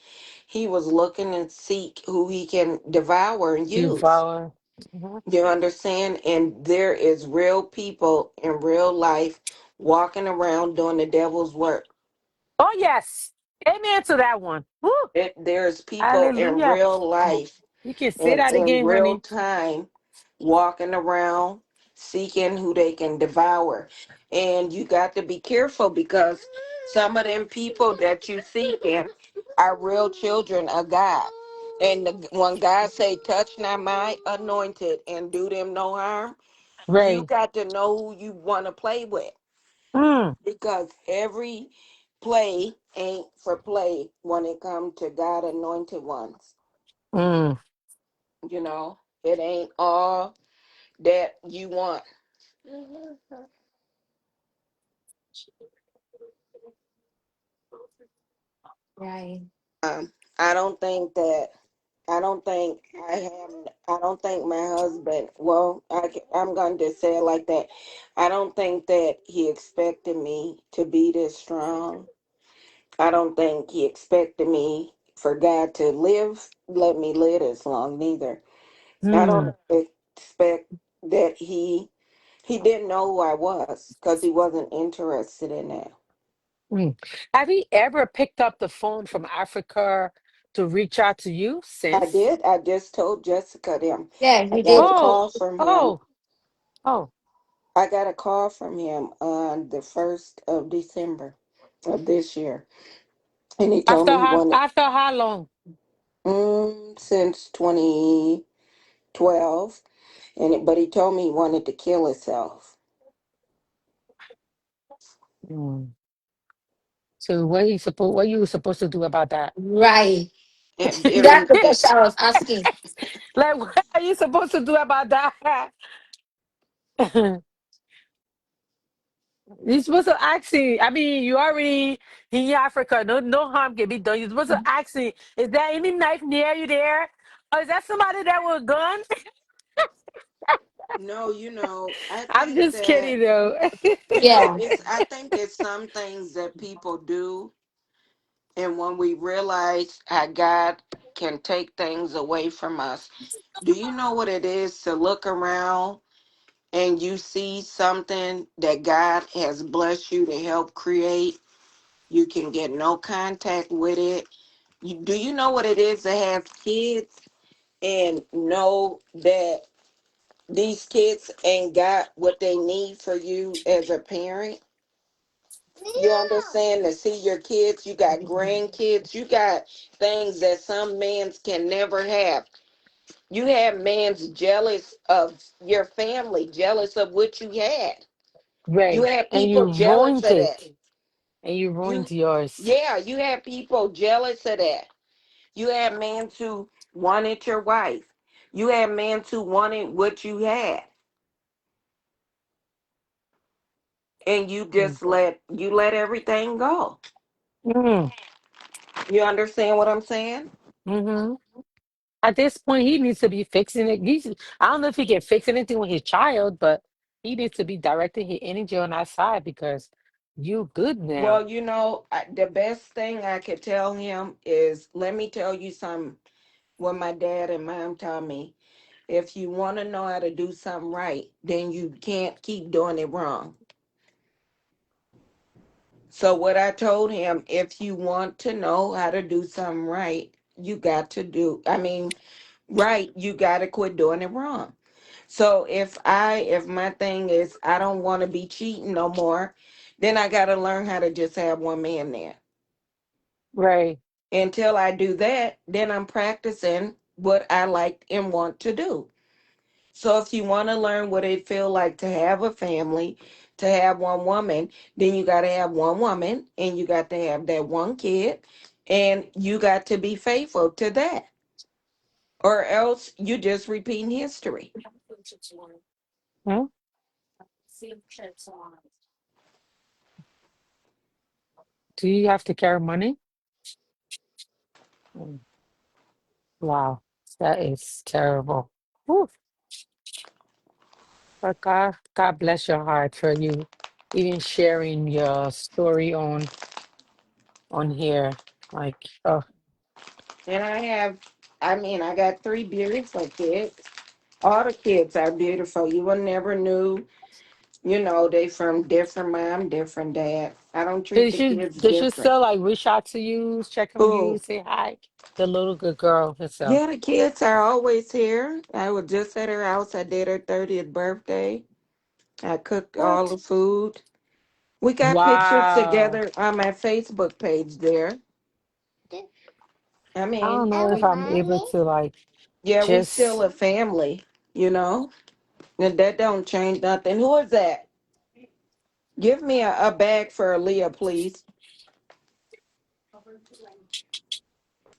He was looking and seek who he can devour and use. devour. Mhm. You understand? And there is real people in real life walking around doing the devil's work. Oh yes, amen to that one. Woo, There's people in hallelujah. real life You can say and that in again, real honey. time walking around seeking who they can devour. And you got to be careful because some of them people that you seeking are real children of God. And when God say, touch not my anointed and do them no harm, you Right. got to know who you want to play with Mm, because every play ain't for play when it comes to God anointed ones. mm. You know, it ain't all that you want. Right. I don't think that. I don't think I have. I don't think my husband. Well, I'm going to say it like that. I don't think that he expected me to be this strong. I don't think he expected me for God to live. Let me live this long neither. I don't Mm, expect that he didn't know who I was because he wasn't interested in that. mm. Have you ever picked up the phone from Africa to reach out to you I since? did. I just told Jessica them. Yeah, I you got a did. Oh, call from him. oh, oh. I got a call from him on the 1st of December of this year. And he told me he wanted After how long? since 2012. But he told me he wanted to kill himself. Mm. So what you were supposed to do about that? Right. If That's he the question I was asking. Like what are you supposed to do about that? You're supposed to ask him. I mean, you already in Africa. No harm can be done. You're supposed to ask him, is there any knife near you there? Or is that somebody that with a gun? no, I I'm think just that kidding though. Yeah. it's I think it's some things that people do, and when we realize how God can take things away from us. Do you know what it is to look around and you see something that God has blessed you to help create? You can get no contact with it. Do you know what it is to have kids and know that these kids ain't got what they need for you as a parent? You understand, to see your kids, you got grandkids, you got things that some mans can never have. You have mans jealous of your family, jealous of what you had. You Right. have And people you jealous ruined of that. it. And you ruined You, yours. yeah, you have people jealous of that. You have men who wanted your wife. You have men who wanted what you had, and Mm. you let everything go. Mm. You understand what I'm saying? Mm-hmm. At this point, he needs to be fixing it. I don't know if he can fix anything with his child, but he needs to be directing his energy on that side because you good now. Well, the best thing I could tell him is, let me tell you something. What my dad and mom taught me: if you want to know how to do something right, then you can't keep doing it wrong. So what I told him, if you want to know how to do something right, you got to do. I mean, right, you got to quit doing it wrong. So if my thing is I don't want to be cheating no more, then I got to learn how to just have one man there. Right. Until I do that, then I'm practicing what I like and want to do. So if you want to learn what it feel like to have a family, to have one woman, then you got to have one woman and you got to have that one kid and you got to be faithful to that. Or else you just repeating history. Hmm? Do you have to carry money? Mm. Wow, that is terrible. Whew. But God bless your heart for you even sharing your story on here. Like, oh, And I got three beautiful kids. All the kids are beautiful. You will never knew, they from different mom, different dad. I don't treat the kids did she different. still like reach out to you, check on you, Oh, say hi? The little good girl herself. yeah, the kids are always here. I was just at her house. I did her 30th birthday. I cooked all What? the food. We got pictures Wow. together on my Facebook page there. I I don't mean, know if I'm able to like yeah, we still just a family, you know? And that don't change nothing. Who is that? Give me a bag for Leah, please.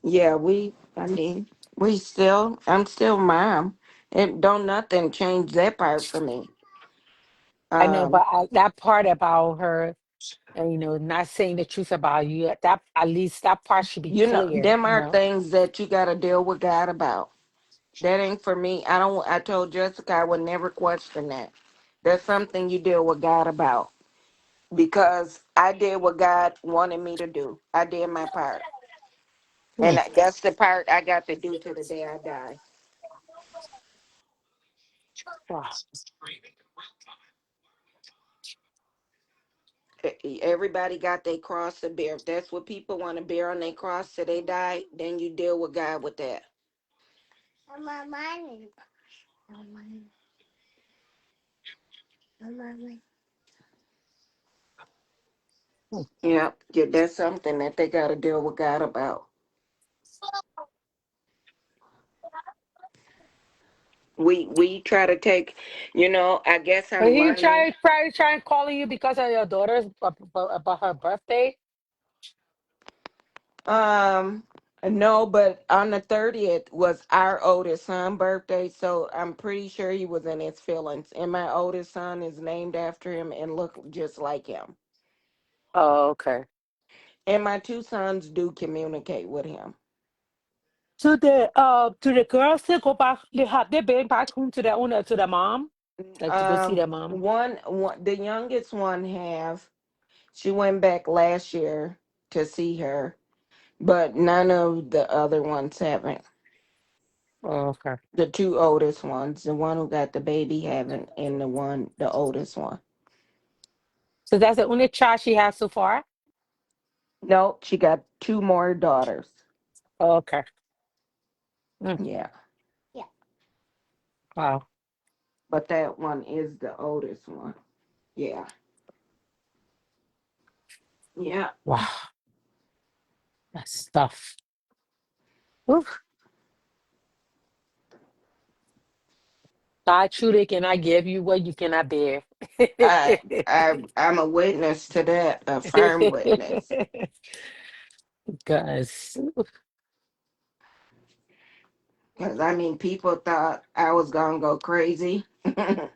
Yeah, I'm still mom. It don't nothing change that part for me. I know, Um, but that part about her, not saying the truth about you, that at least that part should be clear, them are things that you gotta deal with God about. That ain't for me. I told Jessica I would never question that. That's something you deal with God about. Because I did what God wanted me to do. I did my part. And Mm. that's the part I got to do to the day I die. Wow. Everybody got their cross to bear. If that's what people want to bear on their cross till they die, then you deal with God with that. Mm. Yep, yeah, that's something that they got to deal with God about. We try to take, I guess But I'm he learning. probably trying calling you because of your daughter's about her birthday. Um, no, but on the 30th was our oldest son' birthday, so I'm pretty sure he was in his feelings. And my oldest son is named after him and look just like him. Oh, okay. And my two sons do communicate with him. To the girls to go back, they been back home to their owner to their mom, like to go see their mom. The youngest one she went back last year to see her, but none of the other ones haven't. Oh, okay. The two oldest ones, the one who got the baby haven't, and the oldest one. So that's the only child she has so far. No, she got two more daughters. Oh, okay. Mm. Yeah, Wow. but that one is the oldest one. Yeah, yeah. Wow. That's tough. Oof. God truly cannot give you what you cannot bear. I'm a witness to that, a firm witness. Guys. Because I mean, people thought I was gonna go crazy, and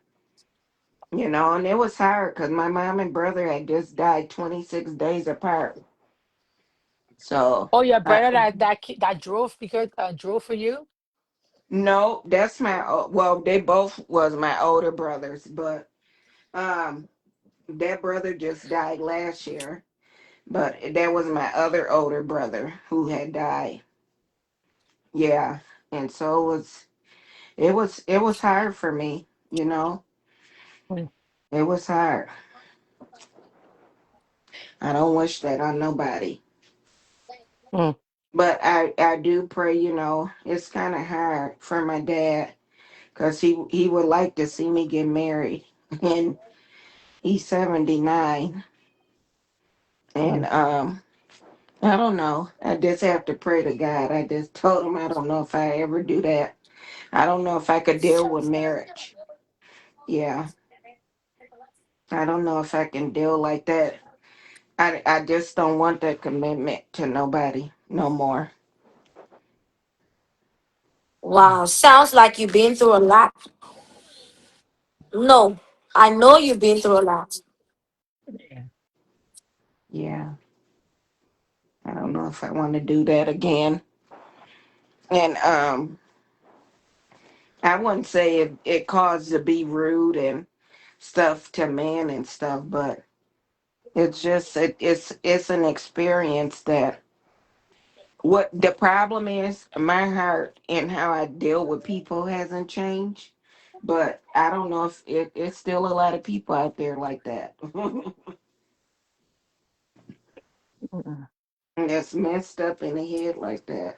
it was hard because my mom and brother had just died 26 days apart. So, Oh, your uh, brother that drove because drove for you? No, that's well, they both was my older brothers, but um that brother just died last year. But that was my other older brother who had died. Yeah. And so it was hard for me, you know. Mm, It was hard. I don't wish that on nobody. mm, But I do pray, it's kind of hard for my dad because he would like to see me get married. And he's 79. And mm. I don't know. I just have to pray to God. I just told him I don't know if I ever do that. I don't know if I could deal with marriage. Yeah. I don't know if I can deal like that. I just don't want that commitment to nobody no more. Wow, sounds like you've been through a lot. No, I know you've been through a lot. Yeah. Yeah. I don't know if I want to do that again. And I wouldn't say it caused to be rude and stuff to men and stuff, but it's just it's an experience that what the problem is, my heart and how I deal with people hasn't changed. But I don't know if it's still a lot of people out there like that. Mm-mm. That's messed up in the head like that.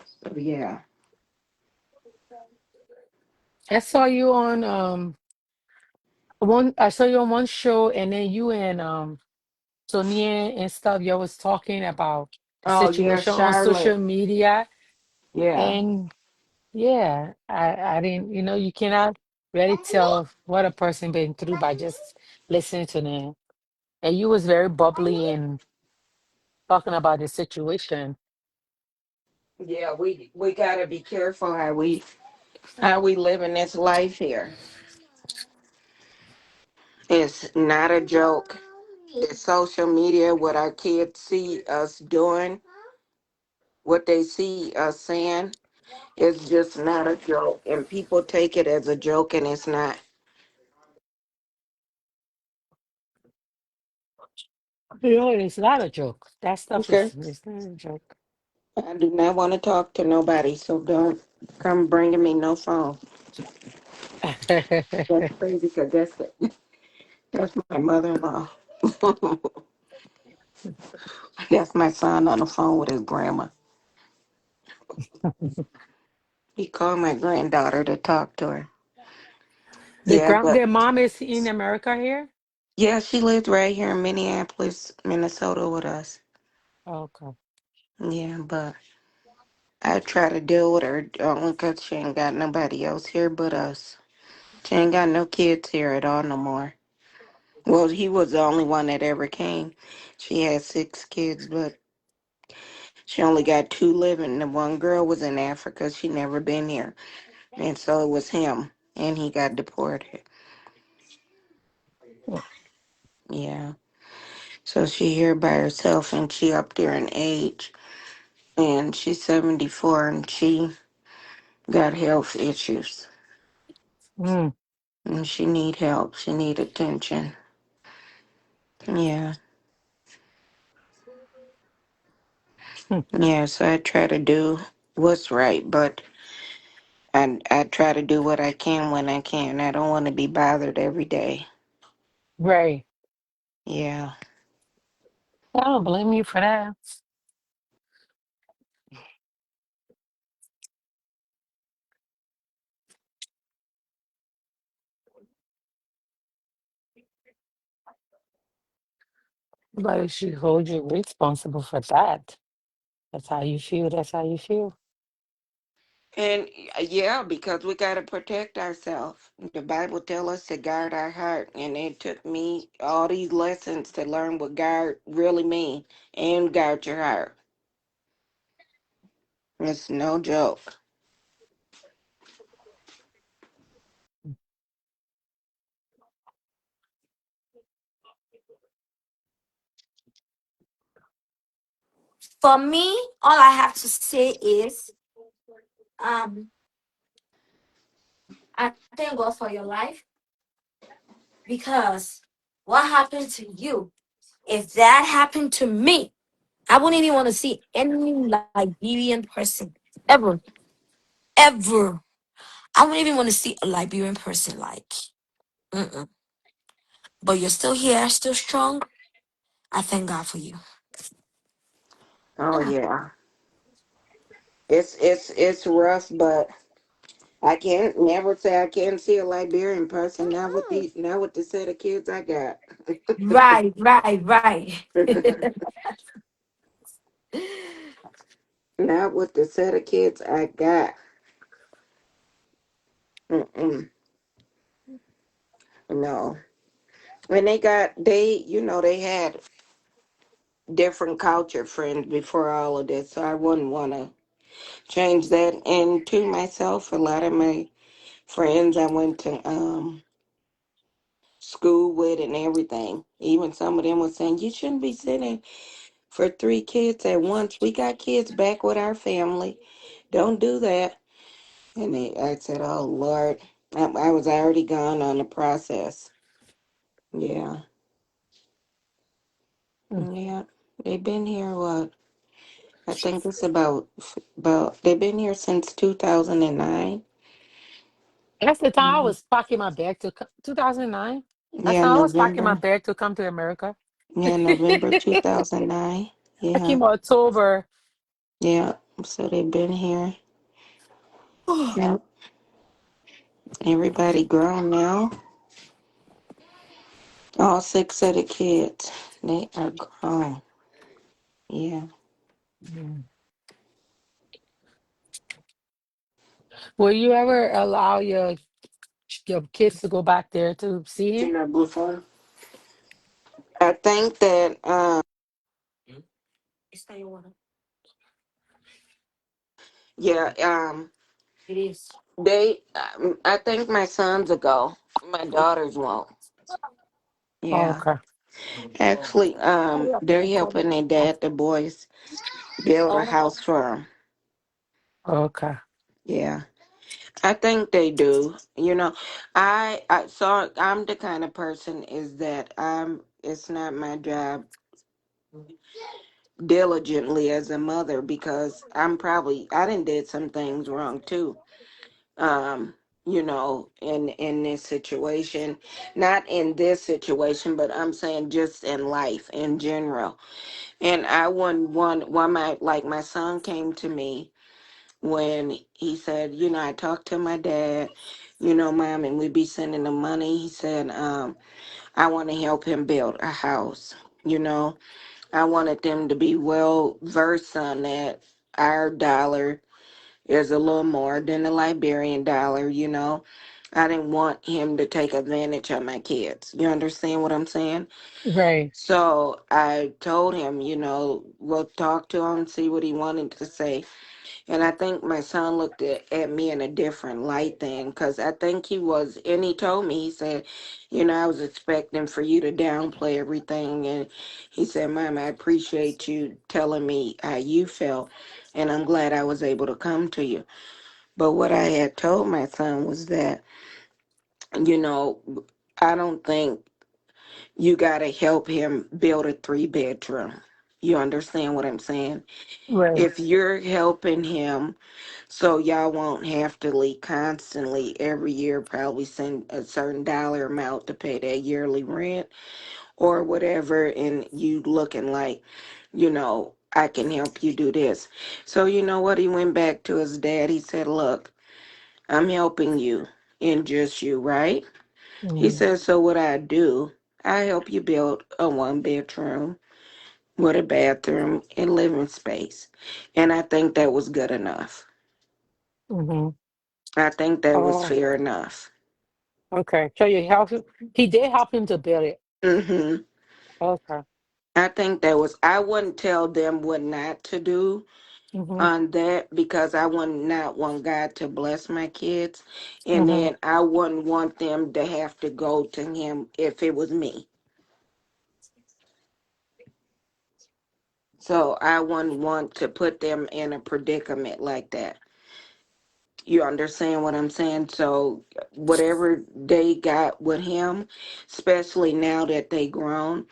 So yeah. I saw you on one. I saw you on one show, and then you and Sonia and stuff. You was talking about the Oh yeah, situation on social Charlotte. media, Yeah. and yeah, I didn't. You cannot really tell what a person been through by just listening to them. And you was very bubbly and talking about the situation. Yeah, we gotta be careful how we live in this life here. It's not a joke. The social media, what our kids see us doing, what they see us saying, is just not a joke. And people take it as a joke, and it's not. It's not a joke. That stuff Okay. is it's not a joke. I do not want to talk to nobody, so don't come bringing me no phone. That's crazy because that's my mother-in-law. That's my son on the phone with his grandma. He called my granddaughter to talk to her. Yeah, but Their mom is in America here. yeah, she lives right here in Minneapolis, Minnesota with us. Okay. Yeah, but I try to deal with her only 'cause she ain't got nobody else here but us. She ain't got no kids here at all no more. Well, he was the only one that ever came. She had 6 kids, but she only got 2 living. The one girl was in Africa. She never been here. And so it was him. And he got deported. Yeah. So she here by herself and she up there in age. And she's 74 and she got health issues. Mm. And she need help. She need attention. Yeah. Yeah, so I try to do what's right, but I try to do what I can when I can. I don't want to be bothered every day. Right. Yeah. I don't blame you for that. Nobody should hold you responsible for that. That's how you feel. That's how you feel. And yeah, because we got to protect ourselves. The Bible tell us to guard our heart, and it took me all these lessons to learn what guard really mean and guard your heart. It's no joke. For me, all I have to say is I thank God for your life because what happened to you, if that happened to me, I wouldn't even want to see any Liberian person ever, ever. I wouldn't even want to see a Liberian person like, mm-mm. But you're still here, still strong. I thank God for you. Oh yeah, it's rough, but I can't never say I can't see a Liberian person. Not with the set of kids I got. Right, right, right. Not with the set of kids I got. Mm-mm. No. When they had different culture friends before all of this, so I wouldn't want to change that. And to myself, a lot of my friends I went to school with and everything, even some of them were saying, you shouldn't be sitting for three kids at once. We got kids back with our family. Don't do that. And I said, oh, Lord, I was already gone on the process. Yeah. Mm. Yeah. They've been here, what? I think it's they've been here since 2009. That's the time I Mhm. was packing my bag to 2009. That's Yeah, how I was packing my November. bag to come to America. Yeah, November 2009. I Yeah. came October. Yeah. So they've been here. Yeah. Everybody grown now. All six of the kids. They are grown. Yeah. Mm. Will you ever allow your kids to go back there to see him? I think that It's not your water. yeah, It is. I think my sons will go. My daughters won't. Oh, Yeah. okay. Actually, Hurry up, they're man. Call helping me. their dad, the boys, build a Oh, house for them. Okay. Yeah. I think they do. I'm the kind of person is that it's not my job diligently as a mother because I done did some things wrong too. Um, in this situation, not in this situation, but I'm saying just in life in general. And I wouldn't want one my son came to me when he said, I talked to my dad, Mom, and we'd be sending him money. He said, I want to help him build a house. You know, I wanted them to be well versed on that. Our dollar is a little more than the Liberian dollar. I didn't want him to take advantage of my kids. You understand what I'm saying? Right. So I told him, we'll talk to him, see what he wanted to say. And I think my son looked at me in a different light then, because I think and he told me, he said, I was expecting for you to downplay everything. And he said, Mom, I appreciate you telling me how you felt, and I'm glad I was able to come to you. But what I had told my son was that, you know, I don't think you got to help him build a 3 bedroom. You understand what I'm saying? Right. If you're helping him so y'all won't have to leak constantly every year, probably send a certain dollar amount to pay that yearly rent or whatever, and you looking like, I can help you do this. So you know what? He went back to his dad. He said, Look, I'm helping you and just you, right? He Mm-hmm. said, So what I do, I help you build a 1 bedroom with a bathroom and living space. And I think that was good enough. Mm-hmm. I think that was Oh, fair enough. okay. So you help him. He did help him to build it. Hmm. Okay. I think I wouldn't tell them what not to do Mm-hmm. on that because I would not want God to bless my kids. And Mm-hmm. then I wouldn't want them to have to go to him if it was me. So I wouldn't want to put them in a predicament like that. You understand what I'm saying? So whatever they got with him, especially now that they grown,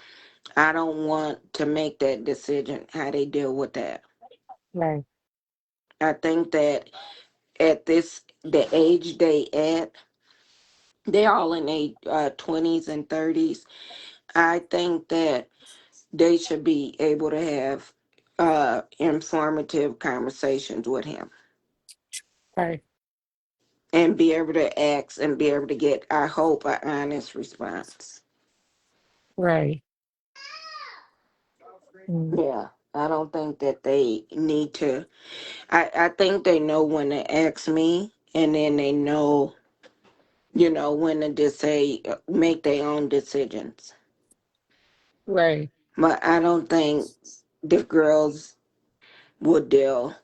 I don't want to make that decision how they deal with that. Right. I think that at this the age they at, they're all in their 20s and 30s. I think that they should be able to have informative conversations with him Right. and be able to ask and be able to get, I hope, an honest response. Right. Mm. Yeah, I don't think that they need to. I think they know when to ask me, and then they know, when to just say, make their own decisions. Right. But I don't think the girls would deal.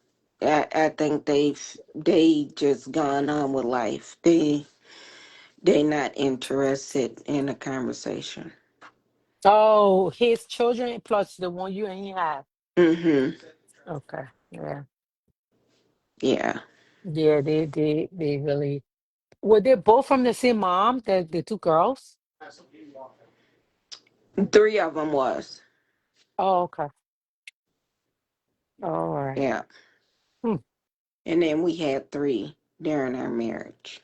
I think they just gone on with life. They not interested in a conversation. Oh, his children plus the one you and he have. Mm-hmm. Okay. Yeah. Yeah. Yeah, they really were they both from the same mom, the two girls? Three of them was. Oh, okay. All right. Yeah. Hmm. And then we had three during our marriage.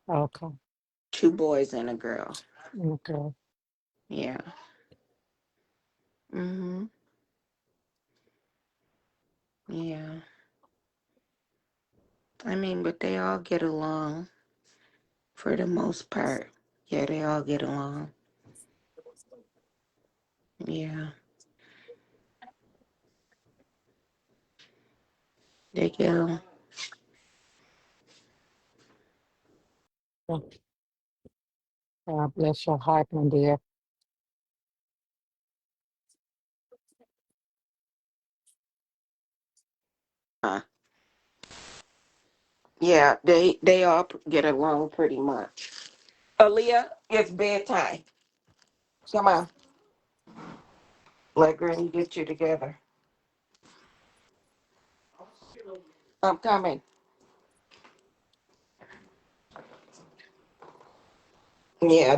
Okay. Two boys and a girl. Okay. Yeah. Mm-hmm. Yeah. I mean, but they all get along for the most part. Yeah, they all get along. Yeah. They get along. Well, God bless your heart, my dear. Yeah, they all get along pretty much. Aaliyah, it's bedtime. Come on. Let Granny get you together. I'm coming. Yeah,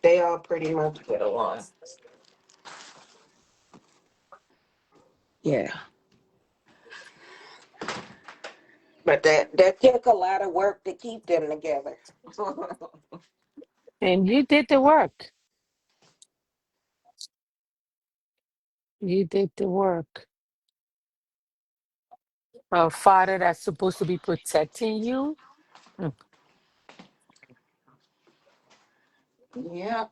they all pretty much get along. Yeah. But that took a lot of work to keep them together. And you did the work. You did the work. A father that's supposed to be protecting you. Mm. Yeah.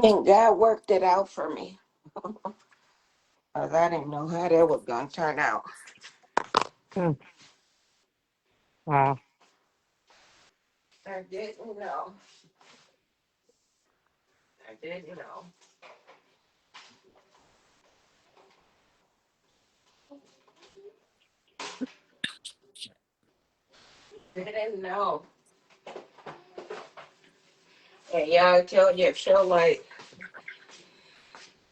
And God worked it out for me. 'Cause I didn't know how that was gonna turn out. Mm. Wow. I didn't know. I didn't know. Didn't know. And y'all, I tell you, it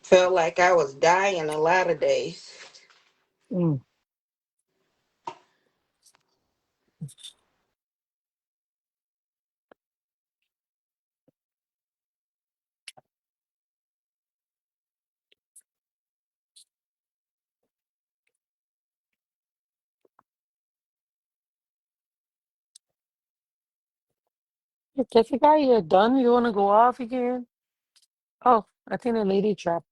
felt like I was dying a lot of days. Mm. Jessica, you're done. You want to go off again? Oh, I think the lady dropped.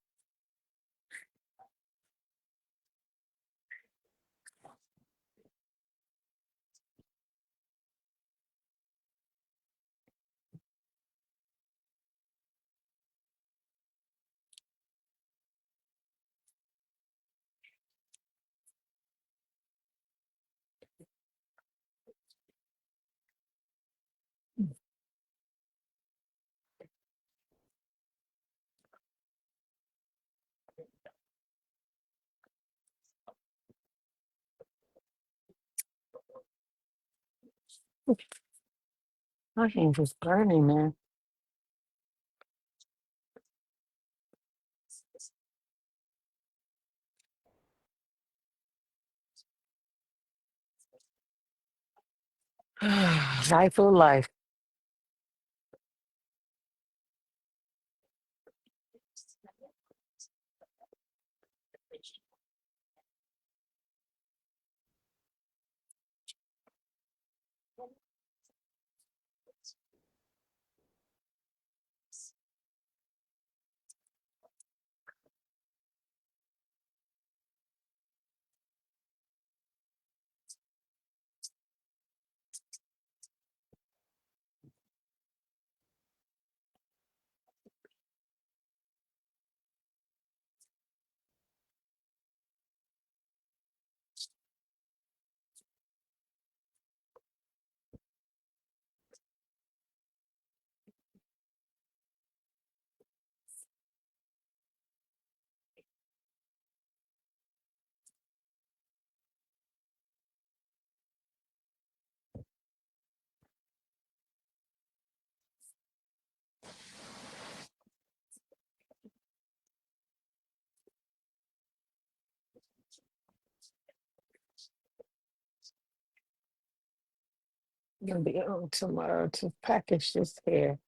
My hands is burning, man. Life for life. Gonna be on tomorrow to package this here.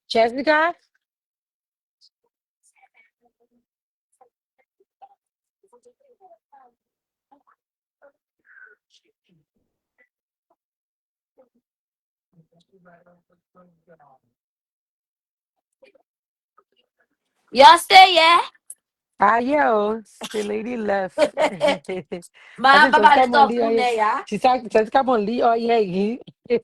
Jessica? Y'all stay, yeah? Adios. The lady left. I Ma, said, baba, Jessica stop Mondi, oh doing yeah. there, yeah? She said, Jessica Mondi, oh yeah.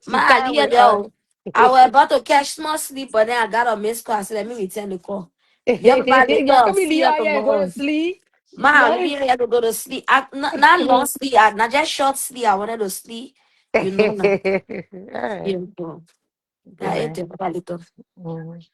She Ma, started Aliyah with though. I was about to catch small sleep, but then I got a missed call. I said, let me return the call. Yo, baba, Y'all later, come in see the you oh yeah, go to tomorrow. sleep. Ma, No. Aliyah, you have to go to sleep. Not long sleep, not just short sleep. I wanted to sleep. You know, now. All right. You know. Good I ate night. it, baba, later. Mhm.